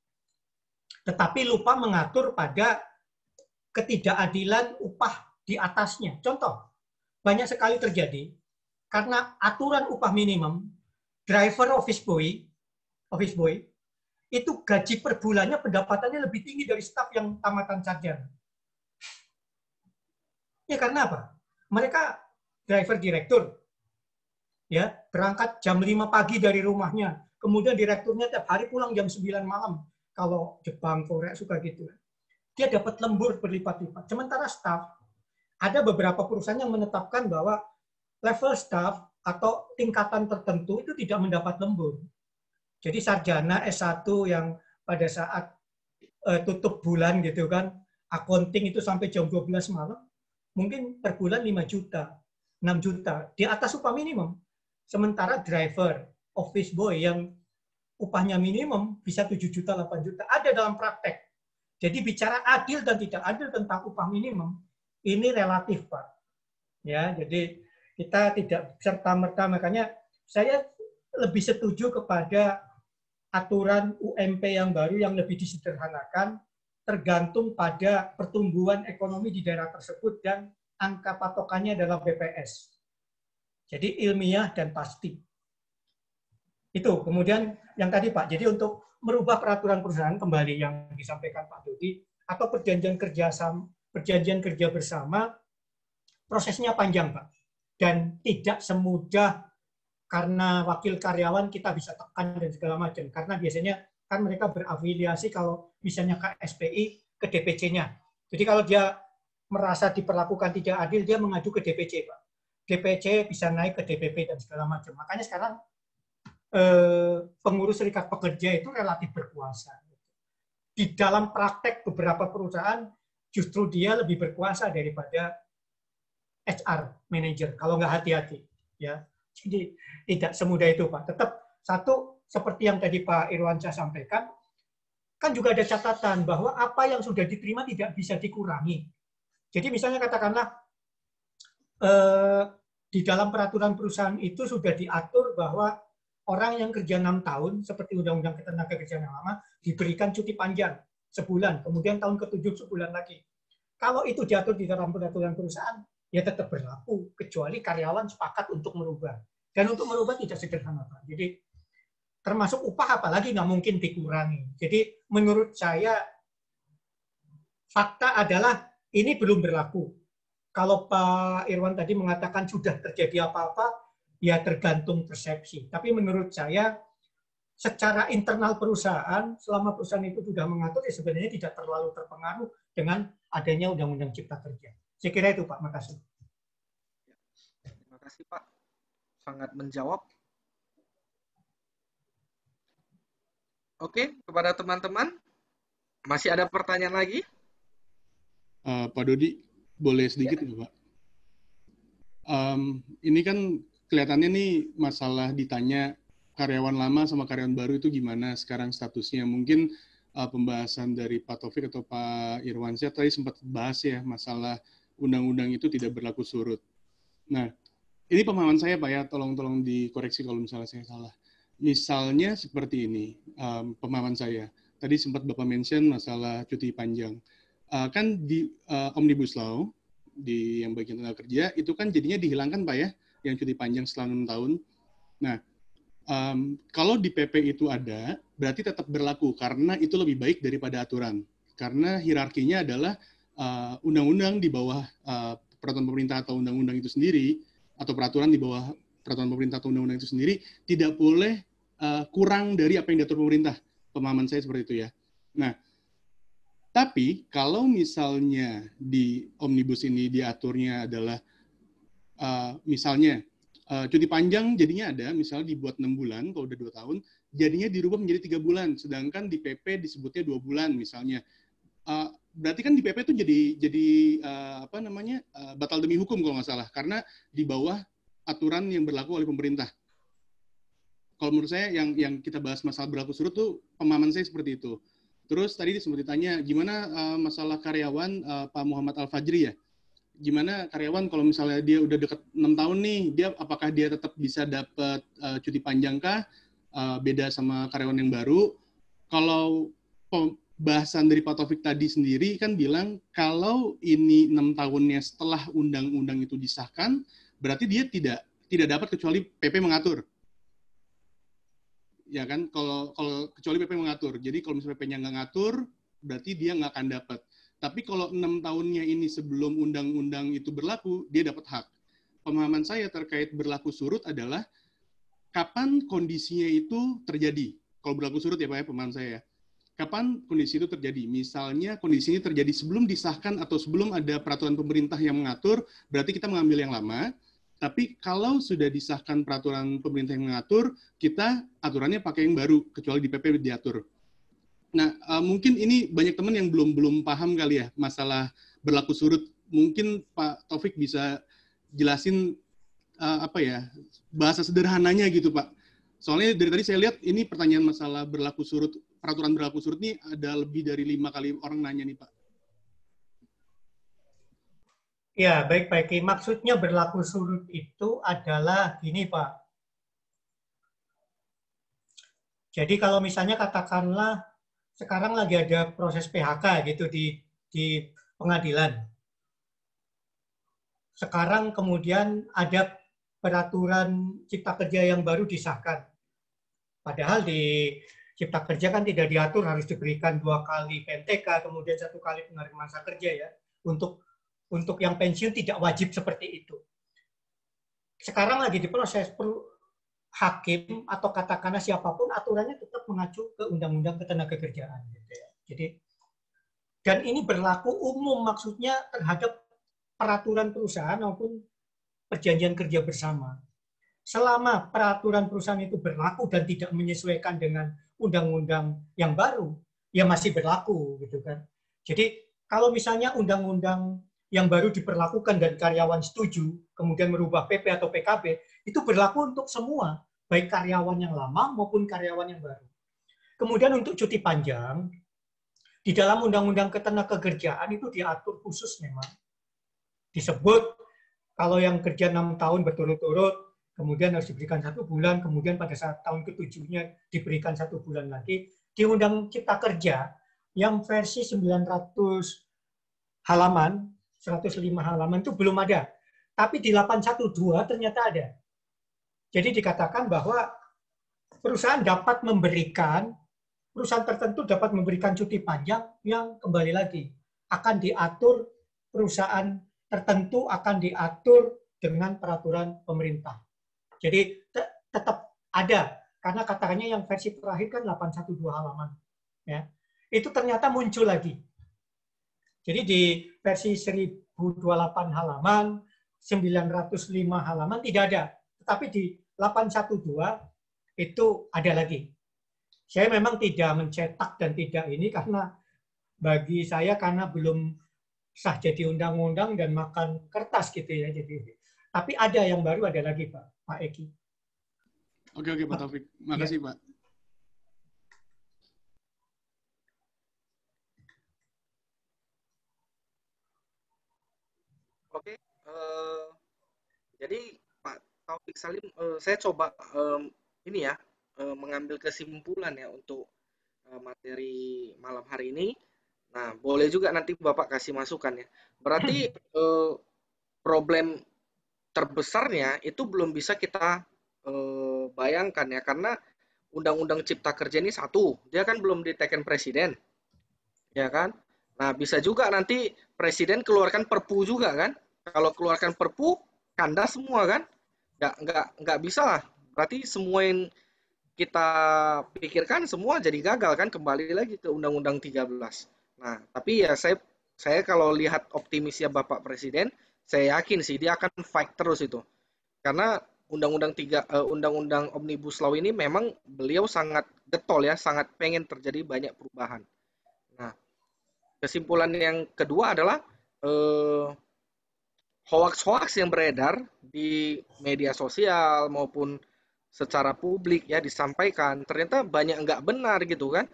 E: Tetapi lupa mengatur pada ketidakadilan upah di atasnya. Contoh, banyak sekali terjadi karena aturan upah minimum, driver office boy itu gaji per bulannya pendapatannya lebih tinggi dari staf yang tamatan sarjana. Ya karena apa? Mereka driver direktur, ya berangkat jam 5 pagi dari rumahnya, kemudian direkturnya tiap hari pulang jam 9 malam. Kalau Jepang, Korea suka gitu. Dia dapat lembur berlipat-lipat. Sementara staf, ada beberapa perusahaan yang menetapkan bahwa level staf atau tingkatan tertentu itu tidak mendapat lembur. Jadi sarjana S1 yang pada saat tutup bulan gitu kan, accounting itu sampai jam 12 malam, mungkin per bulan 5 juta, 6 juta, di atas upah minimum. Sementara driver, office boy yang upahnya minimum bisa 7 juta, 8 juta. Ada dalam praktek. Jadi bicara adil dan tidak adil tentang upah minimum, ini relatif, Pak. Ya, jadi kita tidak serta-merta, makanya saya lebih setuju kepada aturan UMP yang baru yang lebih disederhanakan, tergantung pada pertumbuhan ekonomi di daerah tersebut dan angka patokannya adalah BPS. Jadi ilmiah dan pasti. Itu. Kemudian yang tadi Pak, jadi untuk merubah peraturan perusahaan kembali yang disampaikan Pak Dodi, atau perjanjian kerja bersama, prosesnya panjang Pak. Dan tidak semudah karena wakil karyawan kita bisa tekan dan segala macam. Karena biasanya kan mereka berafiliasi kalau misalnya ke SPI, ke DPC-nya. Jadi kalau dia merasa diperlakukan tidak adil, dia mengadu ke DPC, Pak. DPC bisa naik ke DPP dan segala macam. Makanya sekarang pengurus serikat pekerja itu relatif berkuasa. Di dalam praktek beberapa perusahaan, justru dia lebih berkuasa daripada HR manager, kalau nggak hati-hati. Ya. Jadi tidak semudah itu, Pak. Tetap satu, seperti yang tadi Pak Irwansyah sampaikan, kan juga ada catatan bahwa apa yang sudah diterima tidak bisa dikurangi. Jadi misalnya katakanlah di dalam peraturan perusahaan itu sudah diatur bahwa orang yang kerja 6 tahun, seperti Undang-Undang Ketenagakerjaan yang lama, diberikan cuti panjang sebulan, kemudian tahun ke-7 sebulan lagi. Kalau itu diatur di dalam peraturan perusahaan, ya tetap berlaku, kecuali karyawan sepakat untuk merubah. Dan untuk merubah tidak sederhana, Pak. Jadi termasuk upah apalagi nggak mungkin dikurangi. Jadi menurut saya fakta adalah ini belum berlaku. Kalau Pak Irwan tadi mengatakan sudah terjadi apa-apa, ya tergantung persepsi. Tapi menurut saya secara internal perusahaan, selama perusahaan itu sudah mengatur, ya sebenarnya tidak terlalu terpengaruh dengan adanya Undang-Undang Cipta Kerja. Saya kira itu, Pak. Makasih.
A: Terima kasih, Pak. Sangat menjawab. Oke, kepada teman-teman, masih ada pertanyaan lagi?
C: Pak Dodi, boleh sedikit nggak, Pak? Ini kan kelihatannya nih masalah ditanya karyawan lama sama karyawan baru itu gimana sekarang statusnya. Mungkin pembahasan dari Pak Taufik atau Pak Irwansyah tadi sempat bahas ya masalah undang-undang itu tidak berlaku surut. Nah, ini pemahaman saya Pak ya, tolong dikoreksi kalau misalnya saya salah. Misalnya seperti ini, pemahaman saya. Tadi sempat Bapak mention masalah cuti panjang. Kan di Omnibus Law, di yang bagian tenaga kerja, itu kan jadinya dihilangkan Pak ya, yang cuti panjang setelah 6 tahun. Nah, kalau di PP itu ada, berarti tetap berlaku, karena itu lebih baik daripada aturan. Karena hierarkinya adalah undang-undang di bawah peraturan pemerintah atau undang-undang itu sendiri, atau peraturan di bawah peraturan pemerintah atau undang-undang itu sendiri, tidak boleh kurang dari apa yang diatur pemerintah. Pemahaman saya seperti itu ya. Nah, tapi kalau misalnya di Omnibus ini diaturnya adalah Misalnya, cuti panjang jadinya ada, misalnya dibuat 6 bulan, kalau udah 2 tahun, jadinya dirubah menjadi 3 bulan, sedangkan di PP disebutnya 2 bulan misalnya. Berarti kan di PP itu jadi batal demi hukum kalau nggak salah, karena di bawah aturan yang berlaku oleh pemerintah. Kalau menurut saya yang kita bahas masalah berlaku surut tuh pemahaman saya seperti itu. Terus tadi sempat ditanya gimana masalah karyawan Pak Muhammad Al-Fajri ya. Gimana karyawan kalau misalnya dia udah dekat 6 tahun nih, apakah dia tetap bisa dapat cuti panjang kah? Beda sama karyawan yang baru. Kalau bahasan dari Pak Taufik tadi sendiri kan bilang kalau ini 6 tahunnya setelah undang-undang itu disahkan, berarti dia tidak dapat kecuali PP mengatur. Ya kan, kalau kecuali PP mengatur. Jadi kalau misalnya PP-nya nggak ngatur, berarti dia nggak akan dapat. Tapi kalau 6 tahunnya ini sebelum undang-undang itu berlaku, dia dapat hak. Pemahaman saya terkait berlaku surut adalah kapan kondisinya itu terjadi. Kalau berlaku surut ya Pak ya, pemahaman saya. Kapan kondisi itu terjadi? Misalnya kondisi ini terjadi sebelum disahkan atau sebelum ada peraturan pemerintah yang mengatur, berarti kita mengambil yang lama. Tapi kalau sudah disahkan peraturan pemerintah yang mengatur, kita aturannya pakai yang baru, kecuali di PP diatur. Nah, mungkin ini banyak teman yang belum paham kali ya masalah berlaku surut. Mungkin Pak Taufik bisa jelasin bahasa sederhananya gitu Pak. Soalnya dari tadi saya lihat ini pertanyaan masalah berlaku surut, peraturan berlaku surut ini ada lebih dari 5 kali orang nanya nih Pak.
E: Ya, baik Pak Eki. Maksudnya berlaku surut itu adalah gini Pak. Jadi kalau misalnya katakanlah sekarang lagi ada proses PHK gitu di pengadilan. Sekarang kemudian ada peraturan cipta kerja yang baru disahkan. Padahal di cipta kerja kan tidak diatur harus diberikan 2 kali PMTK, kemudian 1 kali penerimaan masa kerja ya. Untuk yang pensiun tidak wajib seperti itu. Sekarang lagi diproses, hakim atau katakanlah siapapun aturannya tetap mengacu ke Undang-Undang Ketenagakerjaan. Gitu ya. Jadi, dan ini berlaku umum maksudnya terhadap peraturan perusahaan maupun perjanjian kerja bersama. Selama peraturan perusahaan itu berlaku dan tidak menyesuaikan dengan undang-undang yang baru, ya masih berlaku gitu kan. Jadi kalau misalnya undang-undang yang baru diperlakukan dan karyawan setuju, kemudian merubah PP atau PKB, itu berlaku untuk semua, baik karyawan yang lama maupun karyawan yang baru. Kemudian untuk cuti panjang, di dalam Undang-Undang Ketenagakerjaan itu diatur khusus memang. Disebut kalau yang kerja 6 tahun berturut-turut, kemudian harus diberikan 1 bulan, kemudian pada saat tahun ke-7-nya diberikan 1 bulan lagi. Di Undang Cipta Kerja, yang versi 900 halaman, 105 halaman itu belum ada. Tapi di 812 ternyata ada. Jadi dikatakan bahwa perusahaan tertentu dapat memberikan cuti panjang yang kembali lagi akan diatur, perusahaan tertentu akan diatur dengan peraturan pemerintah. Jadi tetap ada, karena katanya yang versi terakhir kan 812 halaman. Ya. Itu ternyata muncul lagi. Jadi di versi 1028 halaman, 905 halaman tidak ada. Tetapi di 812 itu ada lagi. Saya memang tidak mencetak dan tidak ini karena bagi saya karena belum sah jadi undang-undang dan makan kertas gitu ya. Jadi, tapi ada yang baru, ada lagi Pak Eki.
C: Oke Pak Taufik. Makasih ya. Pak.
A: Oke, jadi Pak Taufik Salim, saya coba mengambil kesimpulan ya untuk materi malam hari ini. Nah, boleh juga nanti Bapak kasih masukan ya. Berarti problem terbesarnya itu belum bisa kita bayangkan ya, karena Undang-Undang Cipta Kerja ini satu, dia kan belum diteken Presiden, ya kan? Nah, bisa juga nanti Presiden keluarkan Perpu juga kan? Kalau keluarkan Perpu, kandas semua kan? Nggak bisa lah. Berarti semua yang kita pikirkan semua jadi gagal kan? Kembali lagi ke Undang-Undang 13. Nah, tapi ya saya kalau lihat optimisnya Bapak Presiden, saya yakin sih dia akan fight terus itu. Karena Undang-Undang Omnibus Law ini memang beliau sangat getol ya, sangat pengen terjadi banyak perubahan. Nah, kesimpulan yang kedua adalah hoax-hoax yang beredar di media sosial maupun secara publik ya disampaikan ternyata banyak nggak benar gitu kan.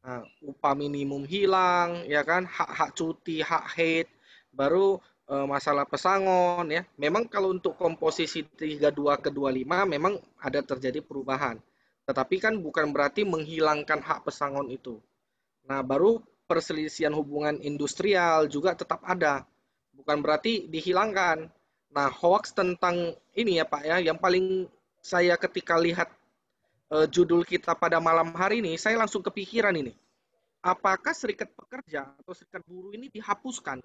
A: Nah, upah minimum hilang ya kan, hak-hak cuti, hak haid, baru masalah pesangon ya. Memang kalau untuk komposisi 32 ke 25 memang ada terjadi perubahan. Tetapi kan bukan berarti menghilangkan hak pesangon itu. Nah, baru perselisihan hubungan industrial juga tetap ada. Bukan berarti dihilangkan. Nah, hoax tentang ini ya Pak ya, yang paling saya ketika lihat judul kita pada malam hari ini, saya langsung kepikiran ini. Apakah serikat pekerja atau serikat buruh ini dihapuskan?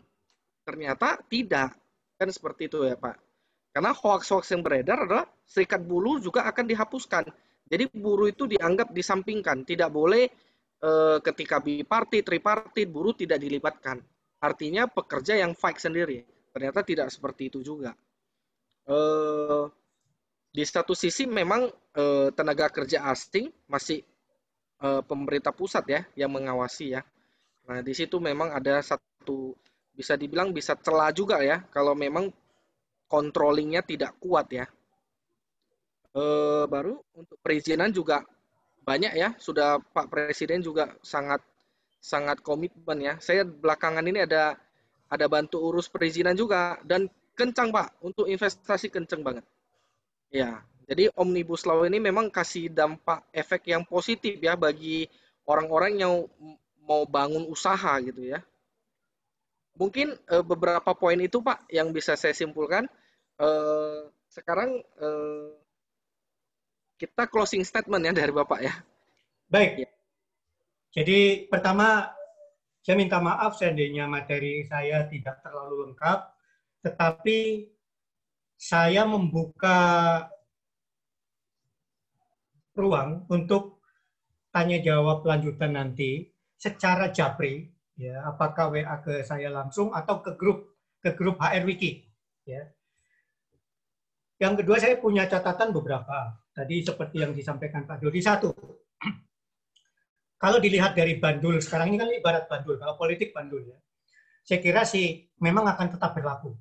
A: Ternyata tidak. Kan seperti itu ya Pak. Karena hoax-hoax yang beredar adalah serikat buruh juga akan dihapuskan. Jadi buruh itu dianggap disampingkan. Tidak boleh ketika bipartit, tripartit, buruh tidak dilibatkan. Artinya pekerja yang fight sendiri. Ternyata tidak seperti itu juga. Di satu sisi memang tenaga kerja asing masih pemerintah pusat ya yang mengawasi ya. Nah, di situ memang ada satu bisa dibilang bisa celah juga ya kalau memang controllingnya tidak kuat ya. Baru untuk perizinan juga banyak ya, sudah Pak Presiden juga sangat komitmen ya. Saya belakangan ini ada bantu urus perizinan juga dan kencang Pak untuk investasi kencang banget. Ya, jadi Omnibus Law ini memang kasih dampak efek yang positif ya bagi orang-orang yang mau bangun usaha gitu ya. Mungkin beberapa poin itu Pak yang bisa saya simpulkan. Sekarang kita closing statement ya dari Bapak ya.
E: Baik. Jadi pertama saya minta maaf seandainya materi saya tidak terlalu lengkap, tetapi saya membuka ruang untuk tanya jawab lanjutan nanti secara japri, ya, apakah WA ke saya langsung atau ke grup HR Wiki, ya. Yang kedua saya punya catatan beberapa. Tadi seperti yang disampaikan Pak Dodi, satu. Kalau dilihat dari bandul, sekarang ini kan ibarat bandul, kalau politik bandul ya. Saya kira sih memang akan tetap berlaku.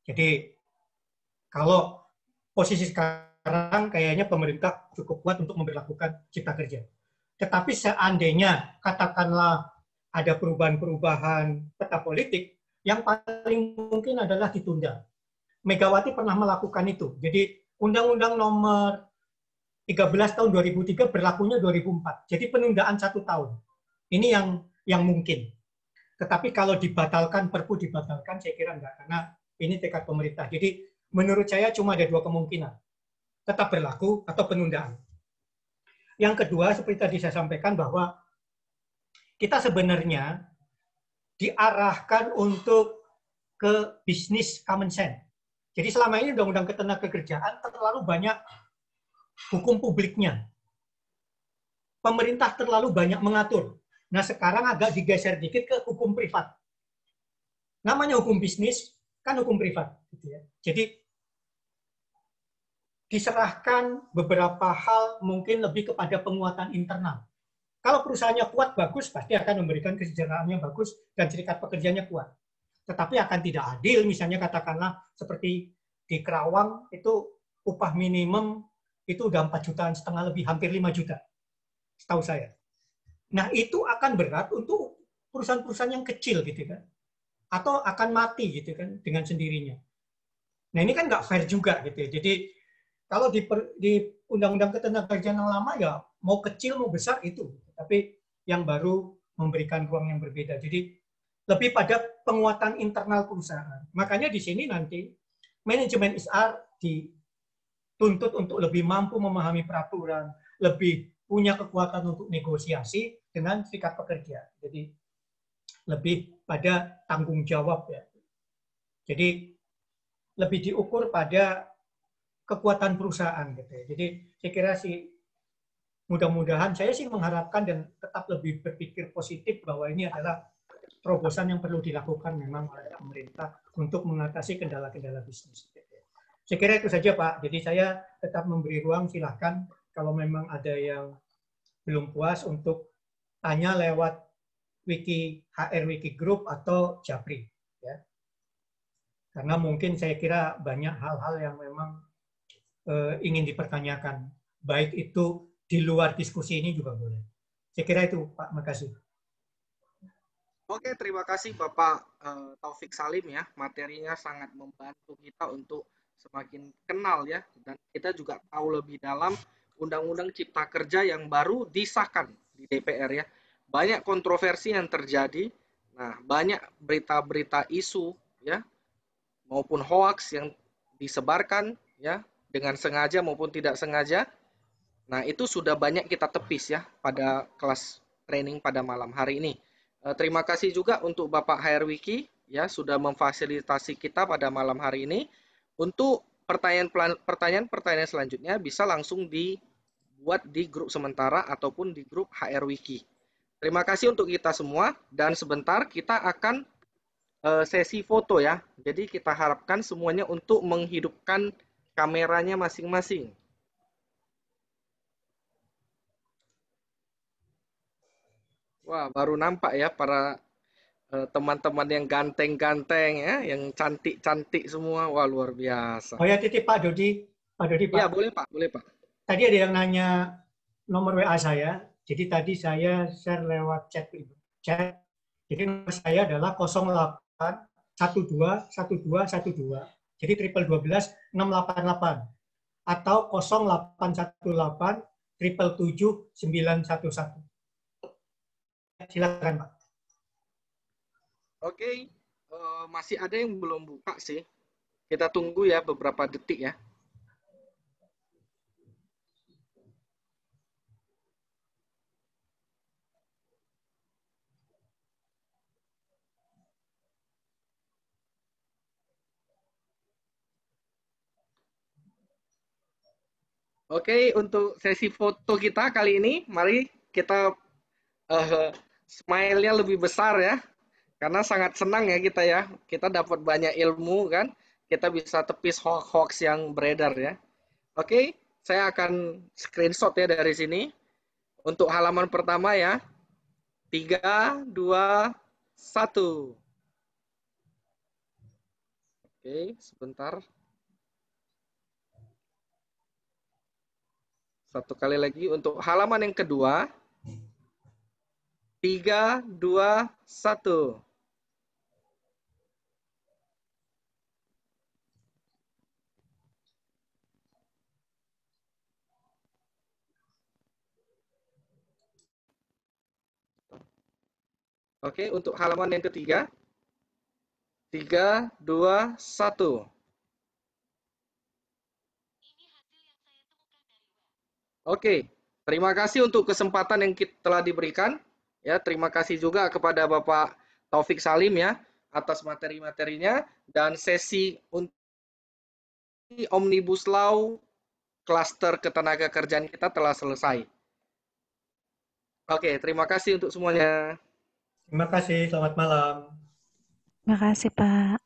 E: Jadi kalau posisi sekarang kayaknya pemerintah cukup kuat untuk memberlakukan cipta kerja. Tetapi seandainya katakanlah ada perubahan-perubahan peta politik, yang paling mungkin adalah ditunda. Megawati pernah melakukan itu. Jadi Undang-Undang Nomor 13 tahun 2003 berlakunya 2004. Jadi penundaan 1 tahun. Ini yang mungkin. Tetapi kalau dibatalkan, Perpu dibatalkan, saya kira enggak. Karena ini tekad pemerintah. Jadi menurut saya cuma ada 2 kemungkinan. Tetap berlaku atau penundaan. Yang kedua, seperti tadi saya sampaikan bahwa kita sebenarnya diarahkan untuk ke bisnis common sense. Jadi selama ini Undang-Undang Ketenagakerjaan terlalu banyak hukum publiknya. Pemerintah terlalu banyak mengatur. Nah sekarang agak digeser dikit ke hukum privat. Namanya hukum bisnis, kan hukum privat. Gitu ya. Jadi diserahkan beberapa hal mungkin lebih kepada penguatan internal. Kalau perusahaannya kuat, bagus, pasti akan memberikan kesejahteraannya bagus dan serikat pekerjanya kuat. Tetapi akan tidak adil, misalnya katakanlah seperti di Kerawang, itu upah minimum itu udah 4,5 jutaan lebih, hampir 5 juta, setahu saya. Nah, itu akan berat untuk perusahaan-perusahaan yang kecil, gitu kan. Atau akan mati, gitu kan, dengan sendirinya. Nah, ini kan nggak fair juga, gitu ya. Jadi, kalau di Undang-Undang Ketenagakerjaan yang lama, ya mau kecil, mau besar, itu. Tapi yang baru memberikan ruang yang berbeda. Jadi, lebih pada penguatan internal perusahaan. Makanya di sini nanti, manajemen HR dituntut untuk lebih mampu memahami peraturan, lebih punya kekuatan untuk negosiasi dengan serikat pekerja. Jadi lebih pada tanggung jawab ya. Jadi lebih diukur pada kekuatan perusahaan gitu ya. Jadi saya kira sih mudah-mudahan saya sih mengharapkan dan tetap lebih berpikir positif bahwa ini adalah terobosan yang perlu dilakukan memang oleh pemerintah untuk mengatasi kendala-kendala bisnis. Saya kira itu saja Pak. Jadi saya tetap memberi ruang, silahkan kalau memang ada yang belum puas untuk tanya lewat Wiki HR Wiki Group atau Japri. Ya. Karena mungkin saya kira banyak hal-hal yang memang ingin dipertanyakan. Baik itu di luar diskusi ini juga boleh. Saya kira itu Pak, makasih.
A: Oke, terima kasih Bapak Taufik Salim ya. Materinya sangat membantu kita untuk semakin kenal ya. Dan kita juga tahu lebih dalam Undang-Undang Cipta Kerja yang baru disahkan di DPR ya. Banyak kontroversi yang terjadi. Nah, banyak berita-berita isu ya maupun hoaks yang disebarkan ya dengan sengaja maupun tidak sengaja. Nah, itu sudah banyak kita tepis ya pada kelas training pada malam hari ini. Terima kasih juga untuk Bapak HR Wiki ya sudah memfasilitasi kita pada malam hari ini. Untuk pertanyaan-pertanyaan selanjutnya bisa langsung dibuat di grup sementara ataupun di grup HR Wiki. Terima kasih untuk kita semua dan sebentar kita akan sesi foto ya. Jadi kita harapkan semuanya untuk menghidupkan kameranya masing-masing. Wah, baru nampak ya para teman-teman yang ganteng-ganteng ya, yang cantik-cantik semua. Wah, luar biasa.
E: Oh ya, titip Pak Dodi. Pak Dodi, Pak.
A: Ya, boleh Pak, boleh Pak.
E: Tadi ada yang nanya nomor WA saya. Jadi tadi saya share lewat chat. Jadi nomor saya adalah 0812121212. Jadi 1212 688 atau 0818 777 911. Silakan Pak.
A: Oke, masih ada yang belum buka sih. Kita tunggu ya beberapa detik ya. Oke, untuk sesi foto kita kali ini, mari kita smile-nya lebih besar ya. Karena sangat senang ya kita ya. Kita dapat banyak ilmu kan. Kita bisa tepis hoax yang beredar ya. Oke, saya akan screenshot ya dari sini. Untuk halaman pertama ya. 3, 2, 1. Oke, sebentar. Satu kali lagi untuk halaman yang kedua. 3, 2, 1. Oke, untuk halaman yang ketiga. 3, 2, 1. Oke, terima kasih untuk kesempatan yang telah diberikan. Ya, terima kasih juga kepada Bapak Taufik Salim ya atas materi-materinya dan sesi untuk Omnibus Law klaster ketenagakerjaan kita telah selesai. Oke, terima kasih untuk semuanya.
E: Terima kasih, selamat malam.
J: Terima kasih Pak.